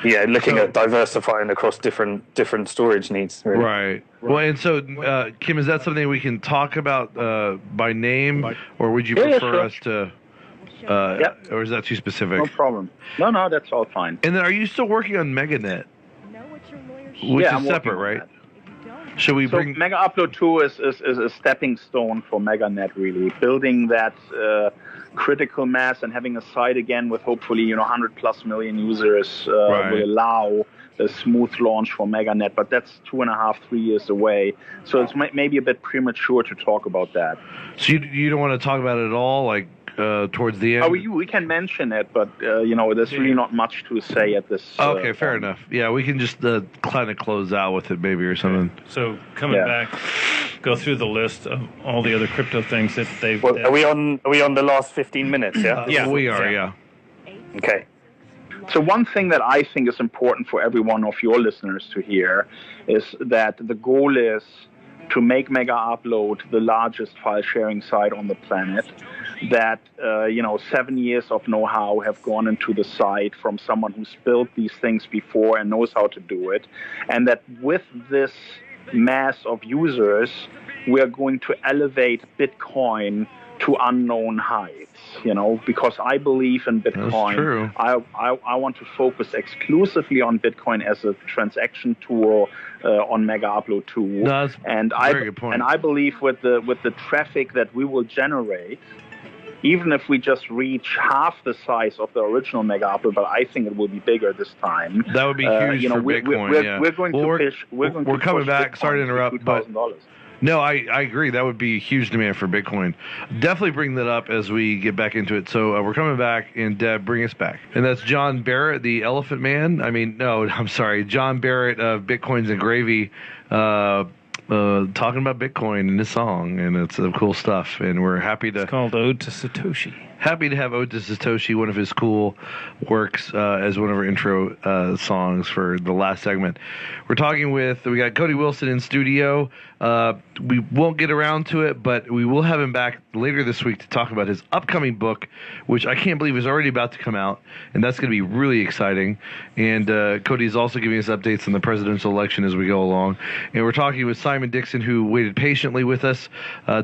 [SPEAKER 5] looking at diversifying across different storage needs. Really.
[SPEAKER 1] Right. Well, and so, Kim, is that something we can talk about by name, or would you prefer us to? Or is that too specific?
[SPEAKER 4] No problem. No, that's all fine.
[SPEAKER 1] And then, are you still working on MegaNet? Which is separate, right? Should we bring
[SPEAKER 4] Megaupload 2 is a stepping stone for MegaNet, really. Building that critical mass and having a site again with hopefully 100+ million users will allow a smooth launch for MegaNet, but that's 2.5-3 years away. So it's maybe a bit premature to talk about that.
[SPEAKER 1] So you don't want to talk about it at all, like towards the end?
[SPEAKER 4] Oh, we can mention it, but there's really not much to say at this.
[SPEAKER 1] Okay, fair enough. Yeah, we can just kind of close out with it, maybe, or something.
[SPEAKER 3] So coming back, go through the list of all the other crypto things that they've.
[SPEAKER 5] Well, are we on the last 15 minutes? Yeah.
[SPEAKER 3] Yeah,
[SPEAKER 1] we are. Yeah.
[SPEAKER 5] Okay.
[SPEAKER 4] So one thing that I think is important for every one of your listeners to hear is that the goal is to make Megaupload the largest file sharing site on the planet. That 7 years of know-how have gone into the site from someone who's built these things before and knows how to do it, and that with this mass of users, we are going to elevate Bitcoin to unknown heights. Because I believe in Bitcoin. That's true. I want to focus exclusively on Bitcoin as a transaction tool on Megaupload 2.
[SPEAKER 1] No, that's a very good point.
[SPEAKER 4] And I believe with the traffic that we will generate, even if we just reach half the size of the original Megaupload, but I think it will be bigger this time.
[SPEAKER 1] That would be huge for Bitcoin.
[SPEAKER 4] We're going to push.
[SPEAKER 1] We're coming back.
[SPEAKER 4] Bitcoin
[SPEAKER 1] sorry to interrupt, but
[SPEAKER 4] $2,000.
[SPEAKER 1] no, I agree. That would be a huge demand for Bitcoin. Definitely bring that up as we get back into it. So we're coming back, and Deb, bring us back. And that's John Barrett, the Elephant Man. I'm sorry, John Barrett of Bitcoins and Gravy. Talking about Bitcoin in this song, and it's cool stuff. And we're happy to.
[SPEAKER 3] It's called Ode to Satoshi.
[SPEAKER 1] Happy to have Ode to Satoshi, one of his cool works, as one of our intro songs for the last segment. We got Cody Wilson in studio. We won't get around to it, but we will have him back later this week to talk about his upcoming book, which I can't believe is already about to come out, and that's going to be really exciting. And Cody's also giving us updates on the presidential election as we go along. And we're talking with Simon Dixon, who waited patiently with us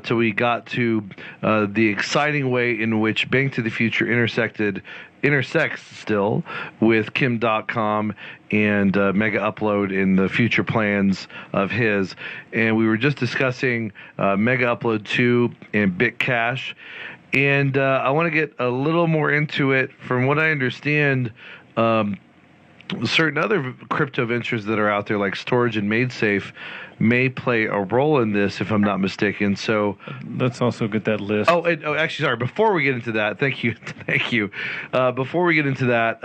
[SPEAKER 1] till we got to the exciting way in which Bank to the Future intersects still with Kim Dotcom and Megaupload in the future plans of his. And we were just discussing Megaupload 2 and BitCash. And I want to get a little more into it. From what I understand, certain other crypto ventures that are out there, like Storage and MadeSafe, may play a role in this, if I'm not mistaken. So
[SPEAKER 3] let's also get that list.
[SPEAKER 1] Actually, sorry. Before we get into that, thank you. Before we get into that,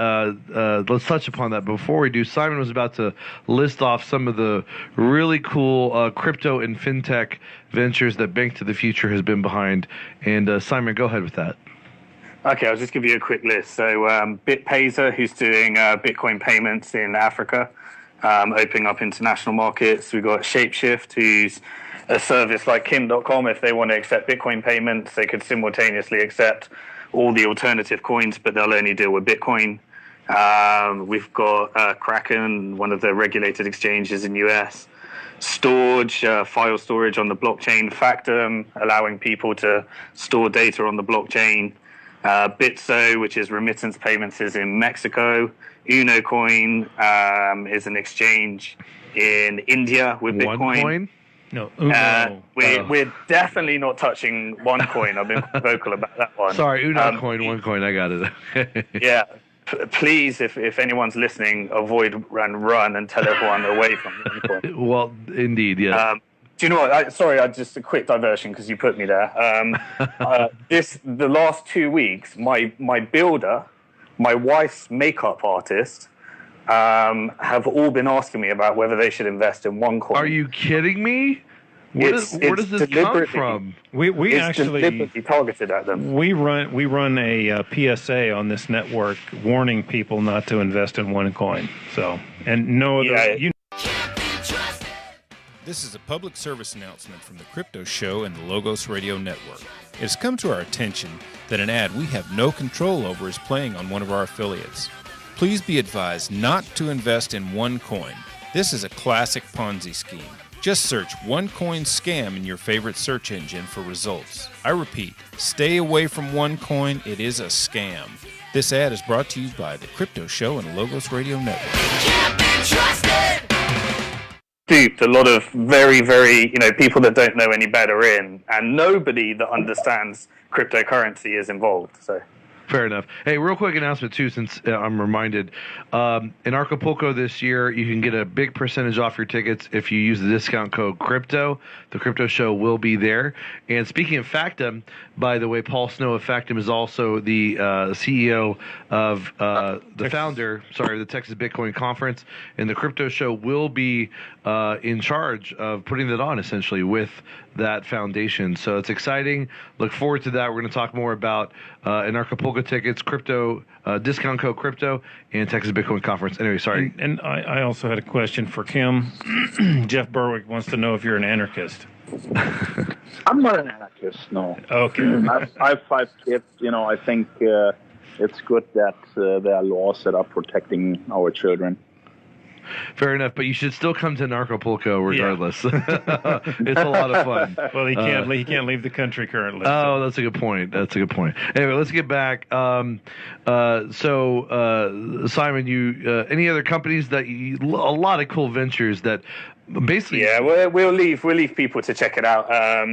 [SPEAKER 1] let's touch upon that. Before we do, Simon was about to list off some of the really cool crypto and fintech ventures that Bank to the Future has been behind. And Simon, go ahead with that.
[SPEAKER 5] Okay, I'll just give you a quick list. So BitPayzer, who's doing Bitcoin payments in Africa, opening up international markets. We've got Shapeshift, who's a service like Kim Dotcom. If they want to accept Bitcoin payments, they could simultaneously accept all the alternative coins, but they'll only deal with Bitcoin. We've got Kraken, one of the regulated exchanges in US. Storage, file storage on the blockchain. Factom, allowing people to store data on the blockchain. Bitso, which is remittance payments, is in Mexico. UnoCoin is an exchange in India with Bitcoin.
[SPEAKER 1] OneCoin?
[SPEAKER 3] No, Uno.
[SPEAKER 5] We're definitely not touching OneCoin. I've been vocal about that one.
[SPEAKER 1] Sorry, UnoCoin, OneCoin, I got it.
[SPEAKER 5] Yeah. Please, if anyone's listening, avoid run and tell everyone away from OneCoin.
[SPEAKER 1] Well, indeed, yeah.
[SPEAKER 5] Do you know what? Sorry, just a quick diversion because you put me there. The last 2 weeks, my builder, my wife's makeup artist, have all been asking me about whether they should invest in OneCoin.
[SPEAKER 1] Are you kidding me? Where does this come from?
[SPEAKER 3] We
[SPEAKER 5] It's
[SPEAKER 3] actually
[SPEAKER 5] deliberately targeted at them.
[SPEAKER 3] we run a PSA on this network warning people not to invest in OneCoin. So and no other.
[SPEAKER 5] Yeah.
[SPEAKER 6] This is a public service announcement from the Crypto Show and the Logos Radio Network. It has come to our attention that an ad we have no control over is playing on one of our affiliates. Please be advised not to invest in OneCoin. This is a classic Ponzi scheme. Just search OneCoin scam in your favorite search engine for results. I repeat, stay away from OneCoin. It is a scam. This ad is brought to you by the Crypto Show and Logos Radio Network.
[SPEAKER 8] Can't be trusted.
[SPEAKER 5] Duped a lot of very, very, people that don't know any better in, and nobody that understands cryptocurrency is involved. So.
[SPEAKER 1] Fair enough. Hey, real quick announcement too, since I'm reminded. In Acapulco this year, you can get a big percentage off your tickets if you use the discount code CRYPTO. The Crypto Show will be there. And speaking of Factum, by the way, Paul Snow of Factum is also the CEO of the founder, the Texas Bitcoin Conference. And the Crypto Show will be in charge of putting that on, essentially, with that foundation. So it's exciting. Look forward to that. We're going to talk more about in Acapulco tickets, crypto, discount code crypto, and Texas Bitcoin Conference. Anyway, sorry.
[SPEAKER 3] And I also had a question for Kim. Jeff Berwick wants to know if you're an anarchist.
[SPEAKER 4] I'm not an anarchist, no.
[SPEAKER 3] Okay.
[SPEAKER 4] I have 5 kids. I think it's good that there are laws that are protecting our children.
[SPEAKER 1] Fair enough, but you should still come to Acapulco regardless. It's a lot of fun.
[SPEAKER 3] Well, he can't leave the country currently.
[SPEAKER 1] Oh, that's a good point. Anyway, let's get back. So, Simon, you any other companies that a lot of cool ventures that basically?
[SPEAKER 5] Yeah, we'll leave people to check it out.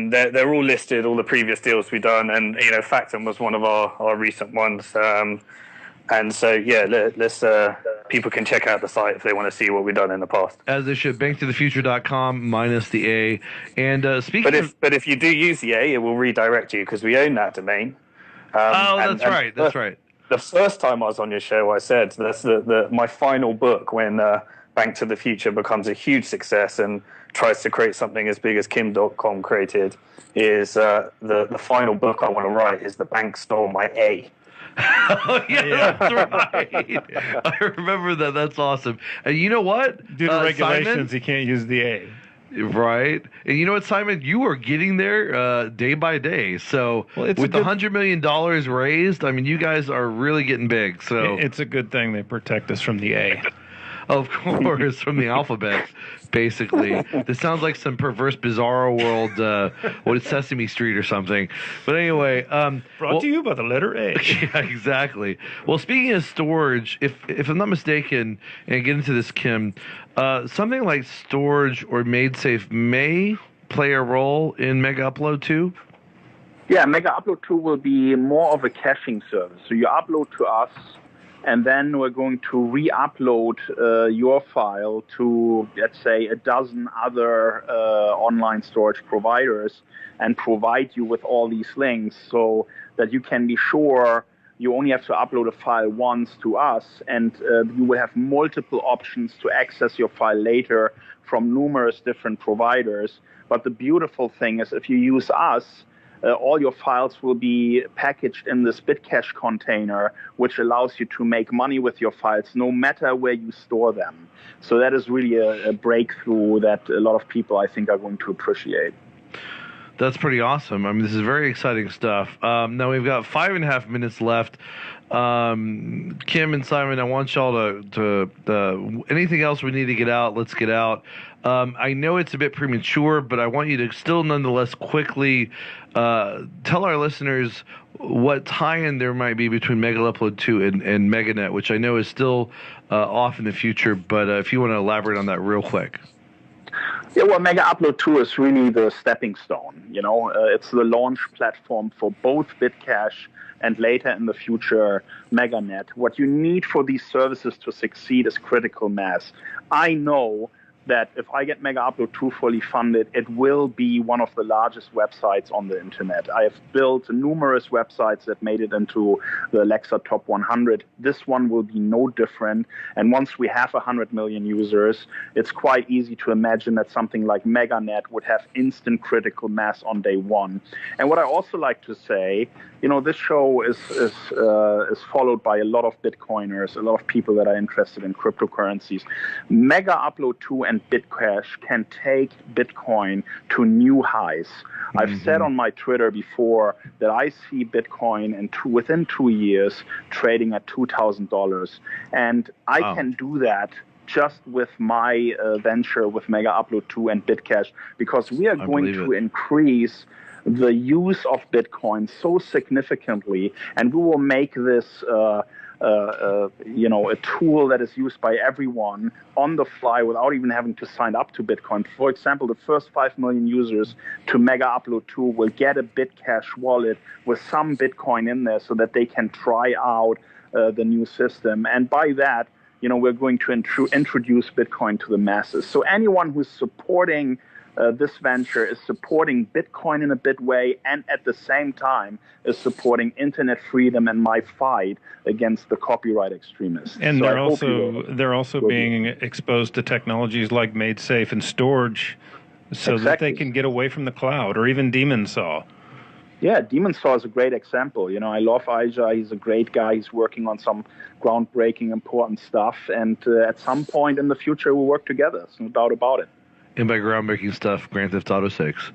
[SPEAKER 5] They're all listed, all the previous deals we've done, and Factum was one of our recent ones. And so, let's people can check out the site if they want to see what we've done in the past.
[SPEAKER 1] As they should, banktothefuture.com minus the A. And speaking
[SPEAKER 5] but if you do use the A, it will redirect you because we own that domain.
[SPEAKER 1] That's right.
[SPEAKER 5] The first time I was on your show, I said that's my final book when Bank to the Future becomes a huge success and tries to create something as big as Kim Dotcom created. Is the final book I want to write is The Bank Stole My A.
[SPEAKER 1] Oh, yeah, that's right. I remember that. That's awesome. And you know what?
[SPEAKER 3] Due to regulations,
[SPEAKER 1] Simon,
[SPEAKER 3] he can't use the A.
[SPEAKER 1] Right. And you know what, Simon? You are getting there day by day. So with the $100 million raised, I mean, you guys are really getting big. So
[SPEAKER 3] it's a good thing they protect us from the A.
[SPEAKER 1] Of course, from the alphabet, basically. This sounds like some perverse, bizarro world, what is Sesame Street or something. But anyway.
[SPEAKER 3] Brought to you by the letter A.
[SPEAKER 1] Yeah, exactly. Well, speaking of storage, if I'm not mistaken, and get into this, Kim, something like storage or MadeSafe may play a role in Megaupload 2?
[SPEAKER 4] Yeah, Megaupload 2 will be more of a caching service. So you upload to us, and then we're going to re-upload your file to, let's say, a dozen other online storage providers and provide you with all these links so that you can be sure you only have to upload a file once to us, and you will have multiple options to access your file later from numerous different providers. But the beautiful thing is if you use us, all your files will be packaged in this Bitcache container, which allows you to make money with your files no matter where you store them. So that is really a breakthrough that a lot of people, I think, are going to appreciate.
[SPEAKER 1] That's pretty awesome. I mean, this is very exciting stuff. Now we've got 5.5 minutes left. Kim and Simon, I want y'all to anything else we need to get out, let's get out. I know it's a bit premature, but I want you to still nonetheless quickly tell our listeners what tie-in there might be between Megaupload 2 and MegaNet, which I know is still off in the future, but if you want to elaborate on that real quick.
[SPEAKER 4] Yeah, well, Megaupload 2 is really the stepping stone. It's the launch platform for both Bitcache and later in the future MegaNet. What you need for these services to succeed is critical mass. I know that if I get Megaupload 2 fully funded, it will be one of the largest websites on the internet. I have built numerous websites that made it into the Alexa Top 100. This one will be no different. And once we have 100 million users, it's quite easy to imagine that something like MegaNet would have instant critical mass on day one. And what I also like to say, this show is followed by a lot of Bitcoiners, a lot of people that are interested in cryptocurrencies. Megaupload 2 and Bitcash can take Bitcoin to new highs. I've said on my Twitter before that I see Bitcoin within 2 years trading at $2,000. And I can do that just with my venture with Megaupload 2 and Bitcash, because we are going to increase the use of Bitcoin so significantly, and we will make this a tool that is used by everyone on the fly without even having to sign up to Bitcoin. For example, the first 5 million users to Megaupload 2 will get a Bitcash wallet with some Bitcoin in there so that they can try out the new system. And by that, we're going to introduce Bitcoin to the masses. So anyone who's supporting this venture is supporting Bitcoin in a big way, and at the same time is supporting internet freedom and my fight against the copyright extremists.
[SPEAKER 3] And
[SPEAKER 4] so
[SPEAKER 3] they're also being exposed to technologies like MadeSafe and storage, so that they can get away from the cloud, or even Demon Saw.
[SPEAKER 4] Yeah, Demon Saw is a great example. I love Aija. He's a great guy. He's working on some groundbreaking, important stuff, and at some point in the future, we'll work together. There's no doubt about it.
[SPEAKER 1] And by groundbreaking stuff, Grand Theft Auto 6.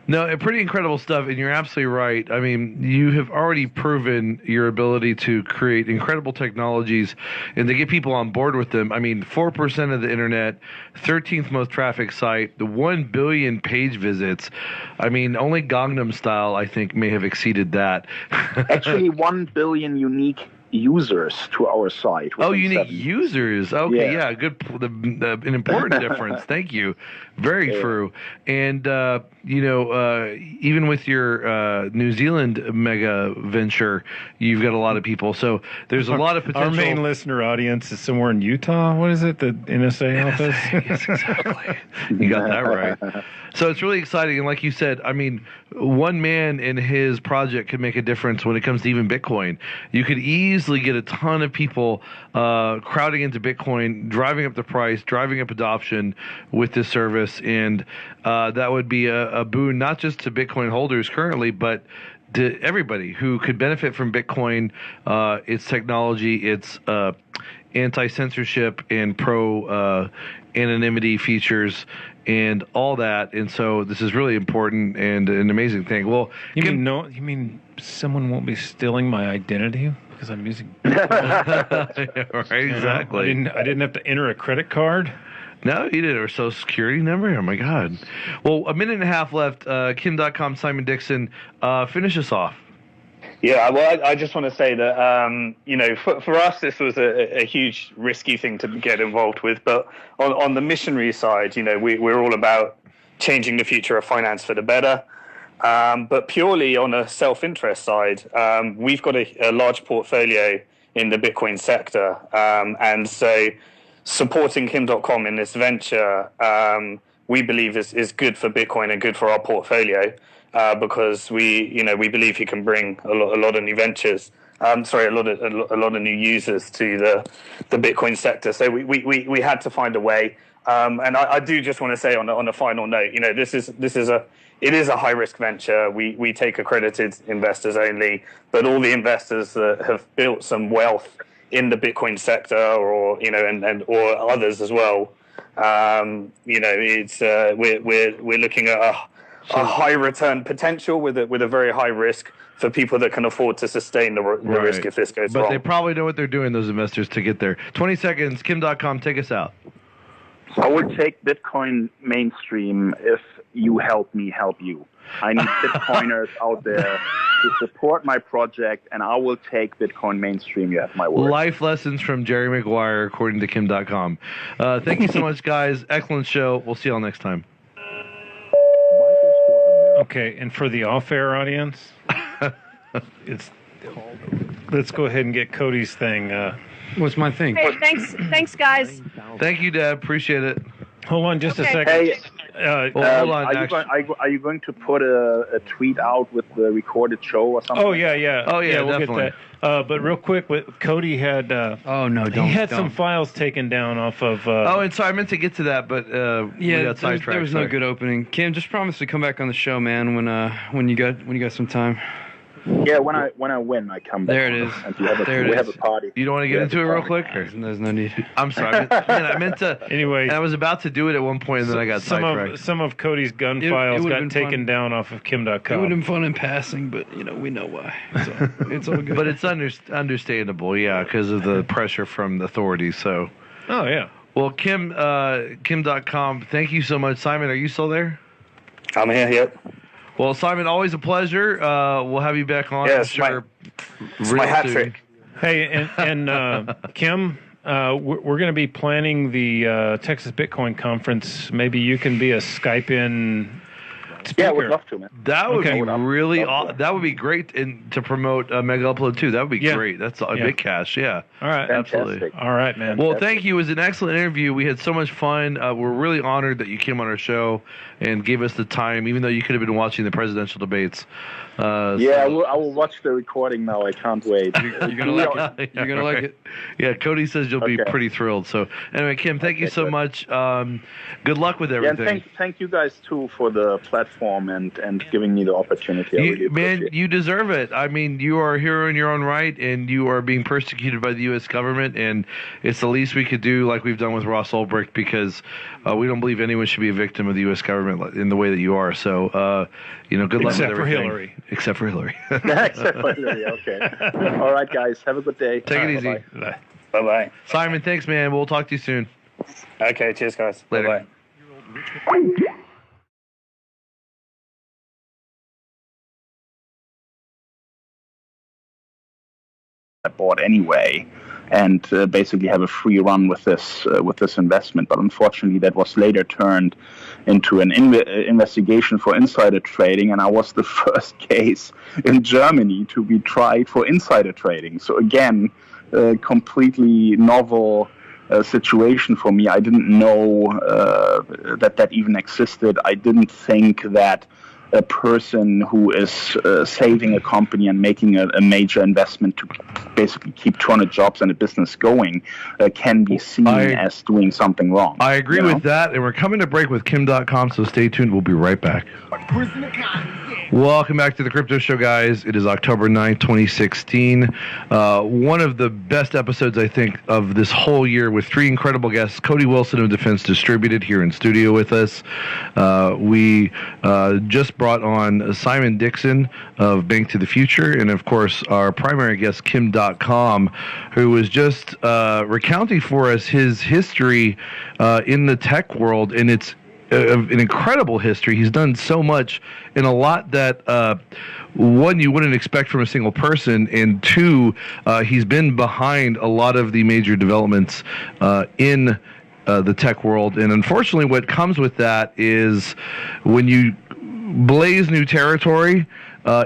[SPEAKER 1] No, pretty incredible stuff, and you're absolutely right. I mean, you have already proven your ability to create incredible technologies and to get people on board with them. I mean, 4% of the internet, 13th most traffic site, the 1 billion page visits. I mean, only Gangnam Style, I think, may have exceeded that.
[SPEAKER 4] Actually, 1 billion unique users to our site.
[SPEAKER 1] Oh, unique users. Okay, yeah, good. An important difference. Thank you. Very true. And even with your New Zealand mega venture, you've got a lot of people. So there's a lot of potential.
[SPEAKER 3] Our main listener audience is somewhere in Utah. What is it? The NSA office?
[SPEAKER 1] Yes, exactly. You got that right. So it's really exciting. And like you said, I mean, one man in his project could make a difference when it comes to even Bitcoin. You could easily get a ton of people crowding into Bitcoin, driving up the price, driving up adoption with this service. And that would be a boon, not just to Bitcoin holders currently, but to everybody who could benefit from Bitcoin, its technology, its anti-censorship and pro-anonymity features, and all that. And so this is really important and an amazing thing. Well,
[SPEAKER 3] you mean someone won't be stealing my identity because I'm using Bitcoin?
[SPEAKER 1] Right, exactly.
[SPEAKER 3] I didn't have to enter a credit card.
[SPEAKER 1] No, you did. Or Social Security number? Oh, my God. Well, a minute and a half left. Kim Dotcom, Simon Dixon, finish us off.
[SPEAKER 5] Yeah, well, I just want to say that, for us, this was a huge, risky thing to get involved with. But on the missionary side, we're all about changing the future of finance for the better. But purely on a self-interest side, we've got a large portfolio in the Bitcoin sector. And so supporting Kim Dotcom in this venture, we believe is good for Bitcoin and good for our portfolio. Because we believe he can bring a lot of new ventures, a lot of new users to the Bitcoin sector. So we had to find a way. And I do just want to say on a final note, it is a high risk venture. We take accredited investors only, but all the investors that have built some wealth in the Bitcoin sector, or or others as well, it's we're looking at a high return potential with a very high risk for people that can afford to sustain the risk if this goes wrong.
[SPEAKER 1] But they probably know what they're doing, those investors, to get there. 20 seconds. Kim Dotcom, take us out.
[SPEAKER 4] I would take Bitcoin mainstream if you help me help you. I need Bitcoiners out there to support my project, and I will take Bitcoin mainstream. You have my word.
[SPEAKER 1] Life lessons from Jerry Maguire, according to Kim Dotcom. Thank you so much, guys. Excellent show. We'll see you all next time.
[SPEAKER 3] Okay, and for the off-air audience, it's called let's go ahead and get Cody's thing.
[SPEAKER 2] What's my thing?
[SPEAKER 9] Hey, thanks, guys.
[SPEAKER 1] Thank you, Deb. Appreciate it.
[SPEAKER 3] Hold on just a second.
[SPEAKER 4] Hey,
[SPEAKER 1] Hold on.
[SPEAKER 4] are you going to put a tweet out with the recorded show or something?
[SPEAKER 3] Oh yeah.
[SPEAKER 1] Oh, yeah,
[SPEAKER 3] we'll
[SPEAKER 1] definitely.
[SPEAKER 3] get that. But real quick, Cody had.
[SPEAKER 2] Oh no, don't.
[SPEAKER 3] He had some files taken down off of.
[SPEAKER 1] Oh, and sorry, I meant to get to that, but we got sidetracked.
[SPEAKER 2] There was no good opening. Kim, just promise to come back on the show, man. When you got some time.
[SPEAKER 4] Yeah, when I win, I come back.
[SPEAKER 2] There it is.
[SPEAKER 4] And we have a party.
[SPEAKER 1] You don't want to get into it real quick?
[SPEAKER 2] There's no need.
[SPEAKER 1] I'm sorry. I meant to.
[SPEAKER 3] Anyway,
[SPEAKER 1] and I was about to do it at one point, and then I got sidetracked.
[SPEAKER 3] Some of Cody's gun
[SPEAKER 2] It
[SPEAKER 3] files
[SPEAKER 2] would've
[SPEAKER 3] got
[SPEAKER 2] been
[SPEAKER 3] taken
[SPEAKER 2] fun.
[SPEAKER 3] down off of Kim Dotcom.
[SPEAKER 2] It would have been fun in passing, but we know why. So it's all good.
[SPEAKER 1] But it's understandable, yeah, because of the pressure from the authorities. So,
[SPEAKER 3] Oh yeah.
[SPEAKER 1] well, Kim.com, thank you so much. Simon, are you still there?
[SPEAKER 5] I'm here. Yep.
[SPEAKER 1] Well, Simon, always a pleasure. We'll have you back on.
[SPEAKER 5] Yes,
[SPEAKER 1] I'm sure.
[SPEAKER 5] It's my hat
[SPEAKER 1] soon.
[SPEAKER 5] trick.
[SPEAKER 3] Hey, and Kim, we're going to be planning the Texas Bitcoin Conference. Maybe you can be a Skype-in speaker.
[SPEAKER 4] Yeah, I would love to, man.
[SPEAKER 1] That would
[SPEAKER 3] Okay.
[SPEAKER 1] be really that would be great to promote Megaupload too. That would be
[SPEAKER 3] Yeah.
[SPEAKER 1] great. That's a
[SPEAKER 3] Yeah.
[SPEAKER 1] big cash. Yeah.
[SPEAKER 3] All right.
[SPEAKER 1] Absolutely.
[SPEAKER 4] Fantastic.
[SPEAKER 3] All right, man.
[SPEAKER 1] Well, thank you. It was an excellent interview. We had so much fun. We're really honored that you came on our show and gave us the time, even though you could have been watching the presidential debates.
[SPEAKER 4] Yeah, I will watch the recording now. I can't wait.
[SPEAKER 2] You're gonna like it. You're gonna like it.
[SPEAKER 1] Yeah, Cody says you'll be
[SPEAKER 4] Okay.
[SPEAKER 1] pretty thrilled. So anyway, Kim, thank you
[SPEAKER 4] Okay,
[SPEAKER 1] so
[SPEAKER 4] good.
[SPEAKER 1] much. Good luck with
[SPEAKER 4] Yeah,
[SPEAKER 1] everything.
[SPEAKER 4] and thank you guys too for the platform and giving me the opportunity. I really
[SPEAKER 1] Man,
[SPEAKER 4] appreciate it.
[SPEAKER 1] you deserve it. I mean, you are a hero in your own right, and you are being persecuted by the U.S. government, and it's the least we could do, like we've done with Ross Ulbricht, because we don't believe anyone should be a victim of the U.S. government in the way that you are. So, good luck with
[SPEAKER 3] Except for
[SPEAKER 1] everything.
[SPEAKER 3] Hillary.
[SPEAKER 1] Except for Hillary.
[SPEAKER 4] Except for Hillary, okay. All right, guys. Have a good day.
[SPEAKER 1] Take it easy.
[SPEAKER 4] Bye-bye.
[SPEAKER 5] Bye bye.
[SPEAKER 1] Simon, thanks, man. We'll talk to you soon.
[SPEAKER 5] Okay. Cheers, guys.
[SPEAKER 1] Later.
[SPEAKER 5] Bye bye.
[SPEAKER 4] I bought anyway, and basically have a free run with this investment. But unfortunately, that was later turned into an investigation for insider trading, and I was the first case in Germany to be tried for insider trading. So again, a completely novel situation for me. I didn't know that even existed. I didn't think that a person who is saving a company and making a major investment to basically keep 200 jobs and a business going can be seen as doing something wrong.
[SPEAKER 1] I agree with that, and we're coming to break with Kim.com, so stay tuned. We'll be right back. Welcome back to the Crypto Show, guys. It is October 9th, 2016. One of the best episodes, I think, of this whole year with three incredible guests. Cody Wilson of Defense Distributed here in studio with us. We just brought on Simon Dixon of Bank to the Future, and of course our primary guest Kim Dotcom, who was just recounting for us his history in the tech world, and it's an incredible history. He's done so much, and a lot that one, you wouldn't expect from a single person, and two, he's been behind a lot of the major developments in the tech world. And unfortunately, what comes with that is when you blaze new territory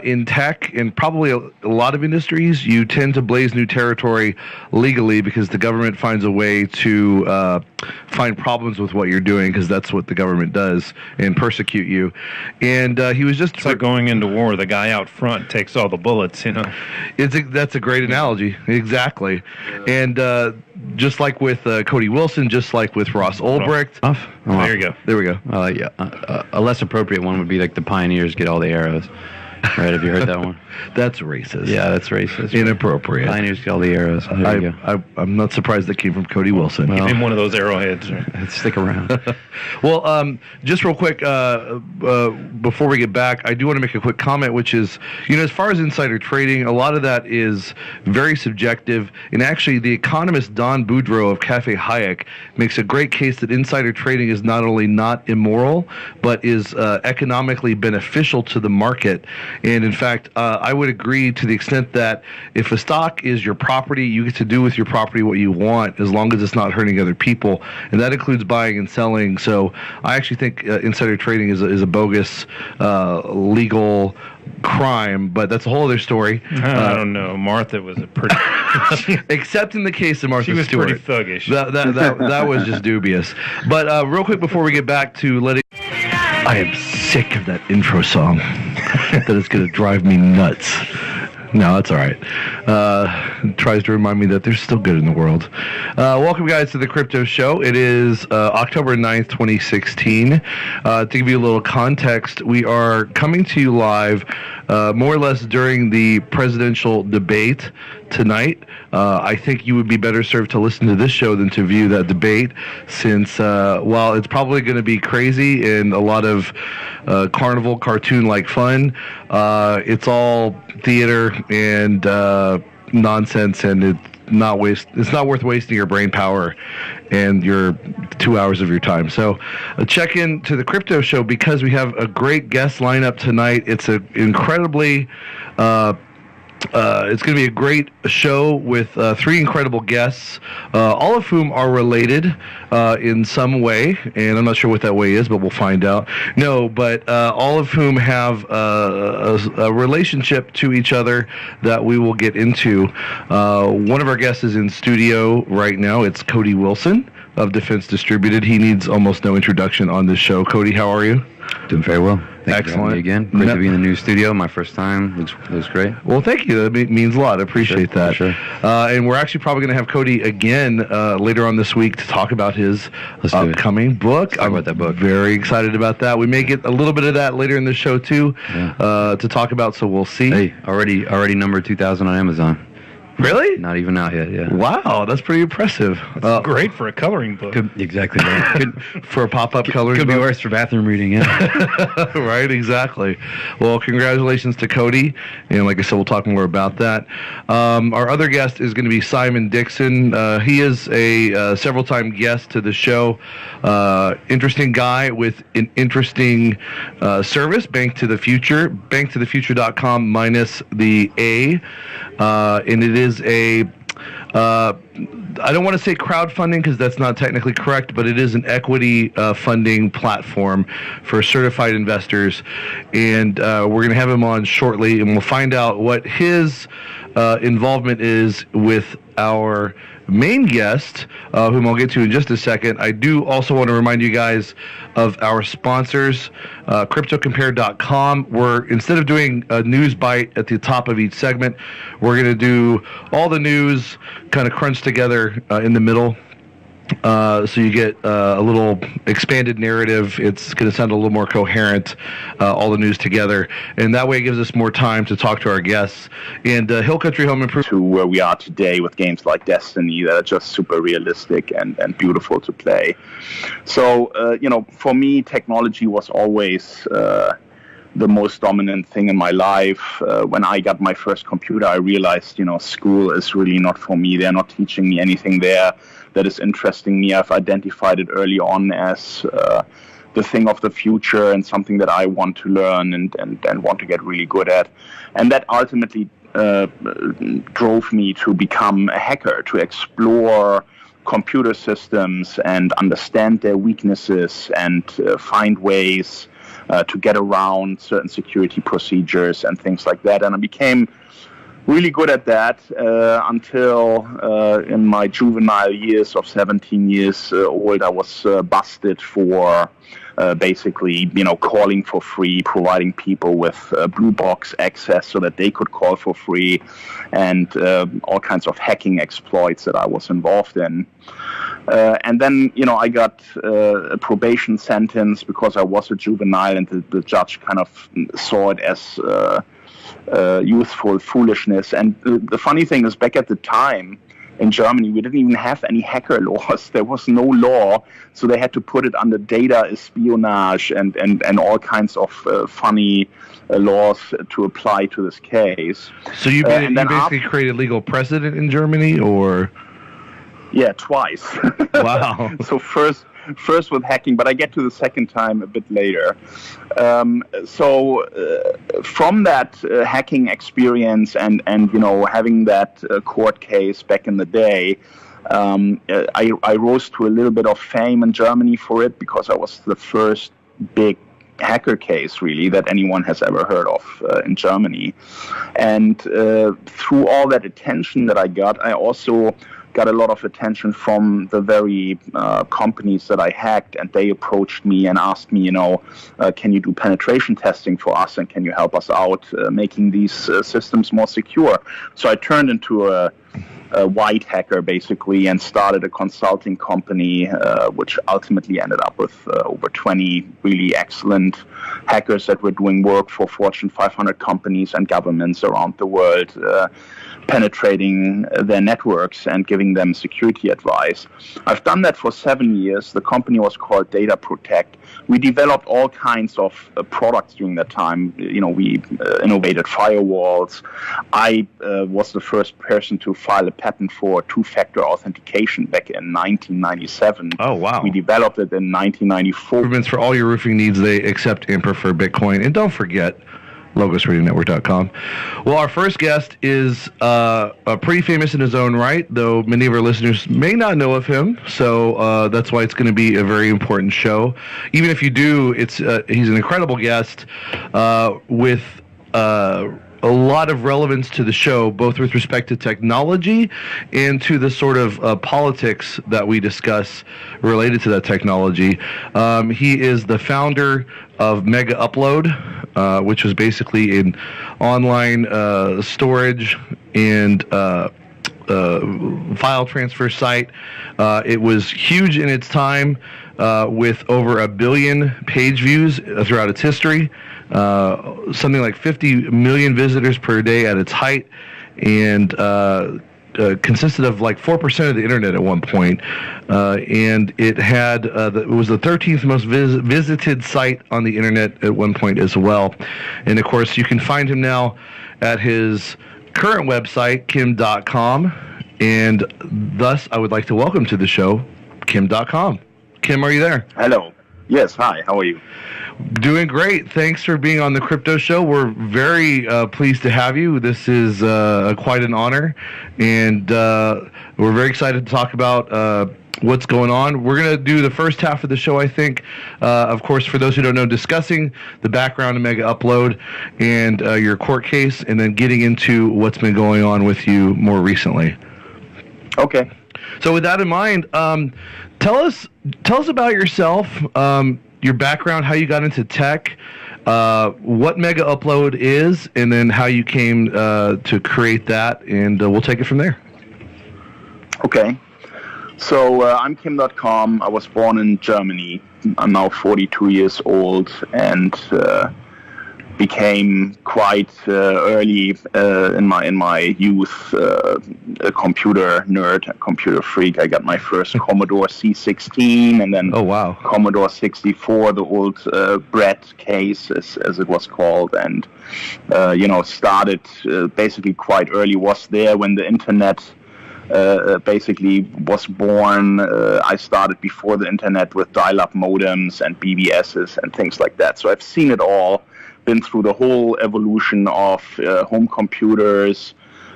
[SPEAKER 1] in tech and probably a lot of industries, you tend to blaze new territory legally because the government finds a way to find problems with what you're doing, because that's what the government does, and persecute you. And he was just...
[SPEAKER 3] It's like going into war. The guy out front takes all the bullets,
[SPEAKER 1] That's a great analogy. Exactly. And just like with Cody Wilson, just like with Ross Ulbricht.
[SPEAKER 3] There you go.
[SPEAKER 1] There we go.
[SPEAKER 2] A less appropriate one would be like the pioneers get all the arrows. Right? Have you heard that one?
[SPEAKER 1] That's racist.
[SPEAKER 2] Yeah, that's racist.
[SPEAKER 1] Inappropriate.
[SPEAKER 2] Pioneers get all the arrows. There you go.
[SPEAKER 1] I'm not surprised that came from Cody Wilson.
[SPEAKER 3] Give him one of those arrowheads.
[SPEAKER 2] Stick around.
[SPEAKER 1] Well, just real quick, before we get back, I do want to make a quick comment, which is, as far as insider trading, a lot of that is very subjective. And actually, the economist Don Boudreaux of Cafe Hayek makes a great case that insider trading is not only not immoral, but is economically beneficial to the market. And in fact, I would agree to the extent that if a stock is your property, you get to do with your property what you want, as long as it's not hurting other people. And that includes buying and selling. So I actually think insider trading is a bogus legal crime, but that's a whole other story.
[SPEAKER 3] I don't know. Martha was a pretty...
[SPEAKER 1] Except in the case of Martha
[SPEAKER 3] She was
[SPEAKER 1] Stewart.
[SPEAKER 3] pretty thuggish.
[SPEAKER 1] That was just dubious. But real quick before we get back to letting... I am sick of that intro song. That is going to drive me nuts. No, that's all right. Tries to remind me that there's still good in the world. Welcome, guys, to the Crypto Show. It is October 9th, 2016. To give you a little context, we are coming to you live more or less during the presidential debate tonight. I think you would be better served to listen to this show than to view that debate, since while it's probably going to be crazy and a lot of carnival cartoon-like fun, it's all theater and nonsense, and it's not worth wasting your brain power and your 2 hours of your time. So check in to the Crypto Show because we have a great guest lineup tonight. It's an incredibly it's going to be a great show with three incredible guests, all of whom are related in some way, and I'm not sure what that way is, but we'll find out. No, but all of whom have a relationship to each other that we will get into. One of our guests is in studio right now. It's Cody Wilson of Defense Distributed. He needs almost no introduction on this show. Cody, how are you?
[SPEAKER 2] Doing very well. Thank you for having me again. Great to be in the new studio. My first time. It was great.
[SPEAKER 1] Well, thank you. That means a lot. I appreciate that.
[SPEAKER 2] Sure.
[SPEAKER 1] And we're actually probably going to have Cody again later on this week to talk about his upcoming book.
[SPEAKER 2] Let's talk about that book.
[SPEAKER 1] Very excited about that. We may get a little bit of that later in the show, too, to talk about, so we'll see.
[SPEAKER 2] Hey, already number 2,000 on Amazon.
[SPEAKER 1] Really?
[SPEAKER 2] Not even out yet, yeah.
[SPEAKER 1] Wow, that's pretty impressive.
[SPEAKER 3] Great for a coloring book.
[SPEAKER 2] Exactly right.
[SPEAKER 1] For a pop-up coloring
[SPEAKER 2] Could be
[SPEAKER 1] book.
[SPEAKER 2] worse for bathroom reading, yeah.
[SPEAKER 1] Right, exactly. Well, congratulations to Cody, and like I said, we'll talk more about that. Our other guest is going to be Simon Dixon. He is a several-time guest to the show. Interesting guy with an interesting service, Bank to the Future, banktothefuture.com minus the A, and it is a I don't want to say crowdfunding because that's not technically correct, but it is an equity funding platform for certified investors, and we're going to have him on shortly, and we'll find out what his involvement is with our main guest, whom I'll get to in just a second. I do also want to remind you guys of our sponsors, CryptoCompare.com. We're, instead of doing a news bite at the top of each segment, we're going to do all the news kind of crunched together in the middle. So you get a little expanded narrative. It's going to sound a little more coherent, all the news together. And that way it gives us more time to talk to our guests. And Hill Country Home Improvement.
[SPEAKER 4] To where we are today with games like Destiny that are just super realistic and beautiful to play. So, for me, technology was always the most dominant thing in my life. When I got my first computer, I realized, school is really not for me. They're not teaching me anything there that is interesting me. I've identified it early on as the thing of the future and something that I want to learn and want to get really good at. And that ultimately drove me to become a hacker, to explore computer systems and understand their weaknesses and find ways to get around certain security procedures and things like that. And I became really good at that until in my juvenile years of 17 years old, I was busted for basically, calling for free, providing people with blue box access so that they could call for free, and all kinds of hacking exploits that I was involved in. And then, I got a probation sentence because I was a juvenile, and the judge kind of saw it as youthful foolishness. And the funny thing is, back at the time in Germany, we didn't even have any hacker laws. There was no law, so they had to put it under data espionage and all kinds of funny laws to apply to this case.
[SPEAKER 1] So you basically created legal precedent in Germany, or?
[SPEAKER 4] Yeah, twice.
[SPEAKER 1] Wow.
[SPEAKER 4] So first with hacking, but I get to the second time a bit later. From that hacking experience and having that court case back in the day, I rose to a little bit of fame in Germany for it because I was the first big hacker case, really, that anyone has ever heard of in Germany. And through all that attention that I got, I also got a lot of attention from the very companies that I hacked, and they approached me and asked me, can you do penetration testing for us, and can you help us out making these systems more secure? So I turned into a white hacker, basically, and started a consulting company, which ultimately ended up with over 20 really excellent hackers that were doing work for Fortune 500 companies and governments around the world, penetrating their networks and giving them security advice. I've done that for 7 years. The company was called Data Protect. We developed all kinds of products during that time. We innovated firewalls. I was the first person to file a patent for two-factor authentication back in 1997.
[SPEAKER 1] Oh, wow.
[SPEAKER 4] We developed it in 1994.
[SPEAKER 1] Improvements for all your roofing needs. They accept and prefer Bitcoin. And don't forget, LogosRadioNetwork.com. Well, our first guest is pretty famous in his own right, though many of our listeners may not know of him. So that's why it's going to be a very important show. Even if you do, he's an incredible guest with a lot of relevance to the show, both with respect to technology and to the sort of politics that we discuss related to that technology. He is the founder of Megaupload, which was basically an online storage and file transfer site. It was huge in its time, with over 1 billion page views throughout its history. Something like 50 million visitors per day at its height, and consisted of like 4% of the internet at one point. And it had it was the 13th most visited site on the internet at one point as well. And of course, you can find him now at his current website, Kim Dotcom. And thus, I would like to welcome to the show, Kim Dotcom. Kim, are you there?
[SPEAKER 4] Hello. Yes, hi. How are you?
[SPEAKER 1] Doing great. Thanks for being on the Crypto Show. We're very pleased to have you. This is quite an honor, and we're very excited to talk about what's going on. We're going to do the first half of the show, I think, of course, for those who don't know, discussing the background of Megaupload and your court case, and then getting into what's been going on with you more recently.
[SPEAKER 4] Okay.
[SPEAKER 1] So with that in mind, tell us about yourself, your background, how you got into tech, what Megaupload is, and then how you came to create that, and we'll take it from there.
[SPEAKER 4] Okay. So I'm Kim Dotcom. I was born in Germany. I'm now 42 years old, and became quite early in my youth a computer nerd, a computer freak. I got my first Commodore C16, and then Commodore 64, the old Brett case, as it was called, and started basically quite early. Was there when the internet basically was born. I started before the internet with dial-up modems and BBSs and things like that. So I've seen it all. Been through the whole evolution of home computers,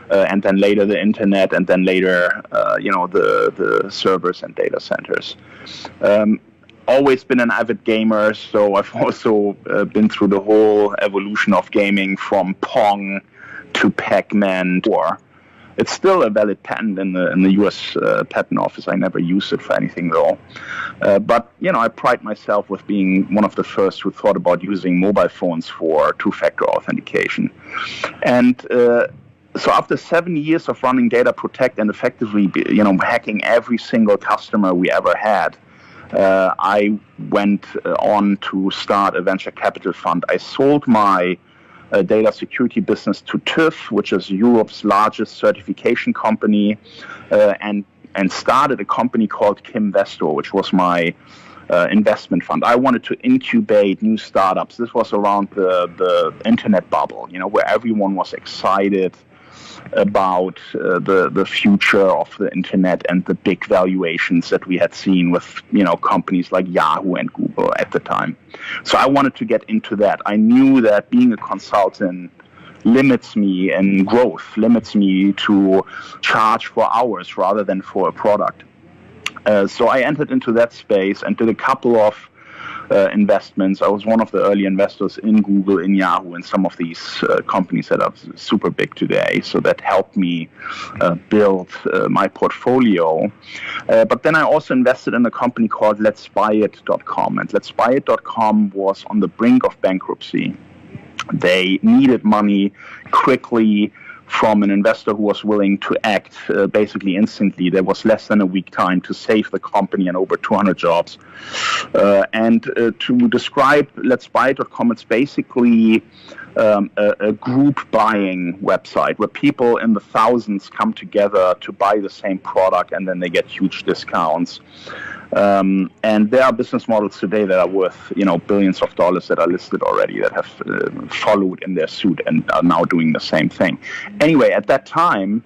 [SPEAKER 4] and then later the internet, and then later, the servers and data centers. Always been an avid gamer, so I've also been through the whole evolution of gaming from Pong to Pac-Man. It's still a valid patent in the U.S. Patent Office. I never used it for anything though. But I pride myself with being one of the first who thought about using mobile phones for two-factor authentication. And so after 7 years of running Data Protect and effectively, hacking every single customer we ever had, I went on to start a venture capital fund. I sold my data security business to TÜV, which is Europe's largest certification company, and started a company called Kimvesto, which was my investment fund. I wanted to incubate new startups. This was around the internet bubble, where everyone was excited about the future of the internet and the big valuations that we had seen with companies like Yahoo and Google at the time. So I wanted to get into that. I knew that being a consultant limits me in growth, limits me to charge for hours rather than for a product. So I entered into that space and did a couple of investments. I was one of the early investors in Google, in Yahoo, and some of these companies that are super big today. So that helped me build my portfolio. But then I also invested in a company called letsbuyit.com. And letsbuyit.com was on the brink of bankruptcy. They needed money quickly from an investor who was willing to act basically instantly. There was less than a week time to save the company and over 200 jobs. And to describe letsbuyit.com, it's basically a group buying website where people in the thousands come together to buy the same product, and then they get huge discounts. And there are business models today that are worth, billions of dollars that are listed already, that have followed in their suit and are now doing the same thing. Anyway, at that time,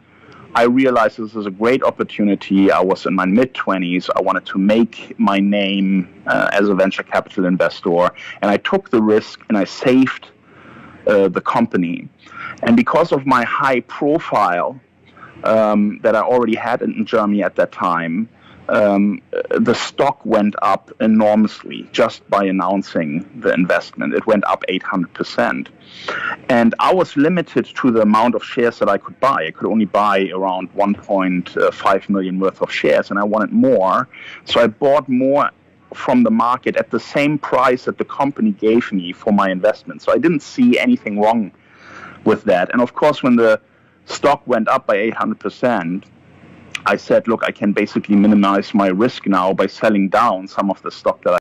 [SPEAKER 4] I realized this is a great opportunity. I was in my mid-20s. I wanted to make my name as a venture capital investor, and I took the risk and I saved the company. And because of my high profile that I already had in Germany at that time, the stock went up enormously just by announcing the investment. It went up 800%. And I was limited to the amount of shares that I could buy. I could only buy around 1.5 million worth of shares, and I wanted more. So I bought more from the market at the same price that the company gave me for my investment. So I didn't see anything wrong with that. And of course, when the stock went up by 800%, I said, look, I can basically minimize my risk now by selling down some of the stock that I